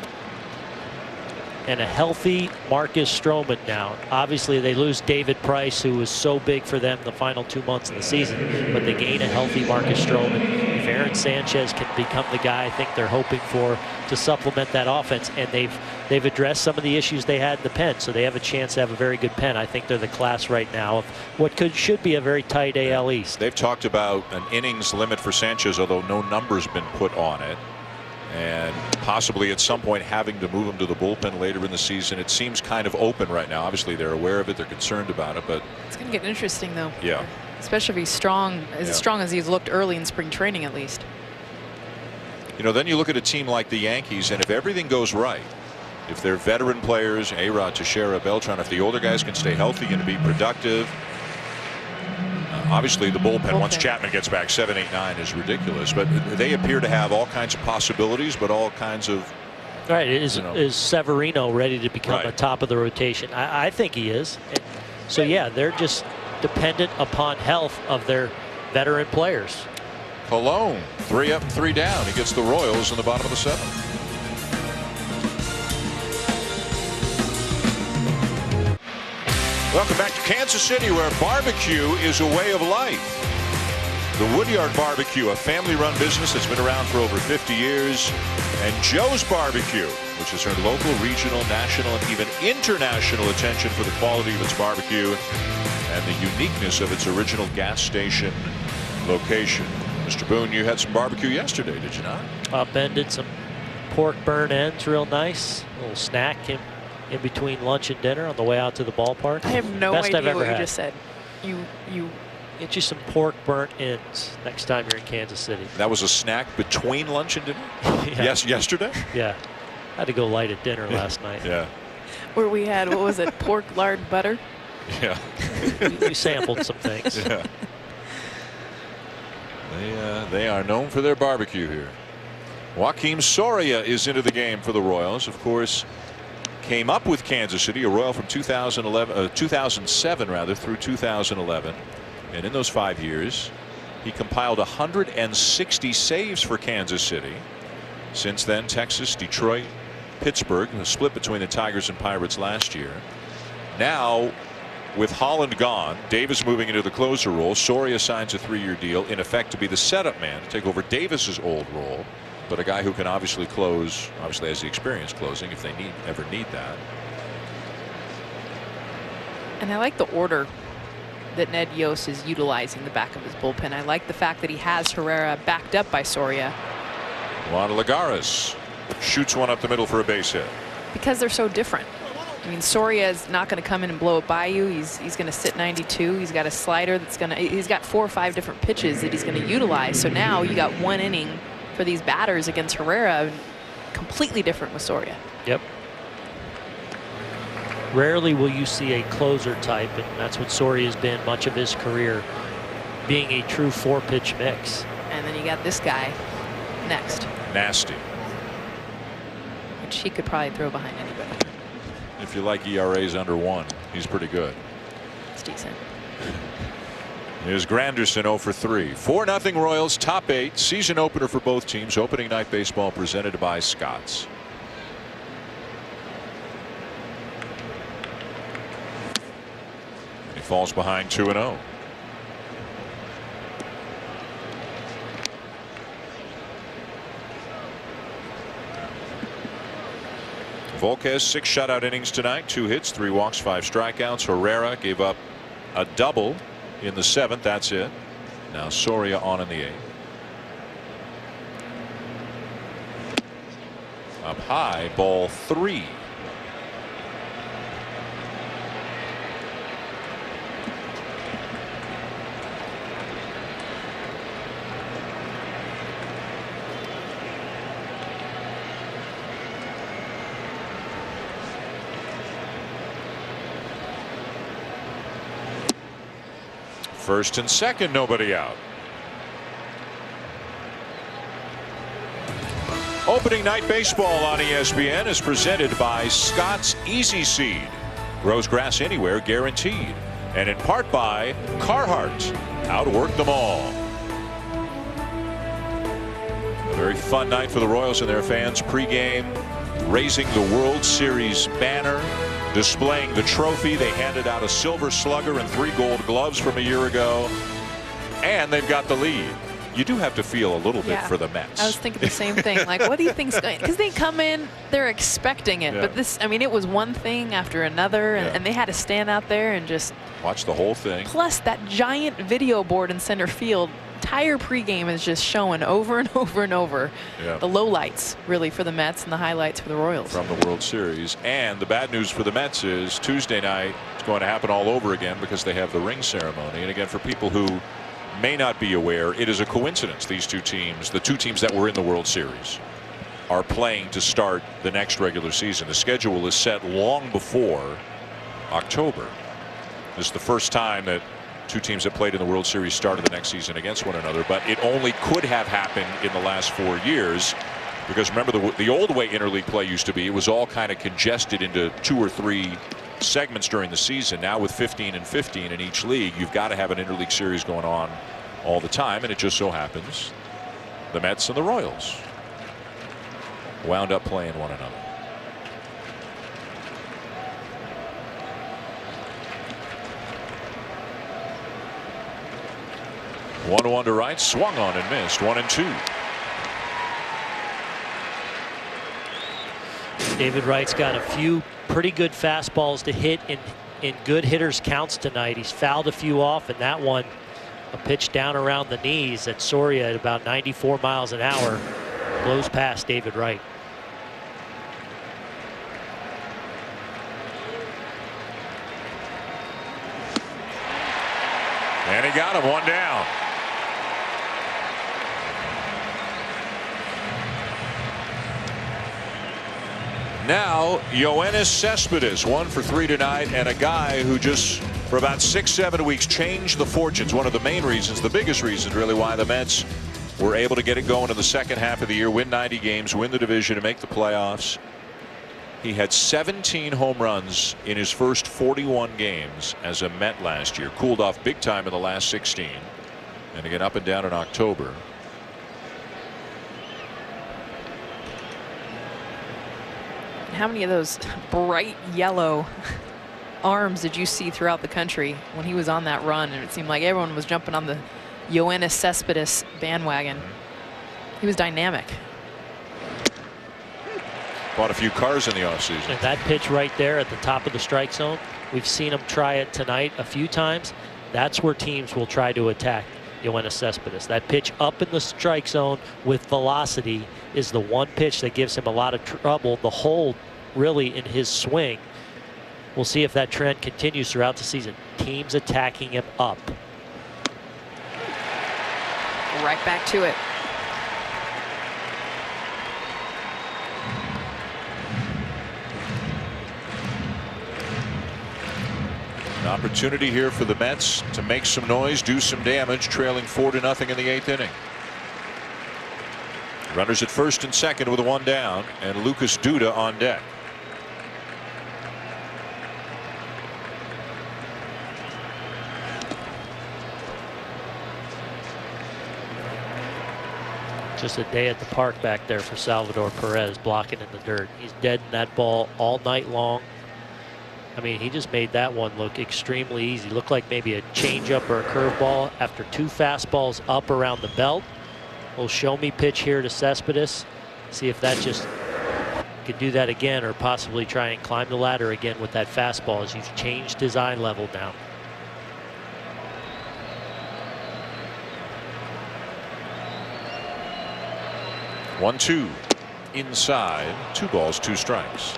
And a healthy Marcus Stroman now. Obviously, they lose David Price, who was so big for them the final 2 months of the season, but they gain a healthy Marcus Stroman. If Aaron Sanchez can become the guy I think they're hoping for to supplement that offense, and they've addressed some of the issues they had in the pen, so they have a chance to have a very good pen. I think they're the class right now of what should be a very tight AL East. They've talked about an innings limit for Sanchez, although no number's been put on it. And possibly at some point having to move him to the bullpen later in the season. It seems kind of open right now. Obviously they're aware of it, they're concerned about it, but it's going to get interesting though. Yeah. Especially if he's strong, as strong as he's looked early in spring training at least. You know, then you look at a team like the Yankees, and if everything goes right, if they're veteran players, A-Rod, Teixeira, Beltran, if the older guys can stay healthy and be productive. Obviously the bullpen once Chapman gets back 7, 8, 9 is ridiculous, but they appear to have all kinds of possibilities, but all kinds of is Severino ready to become a top of the rotation? I think he is. And so yeah, they're just dependent upon health of their veteran players. Colon 3 up, 3 down. He gets the Royals in the bottom of the 7th. Welcome back to Kansas City, where barbecue is a way of life. The Woodyard Barbecue, a family-run business that's been around for over 50 years. And Joe's Barbecue, which has earned local, regional, national, and even international attention for the quality of its barbecue and the uniqueness of its original gas station location. Mr. Boone, you had some barbecue yesterday, did you not? Upended some pork burn ends, real nice. A little snack in between lunch and dinner on the way out to the ballpark. I have no Best idea I've ever what you had. just said. You get you some pork burnt ends next time you're in Kansas City. That was a snack between lunch and dinner? Yeah. Yes, yesterday? Yeah. Had to go light at dinner last night. Yeah. Where we had, what was it, pork, lard, butter? Yeah. You sampled some things. Yeah. They are known for their barbecue here. Joakim Soria is into the game for the Royals. Of course, came up with Kansas City, a Royal from 2007 rather, through 2011. And in those 5 years, he compiled 160 saves for Kansas City. Since then, Texas, Detroit, Pittsburgh, the split between the Tigers and Pirates last year. Now, with Holland gone, Davis moving into the closer role, Soria signs a 3-year deal, in effect to be the setup man to take over Davis's old role, but a guy who can obviously close, obviously has the experience closing if they ever need that. And I like the order that Ned Yost is utilizing the back of his bullpen. I like the fact that he has Herrera backed up by Soria. Juan Lagares shoots one up the middle for a base hit. Because they're so different. I mean, Soria is not going to come in and blow it by you. He's going to sit 92. He's got a slider that's going to, he's got 4 or 5 different pitches that he's going to utilize. So now you got 1 inning for these batters against Herrera, completely different with Soria. Yep. Rarely will you see a closer type, and that's what Soria has been much of his career, being a true 4-pitch mix. And then you got this guy next. Nasty. Which he could probably throw behind anybody. If you like ERAs under 1, he's pretty good. It's decent. Here's Granderson 0 for 3. 4-0 Royals, top 8, season opener for both teams. Opening night baseball presented by Scott's. He falls behind 2-0. Volquez 6 shutout innings tonight, 2 hits, 3 walks, 5 strikeouts. Herrera gave up a double in the 7th. That's it. Now Soria on in the 8th. Up high, ball 3. First and second, nobody out. Opening night baseball on ESPN is presented by Scott's Easy Seed. Grows grass anywhere, guaranteed. And in part by Carhartt. Outwork them all. A very fun night for the Royals and their fans. Pre-game, raising the World Series banner. Displaying the trophy. They handed out a silver slugger and 3 gold gloves from a year ago. And they've got the lead. You do have to feel a little bit for the Mets. I was thinking the same thing. Like, what do you think's going? Because they come in, they're expecting it. But this, I mean, it was one thing after another. And they had to stand out there and just watch the whole thing. Plus, that giant video board in center field. Entire pregame is just showing over and over and over the lowlights really for the Mets and the highlights for the Royals from the World Series. And the bad news for the Mets is Tuesday night it's going to happen all over again because they have the ring ceremony. And again, for people who may not be aware, it is a coincidence these two teams, the two teams that were in the World Series, are playing to start the next regular season. The schedule is set long before October. This is the first time that two teams that played in the World Series started the next season against one another, but it only could have happened in the last 4 years because remember the old way interleague play used to be, it was all kind of congested into 2 or 3 segments during the season. Now with 15 and 15 in each league, you've got to have an interleague series going on all the time, and it just so happens the Mets and the Royals wound up playing one another. One to right, swung on and missed. 1-2. David Wright's got a few pretty good fastballs to hit in good hitters counts tonight. He's fouled a few off, and that one, a pitch down around the knees at Soria at about 94 miles an hour, blows past David Wright. And he got him, 1 down. Now Yoenis Cespedes 1 for 3 tonight, and a guy who just for about 6-7 weeks changed the fortunes. One of the main reasons, the biggest reason really, why the Mets were able to get it going in the second half of the year, win 90 games, win the division, and make the playoffs. He had 17 home runs in his first 41 games as a Met last year. Cooled off big time in the last 16, and again up and down in October. How many of those bright yellow arms did you see throughout the country when he was on that run? And it seemed like everyone was jumping on the Yoenis Cespedes bandwagon. He was dynamic. Bought a few cars in the offseason. And that pitch right there at the top of the strike zone, we've seen him try it tonight a few times. That's where teams will try to attack Yoenis Cespedes. That pitch up in the strike zone with velocity is the one pitch that gives him a lot of trouble. The hold really in his swing. We'll see if that trend continues throughout the season. Teams attacking him up. Right back to it. An opportunity here for the Mets to make some noise, do some damage, trailing 4-0 in the 8th inning. Runners at first and second with 1 down, and Lucas Duda on deck. Just a day at the park back there for Salvador Perez, blocking in the dirt. He's dead in that ball all night long. I mean, he just made that one look extremely easy. Looked like maybe a changeup or a curveball after 2 fastballs up around the belt. We'll show me pitch here to Cespedes. See if that just could do that again, or possibly try and climb the ladder again with that fastball as he's changed his eye level now. One, 2 inside, 2 balls, 2 strikes.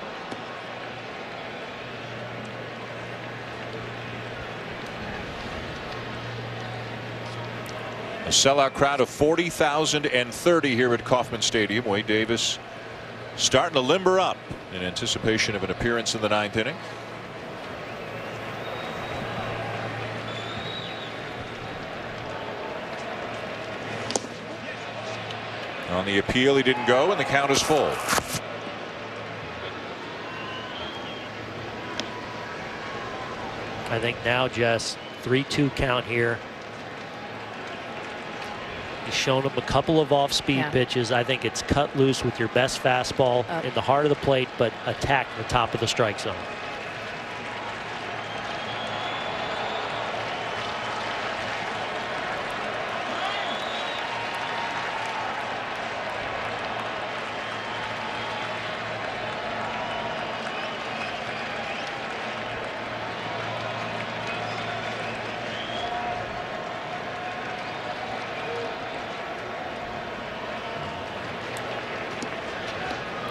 A sellout crowd of 40,030 here at Kauffman Stadium. Wade Davis starting to limber up in anticipation of an appearance in the 9th inning. On the appeal, he didn't go, and the count is full. I think now, Jess, 3-2 count here. He's shown him a couple of off-speed pitches. I think it's cut loose with your best fastball in the heart of the plate, but attack the top of the strike zone.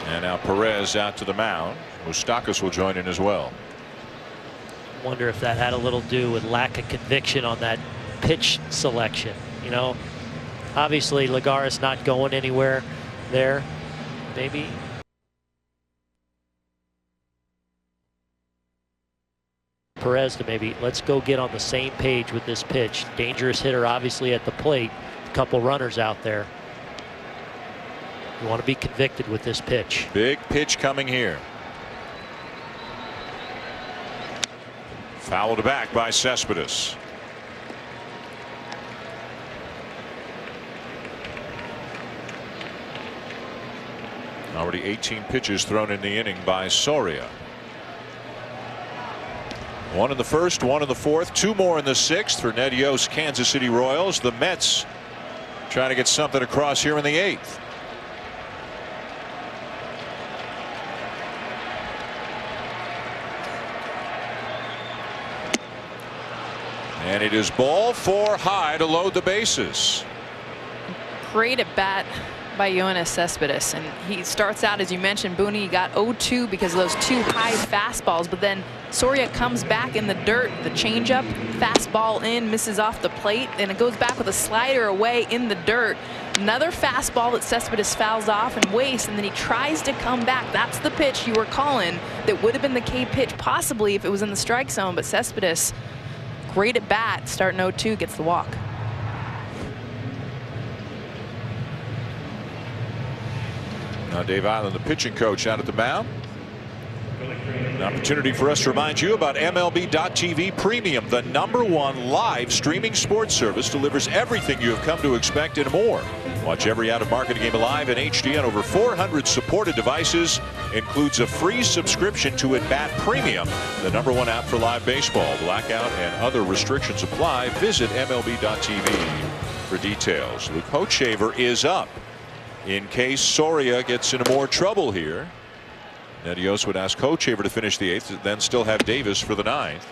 And now Perez out to the mound. Moustakas will join in as well. Wonder if that had a little to do with lack of conviction on that pitch selection. You know, obviously Lagares not going anywhere there. Maybe Perez to maybe let's go get on the same page with this pitch. Dangerous hitter obviously at the plate. A couple runners out there. You want to be convicted with this pitch. Big pitch coming here. Fouled back by Cespedes. Already 18 pitches thrown in the inning by Soria. 1 in the first, 1 in the fourth, 2 more in the 6th for Ned Yost Kansas City Royals. The Mets trying to get something across here in the 8th. And it is ball 4 high to load the bases. Great at bat by Yoenis Cespedes, and he starts out, as you mentioned, Booney, he got 0-2 because of those 2 high fastballs, but then Soria comes back in the dirt, the changeup, fastball in, misses off the plate, and it goes back with a slider away in the dirt. Another fastball that Cespedes fouls off and wastes, and then he tries to come back. That's the pitch you were calling that would have been the K pitch possibly if it was in the strike zone, but Cespedes, great at bat, starting 0-2, gets the walk. Now Dave Island, the pitching coach, out at the mound. An opportunity for us to remind you about MLB.TV Premium, the #1 live streaming sports service, delivers everything you have come to expect and more. Watch every out-of-market game live in HD on over 400 supported devices. Includes a free subscription to At-Bat Premium, the #1 app for live baseball. Blackout and other restrictions apply. Visit MLB.TV for details. Luke Hochevar is up in case Soria gets into more trouble here. Ned Yost would ask Hochevar to finish the 8th, then still have Davis for the 9th.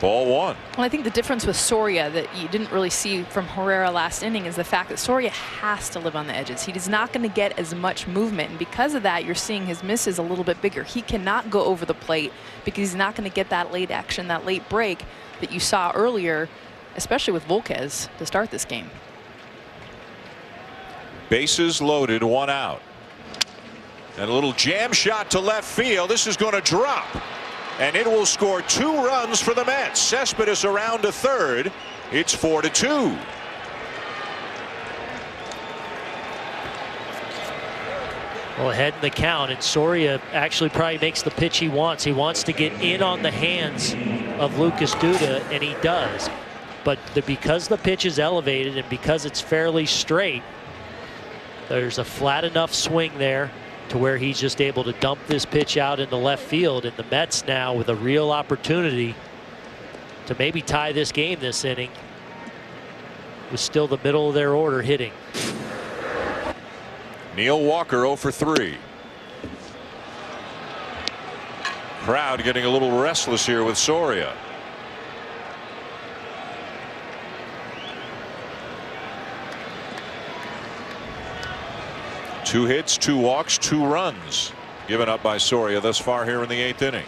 Ball 1. Well, I think the difference with Soria that you didn't really see from Herrera last inning is the fact that Soria has to live on the edges. He is not going to get as much movement, and because of that, you're seeing his misses a little bit bigger. He cannot go over the plate because he's not going to get that late action, that late break that you saw earlier, especially with Volquez to start this game. Bases loaded, 1 out. And a little jam shot to left field. This is going to drop, and it will score 2 runs for the Mets. Cespedes around to third. It's 4-2. Well, ahead in the count, and Soria actually probably makes the pitch he wants. He wants to get in on the hands of Lucas Duda, and he does. But because the pitch is elevated and because it's fairly straight, There's a flat enough swing there to where he's just able to dump this pitch out into left field, and the Mets now with a real opportunity to maybe tie this game this inning with still the middle of their order hitting. Neil Walker 0 for 3. Crowd getting a little restless here with Soria. Two hits, 2 walks, 2 runs given up by Soria thus far here in the 8th inning.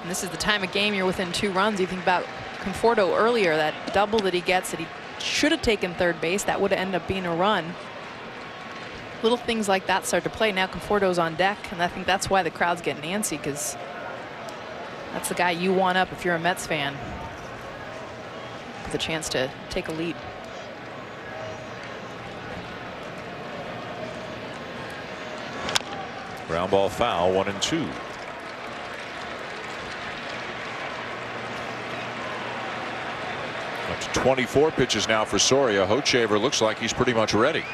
And this is the time of game you're within 2 runs. You think about Conforto earlier, that double that he gets that he should have taken third base, that would have ended up being a run. Little things like that start to play. Now Conforto's on deck, and I think that's why the crowd's getting antsy, because that's the guy you want up if you're a Mets fan with a chance to take a lead. Ground ball foul, 1-2. Up to 24 pitches now for Soria. Hochevar looks like he's pretty much ready.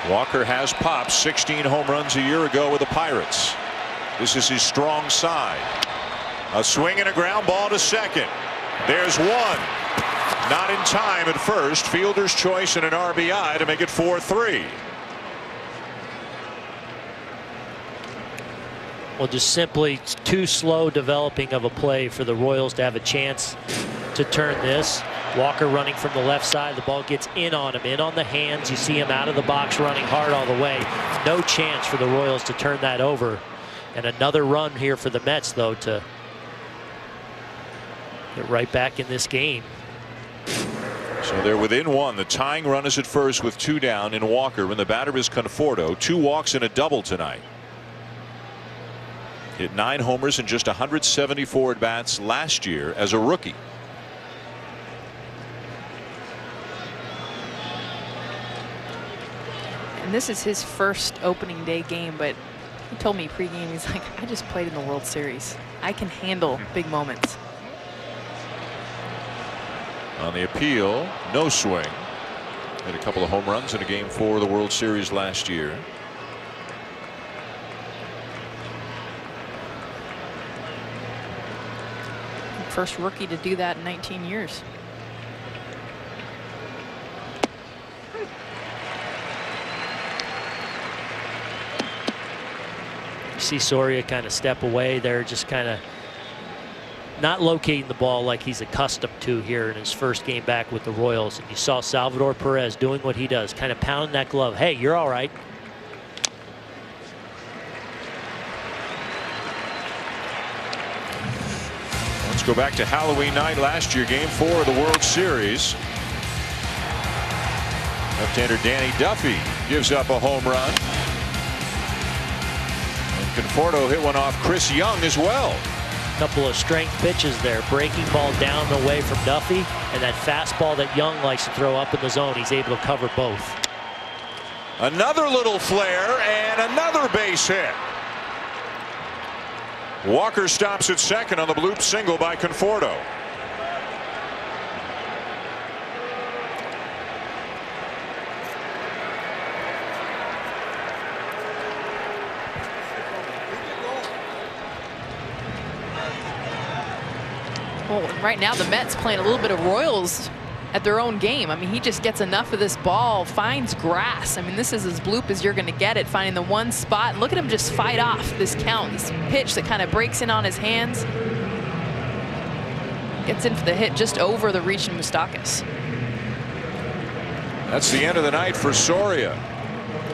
Walker has popped 16 home runs a year ago with the Pirates. This is his strong side. A swing and a ground ball to second. There's one. Not in time at first. Fielder's choice and an RBI to make it 4-3. Well, just simply too slow developing of a play for the Royals to have a chance to turn this. Walker running from the left side. The ball gets in on him, in on the hands. You see him out of the box running hard all the way. No chance for the Royals to turn that over. And another run here for the Mets, though, to get right back in this game. So they're within 1. The tying run is at first with 2 down in Walker, and the batter is Conforto. 2 walks and a double tonight. Hit 9 homers and just 174 at bats last year as a rookie. And this is his first opening day game, but he told me pregame, he's like, I just played in the World Series. I can handle big moments. On the appeal, no swing. Hit a couple of home runs in a game 4 of the World Series last year. First rookie to do that in 19 years. You see Soria kind of step away there, just kind of not locating the ball like he's accustomed to here in his first game back with the Royals. And you saw Salvador Perez doing what he does, kind of pounding that glove. Hey, you're all right. Let's go back to Halloween night last year, game 4 of the World Series. Left-hander Danny Duffy gives up a home run. And Conforto hit one off Chris Young as well. Couple of strength pitches there. Breaking ball down and away from Duffy, and that fastball that Young likes to throw up in the zone. He's able to cover both. Another little flare and another base hit. Walker stops at second on the bloop single by Conforto. Well, right now the Mets playing a little bit of Royals at their own game. I mean, he just gets enough of this ball, finds grass. I mean, this is as bloop as you're going to get it, finding the one spot. And look at him just fight off this count, this pitch that kind of breaks in on his hands. Gets in for the hit just over the reach of Moustakas. That's the end of the night for Soria.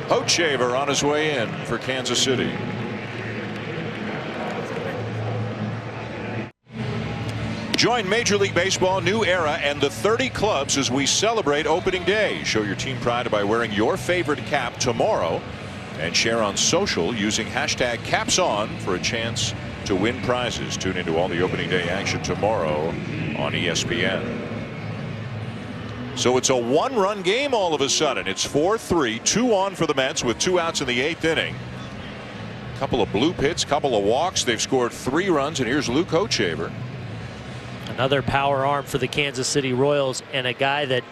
Hochevar on his way in for Kansas City. Join Major League Baseball New Era and the 30 clubs as we celebrate opening day. Show your team pride by wearing your favorite cap tomorrow and share on social using hashtag #CapsOn for a chance to win prizes. Tune into all the opening day action tomorrow on ESPN. So it's a 1-run game all of a sudden. It's 4-3, 2 on for the Mets with 2 outs in the 8th inning. Couple of blue pits, couple of walks. They've scored 3 runs, and here's Luke Hochevar. Another power arm for the Kansas City Royals, and a guy that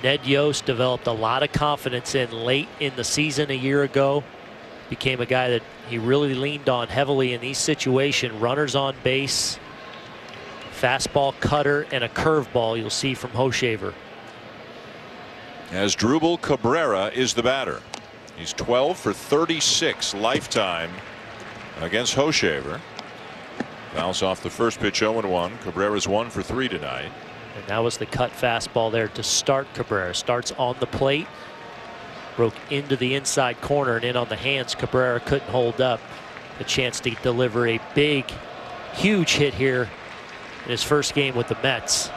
Ned Yost developed a lot of confidence in late in the season a year ago. Became a guy that he really leaned on heavily in these situations. Runners on base, fastball, cutter, and a curveball you'll see from Hochevar. Asdrubal Cabrera is the batter. He's 12 for 36 lifetime against Hochevar. Fouls off the first pitch, 0-1. Cabrera's 1 for 3 tonight. And that was the cut fastball there to start Cabrera. Starts on the plate. Broke into the inside corner and in on the hands. Cabrera couldn't hold up. A chance to deliver a big, huge hit here in his first game with the Mets.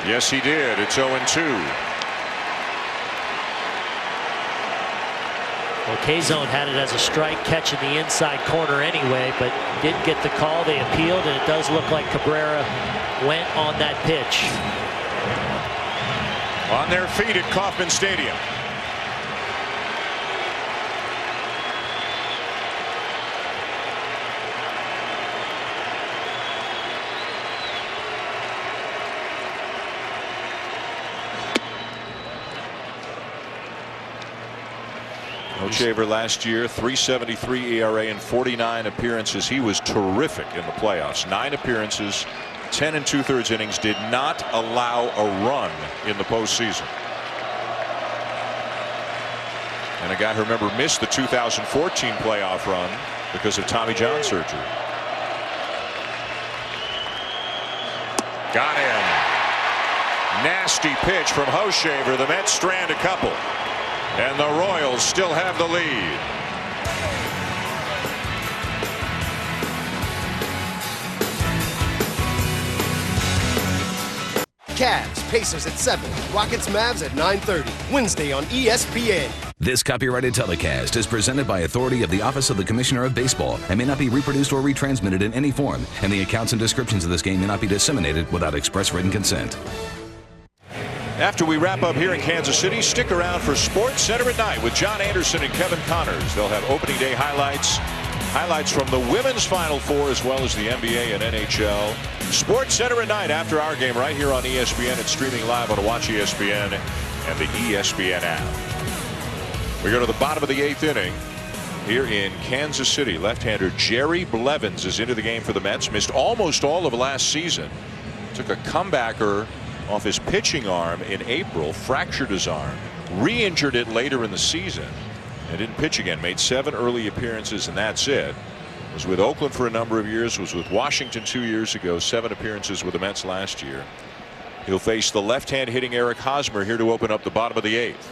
Yes, he did. It's 0-2. Well, K-Zone had it as a strike, catching the inside corner anyway, but didn't get the call. They appealed, and it does look like Cabrera went on that pitch. On their feet at Kauffman Stadium. Hochevar last year, 3.73 ERA in 49 appearances. He was terrific in the playoffs. 9 appearances, 10 2/3 innings. Did not allow a run in the postseason. And a guy who, remember, missed the 2014 playoff run because of Tommy John surgery. Got him. Nasty pitch from Hochevar. The Mets strand a couple. And the Royals still have the lead. Cavs, Pacers at 7. Rockets, Mavs at 9:30. Wednesday on ESPN. This copyrighted telecast is presented by authority of the Office of the Commissioner of Baseball and may not be reproduced or retransmitted in any form, and the accounts and descriptions of this game may not be disseminated without express written consent. After we wrap up here in Kansas City, stick around for Sports Center at Night with John Anderson and Kevin Connors. They'll have opening day highlights from the women's Final Four, as well as the NBA and NHL. Sports Center at Night after our game right here on ESPN. It's streaming live on Watch ESPN and the ESPN app. We go to the bottom of the 8th inning here in Kansas City. Left-hander Jerry Blevins is into the game for the Mets. Missed almost all of last season. Took a comebacker off his pitching arm in April, fractured his arm, re-injured it later in the season, and didn't pitch again. Made 7 early appearances, and that's it. Was with Oakland for a number of years, was with Washington 2 years ago, 7 appearances with the Mets last year. He'll face the left-hand hitting Eric Hosmer here to open up the bottom of the 8th.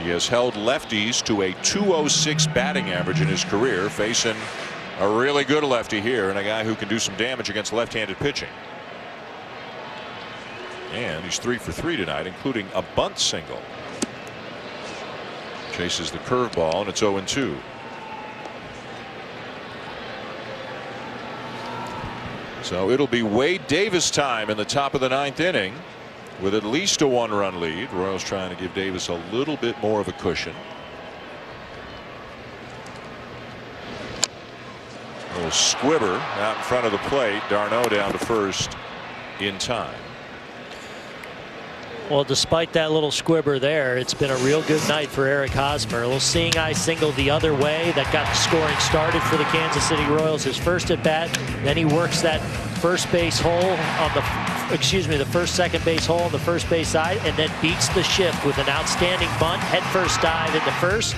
He has held lefties to a .206 batting average in his career, facing a really good lefty here and a guy who can do some damage against left-handed pitching. And he's 3 for 3 tonight, including a bunt single. Chases the curveball, and it's 0-2. So it'll be Wade Davis time in the top of the 9th inning with at least a 1-run lead. Royals trying to give Davis a little bit more of a cushion. A little squibber out in front of the plate. D'Arnaud down to first in time. Well, despite that little squibber there, it's been a real good night for Eric Hosmer. A little seeing eye single the other way that got the scoring started for the Kansas City Royals. His first at bat, then he works that first base hole on the first second base hole on the first base side, and then beats the shift with an outstanding bunt, head first dive into first.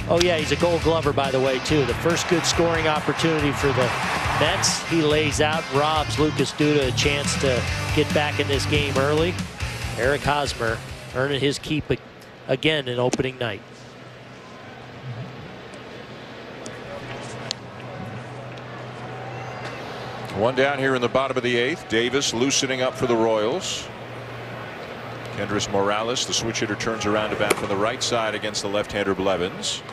Oh yeah, he's a Gold Glover, by the way, too. The first good scoring opportunity for the Mets. He lays out, robs Lucas Duda a chance to get back in this game early. Eric Hosmer earning his keep again in opening night. One down here in the bottom of the 8th. Davis loosening up for the Royals. Kendrys Morales, the switch hitter, turns around to bat from the right side against the left-hander Blevins.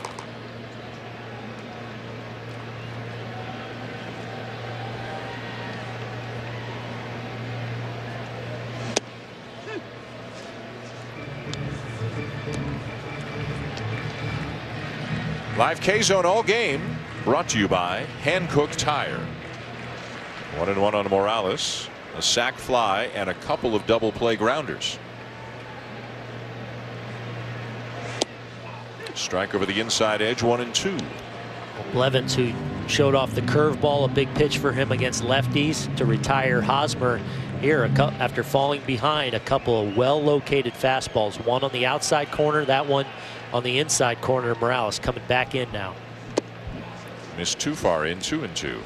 Live K-Zone all game brought to you by Hankook Tire. 1-1 on Morales, a sac fly, and a couple of double play grounders. Strike over the inside edge, 1-2. Blevins, who showed off the curveball, a big pitch for him against lefties to retire Hosmer here after falling behind. A couple of well-located fastballs, one on the outside corner, that one on the inside corner. Morales coming back in now. Missed too far in, 2-2.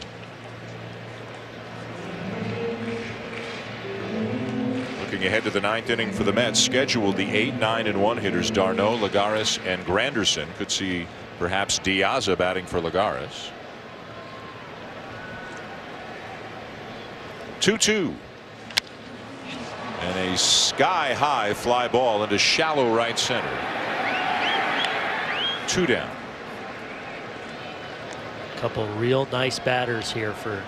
Looking ahead to the 9th inning for the Mets, scheduled the 8, 9, and 1 hitters d'Arnaud, Lagares, and Granderson. Could see perhaps Diaza batting for Lagares. 2-2. And a sky-high fly ball into shallow right center. 2 down. Couple real nice batters here for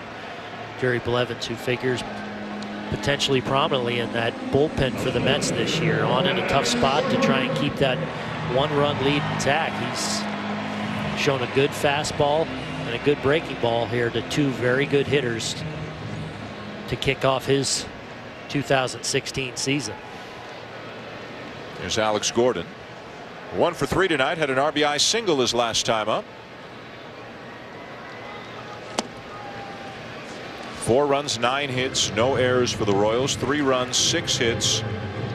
Jerry Blevins, who figures potentially prominently in that bullpen for the Mets this year, on in a tough spot to try and keep that 1-run lead intact. He's shown a good fastball and a good breaking ball here to two very good hitters to kick off his 2016 season. Here's Alex Gordon. 1 for 3 tonight, had an RBI single his last time up. 4 runs, 9 hits, no errors for the Royals. 3 runs, 6 hits,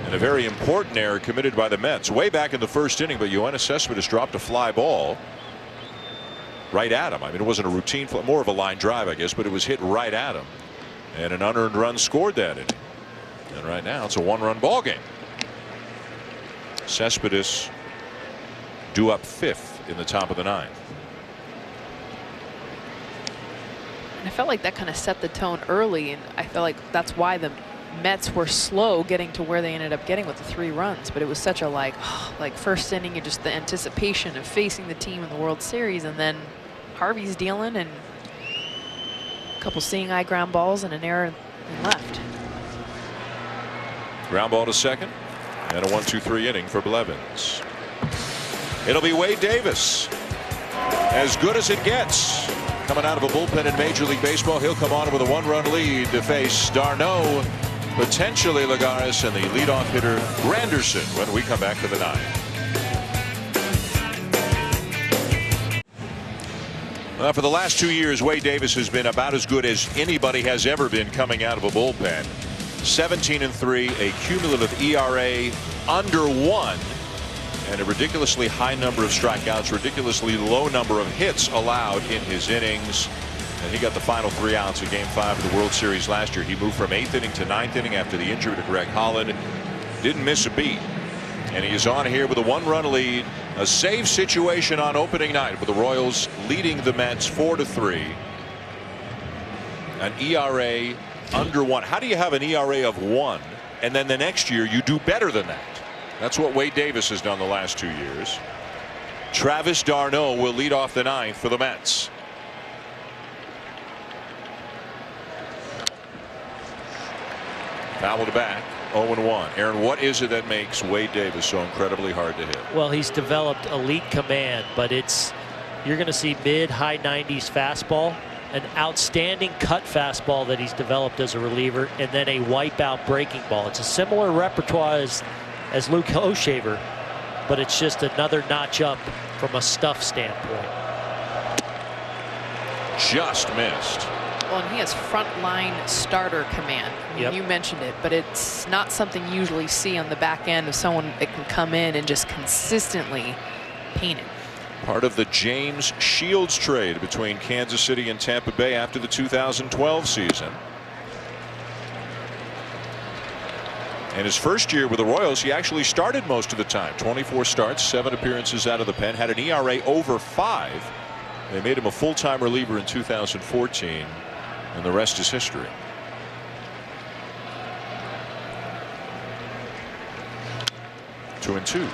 and a very important error committed by the Mets way back in the first inning. But Yoenis Cespedes dropped a fly ball right at him. I mean, it wasn't a routine, more of a line drive, I guess, but it was hit right at him, and an unearned run scored that inning. And right now it's a 1-run ball game. Cespedes due up 5th in the top of the 9th. And I felt like that kind of set the tone early, and I felt like that's why the Mets were slow getting to where they ended up getting with the 3 runs. But it was such a like first inning, and just the anticipation of facing the team in the World Series, and then Harvey's dealing, and a couple seeing eye ground balls and an error in left. Ground ball to second, and a 1-2-3 inning for Blevins. It'll be Wade Davis, as good as it gets. Coming out of a bullpen in Major League Baseball, he'll come on with a 1-run lead to face d'Arnaud, potentially Lagares, and the leadoff hitter Granderson when we come back to the 9th. For the last 2 years, Wade Davis has been about as good as anybody has ever been coming out of a bullpen. 17-3, a cumulative ERA under 1, and a ridiculously high number of strikeouts, ridiculously low number of hits allowed in his innings. And he got the final 3 outs in Game 5 of the World Series last year. He moved from 8th inning to 9th inning after the injury to Greg Holland. Didn't miss a beat. And he is on here with a 1-run lead. A save situation on opening night with the Royals leading the Mets 4-3. An ERA under 1. How do you have an ERA of 1 and then the next year you do better than that? That's what Wade Davis has done the last 2 years. Travis d'Arnaud will lead off the 9th for the Mets. Foul to back, 0-1. Aaron, what is it that makes Wade Davis so incredibly hard to hit? Well, he's developed elite command, but you're going to see mid-high 90s fastball, an outstanding cut fastball that he's developed as a reliever, and then a wipeout breaking ball. It's a similar repertoire as Luke Hochevar, but it's just another notch up from a stuff standpoint. Just missed. Well, and he has frontline starter command. I mean, you mentioned it, but it's not something you usually see on the back end of someone that can come in and just consistently paint it. Part of the James Shields trade between Kansas City and Tampa Bay after the 2012 season. And his first year with the Royals, he actually started most of the time. 24 starts, 7 appearances out of the pen, had an ERA over 5. They made him a full-time reliever in 2014, and the rest is history. Two and two.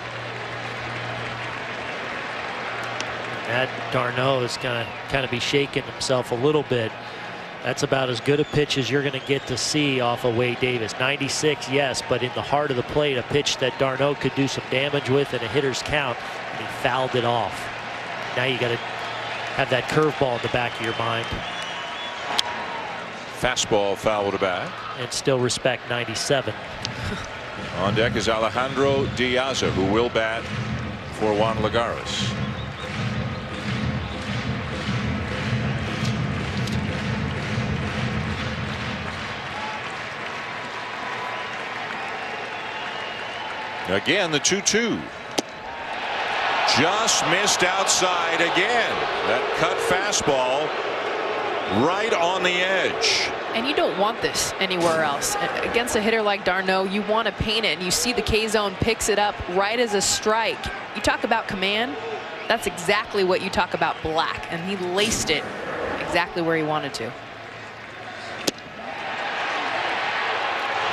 That d'Arnaud is going to kind of be shaking himself a little bit That's about as good a pitch as you're going to get to see off of Wade Davis. 96, yes, but in the heart of the plate, a pitch that d'Arnaud could do some damage with in a hitter's count, and he fouled it off. Now you got to have that curveball in the back of your mind. Fastball foul to back. And still respect 97. On deck is Alejandro De Aza, who will bat for Juan Lagares. Again, the 2-2. Just missed outside again. That cut fastball right on the edge. And you don't want this anywhere else. Against a hitter like d'Arnaud, you want to paint it, and you see the K-zone picks it up right as a strike. You talk about command, that's exactly what you talk about Black, and he laced it exactly where he wanted to.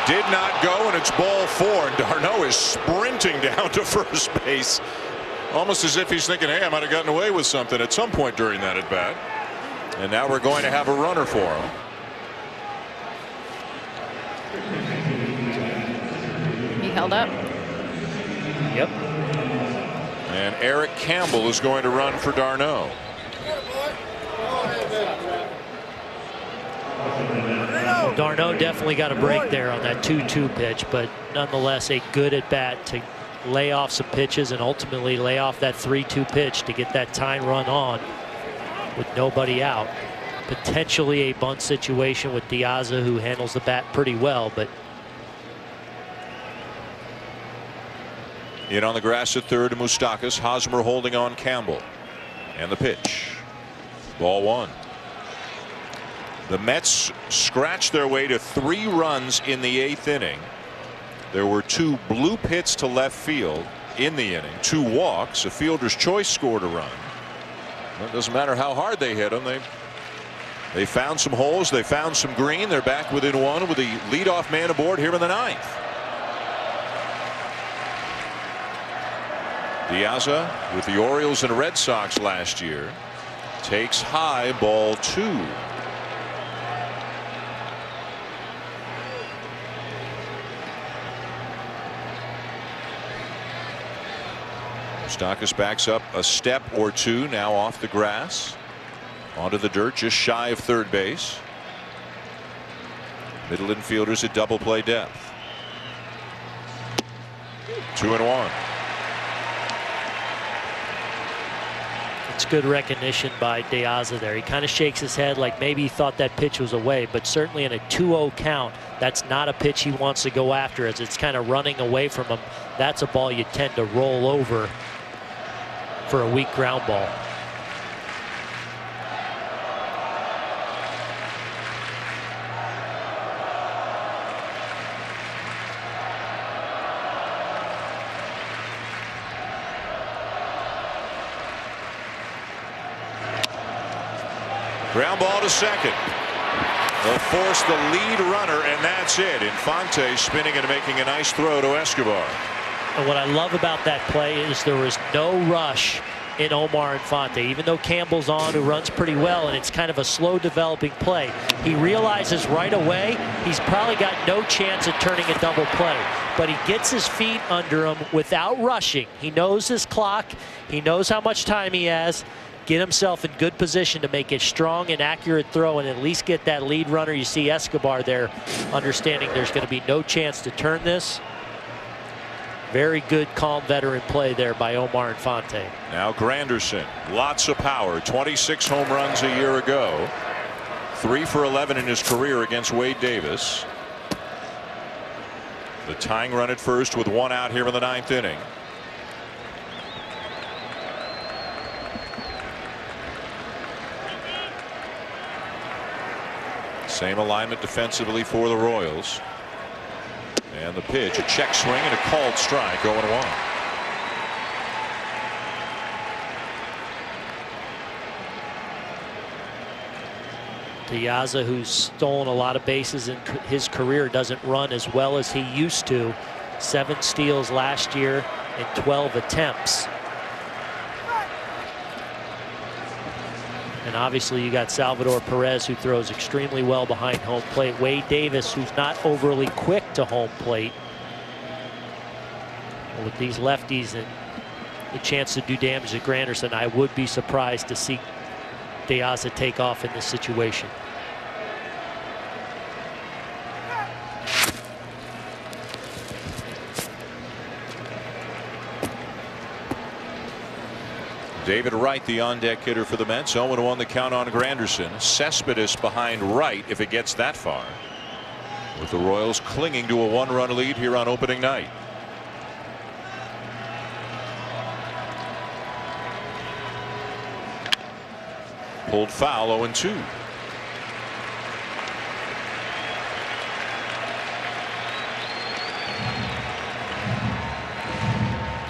Did not go, and it's ball 4, and d'Arnaud is sprinting down to first base, almost as if he's thinking, hey, I might have gotten away with something at some point during that at bat. And now we're going to have a runner for him. He held up. Yep. And Eric Campbell is going to run for d'Arnaud. d'Arnaud definitely got a break there on that 2-2 pitch, but nonetheless a good at bat to lay off some pitches and ultimately lay off that 3-2 pitch to get that tying run on with nobody out. Potentially a bunt situation with De Aza, who handles the bat pretty well, but in on the grass at third to Moustakas. Hosmer holding on Campbell, and the pitch. Ball 1. The Mets scratched their way to 3 runs in the 8th inning. There were 2 bloop hits to left field in the inning, 2 walks. A fielder's choice scored a run. It doesn't matter how hard they hit them. They found some holes. They found some green. They're back within 1 with the leadoff man aboard here in the 9th. De Aza with the Orioles and Red Sox last year takes high, ball 2. Moustakas backs up a step or 2 now off the grass onto the dirt just shy of third base. Middle infielders at double play depth. 2-1. It's good recognition by De Aza there. He kind of shakes his head like maybe he thought that pitch was away, but certainly in a 2-0 count, that's not a pitch he wants to go after as it's kind of running away from him. That's a ball you tend to roll over for a weak ground ball. Ground ball to second. They'll force the lead runner, and that's it. Infante spinning and making a nice throw to Escobar. And what I love about that play is there was no rush in Omar Infante. Even though Campbell's on, who runs pretty well, and it's kind of a slow developing play, he realizes right away he's probably got no chance at turning a double play. But he gets his feet under him without rushing. He knows his clock. He knows how much time he has. Get himself in good position to make a strong and accurate throw and at least get that lead runner. You see Escobar there understanding there's going to be no chance to turn this. Very good, calm veteran play there by Omar Infante. Now Granderson, lots of power, 26 home runs a year ago, 3 for 11 in his career against Wade Davis. The tying run at first with 1 out here in the 9th inning. Same alignment defensively for the Royals. And the pitch, a check swing and a called strike, 0-1. De Aza, who's stolen a lot of bases in his career, doesn't run as well as he used to. 7 steals last year in 12 attempts. And obviously you got Salvador Perez, who throws extremely well behind home plate. Wade Davis, who's not overly quick to home plate. And with these lefties and the chance to do damage to Granderson, I would be surprised to see De Aza take off in this situation. David Wright, the on-deck hitter for the Mets. 0-1 the count on Granderson. Cespedes behind Wright if it gets that far. With the Royals clinging to a 1-run lead here on opening night. Pulled foul, 0-2.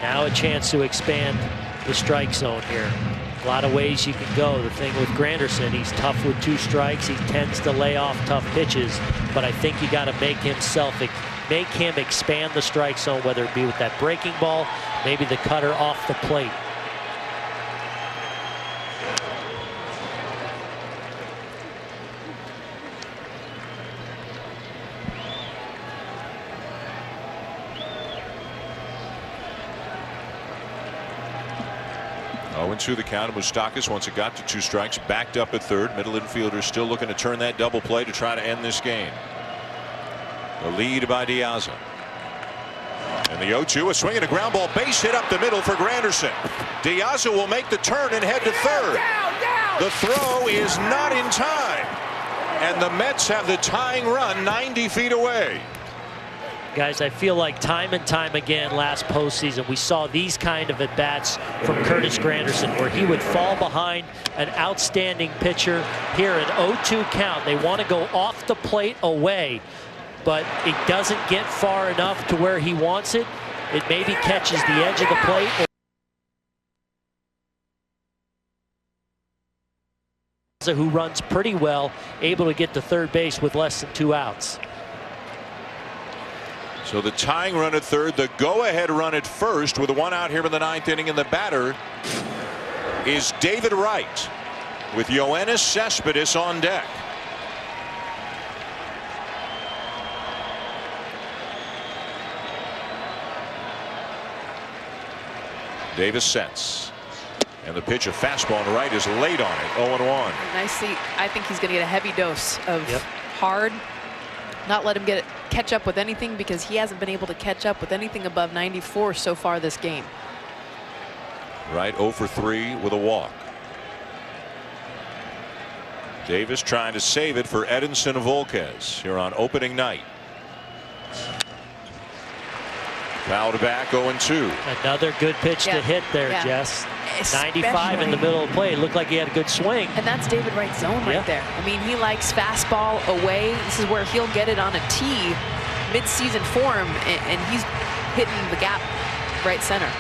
Now a chance to expand the strike zone here. A lot of ways you can go. The thing with Granderson, he's tough with 2 strikes. He tends to lay off tough pitches, but I think you got to make him expand the strike zone, whether it be with that breaking ball, maybe the cutter off the plate. To the count. Moustakas, once it got to 2 strikes, backed up at third. Middle infielder still looking to turn that double play to try to end this game. The lead by De Aza. And the 0-2, a swing and a ground ball, base hit up the middle for Granderson. De Aza will make the turn and head to third. The throw is not in time, and the Mets have the tying run 90 feet away. Guys, I feel like time and time again last postseason we saw these kind of at-bats from Curtis Granderson, where he would fall behind an outstanding pitcher. Here an 0-2 count. They want to go off the plate away, but it doesn't get far enough to where he wants it. It maybe catches the edge of the plate. Who runs pretty well, able to get to third base with less than 2 outs. So the tying run at third, the go-ahead run at first with a 1 out here in the 9th inning, and the batter is David Wright with Yoenis Cespedes on deck. Davis sets, and the pitch, a fastball on right, is late on it. 0-1. Nicely, I think he's going to get a heavy dose of hard. Not let him catch up with anything, because he hasn't been able to catch up with anything above 94 so far this game. Right, 0 for 3 with a walk. Davis trying to save it for Edinson Volquez here on opening night. Fouled back, 0-2. Another good pitch to hit there, Jess. 95 in the middle of the play. It looked like he had a good swing. And that's David Wright's zone right there. I mean, he likes fastball away. This is where he'll get it on a tee, mid-season form, and he's hitting the gap right center.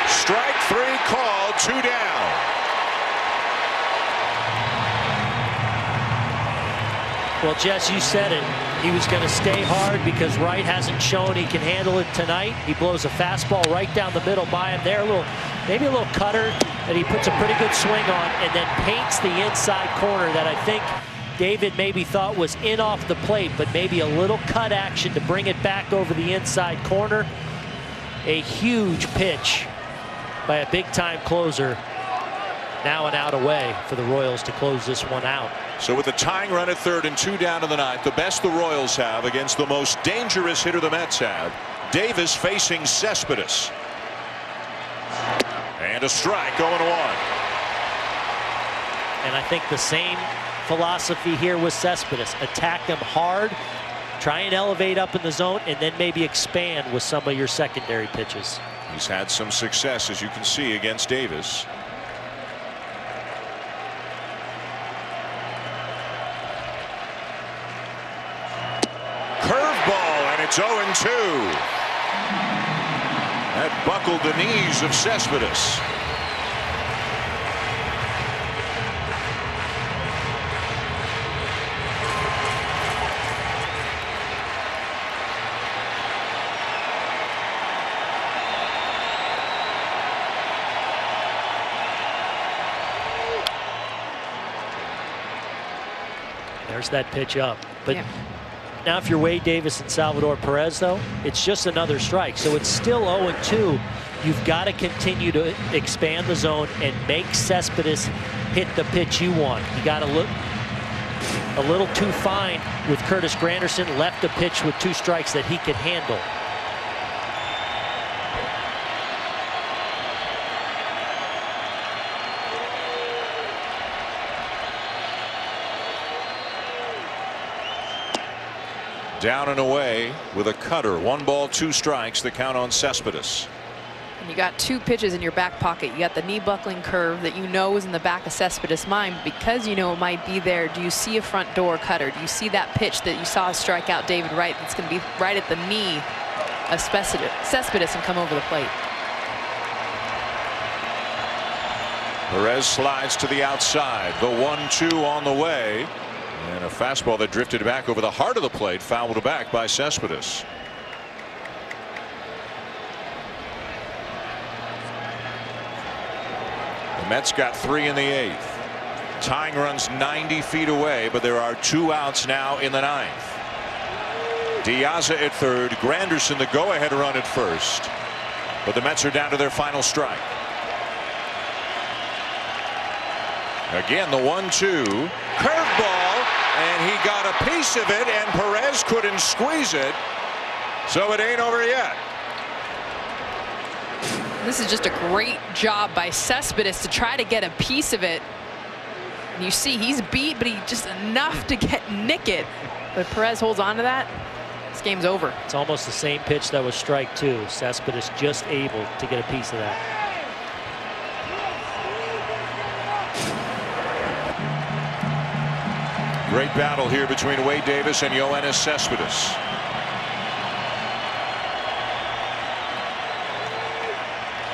Strike 3 called, 2 down. Well, Jess, you said it. He was going to stay hard because Wright hasn't shown he can handle it tonight. He blows a fastball right down the middle by him there. Maybe a little cutter that he puts a pretty good swing on, and then paints the inside corner that I think David maybe thought was in off the plate, but maybe a little cut action to bring it back over the inside corner. A huge pitch by a big-time closer. Now an out away for the Royals to close this one out. So with the tying run at third and 2 down in the 9th, the best the Royals have against the most dangerous hitter the Mets have, Davis facing Cespedes. And a strike, 0-1. And I think the same philosophy here with Cespedes. Attack him hard, try and elevate up in the zone, and then maybe expand with some of your secondary pitches. He's had some success, as you can see, against Davis. Curveball, and it's 0-2. That buckled the knees of Cespedes. There's that pitch up. But now if you're Wade Davis and Salvador Perez, though, it's just another strike. So it's still 0-2. You've got to continue to expand the zone and make Cespedes hit the pitch you want. You got to look a little too fine with Curtis Granderson. Left the pitch with 2 strikes that he could handle. Down and away with a cutter. 1 ball, 2 strikes. The count on Cespedes. And you got 2 pitches in your back pocket. You got the knee buckling curve that you know is in the back of Cespedes' mind. Because you know it might be there, do you see a front door cutter? Do you see that pitch that you saw strike out David Wright that's going to be right at the knee of Cespedes and come over the plate? Perez slides to the outside. The 1-2 on the way. And a fastball that drifted back over the heart of the plate, fouled back by Cespedes. The Mets got 3 in the 8th. Tying runs 90 feet away, but there are 2 outs now in the 9th. Diaza at third, Granderson the go-ahead run at first. But the Mets are down to their final strike. Again, the 1-2. Curveball, and he got a piece of it, and Perez couldn't squeeze it. So it ain't over yet. This is just a great job by Cespedes to try to get a piece of it. And you see he's beat, but he just enough to nick it. But Perez holds on to that. This game's over. It's almost the same pitch that was strike 2. Cespedes just able to get a piece of that. Great battle here between Wade Davis and Yoenis Cespedes.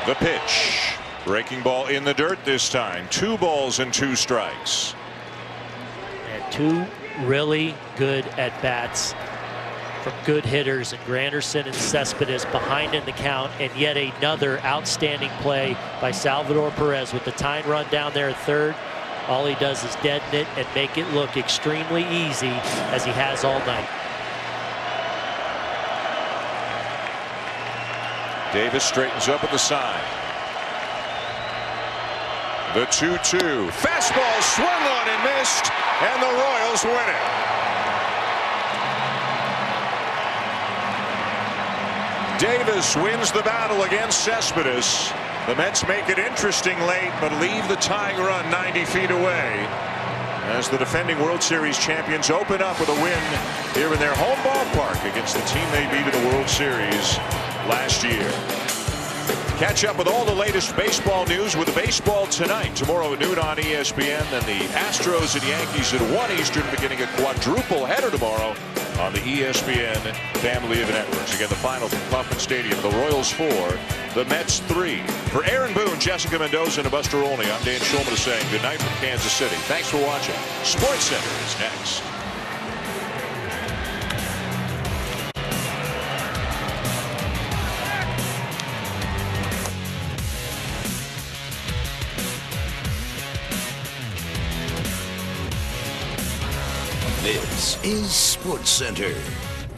The pitch. Breaking ball in the dirt this time. 2 balls and 2 strikes. And 2 really good at-bats from good hitters, and Granderson and Cespedes behind in the count, and yet another outstanding play by Salvador Perez with the tying run down there at third. All he does is deaden it and make it look extremely easy, as he has all night. Davis straightens up at the side. The 2-2. Fastball swung on and missed, and the Royals win it. Davis wins the battle against Cespedes. The Mets make it interesting late, but leave the tying run 90 feet away as the defending World Series champions open up with a win here in their home ballpark against the team they beat in the World Series last year. Catch up with all the latest baseball news with the Baseball Tonight tomorrow at noon on ESPN. Then the Astros and Yankees at 1 Eastern, beginning a quadruple header tomorrow on the ESPN family of networks. Again, the final from Kauffman Stadium. The Royals 4, the Mets 3. For Aaron Boone, Jessica Mendoza, and Buster Olney, I'm Dan Schulman saying good night from Kansas City. Thanks for watching. Sports Center is next. This is SportsCenter.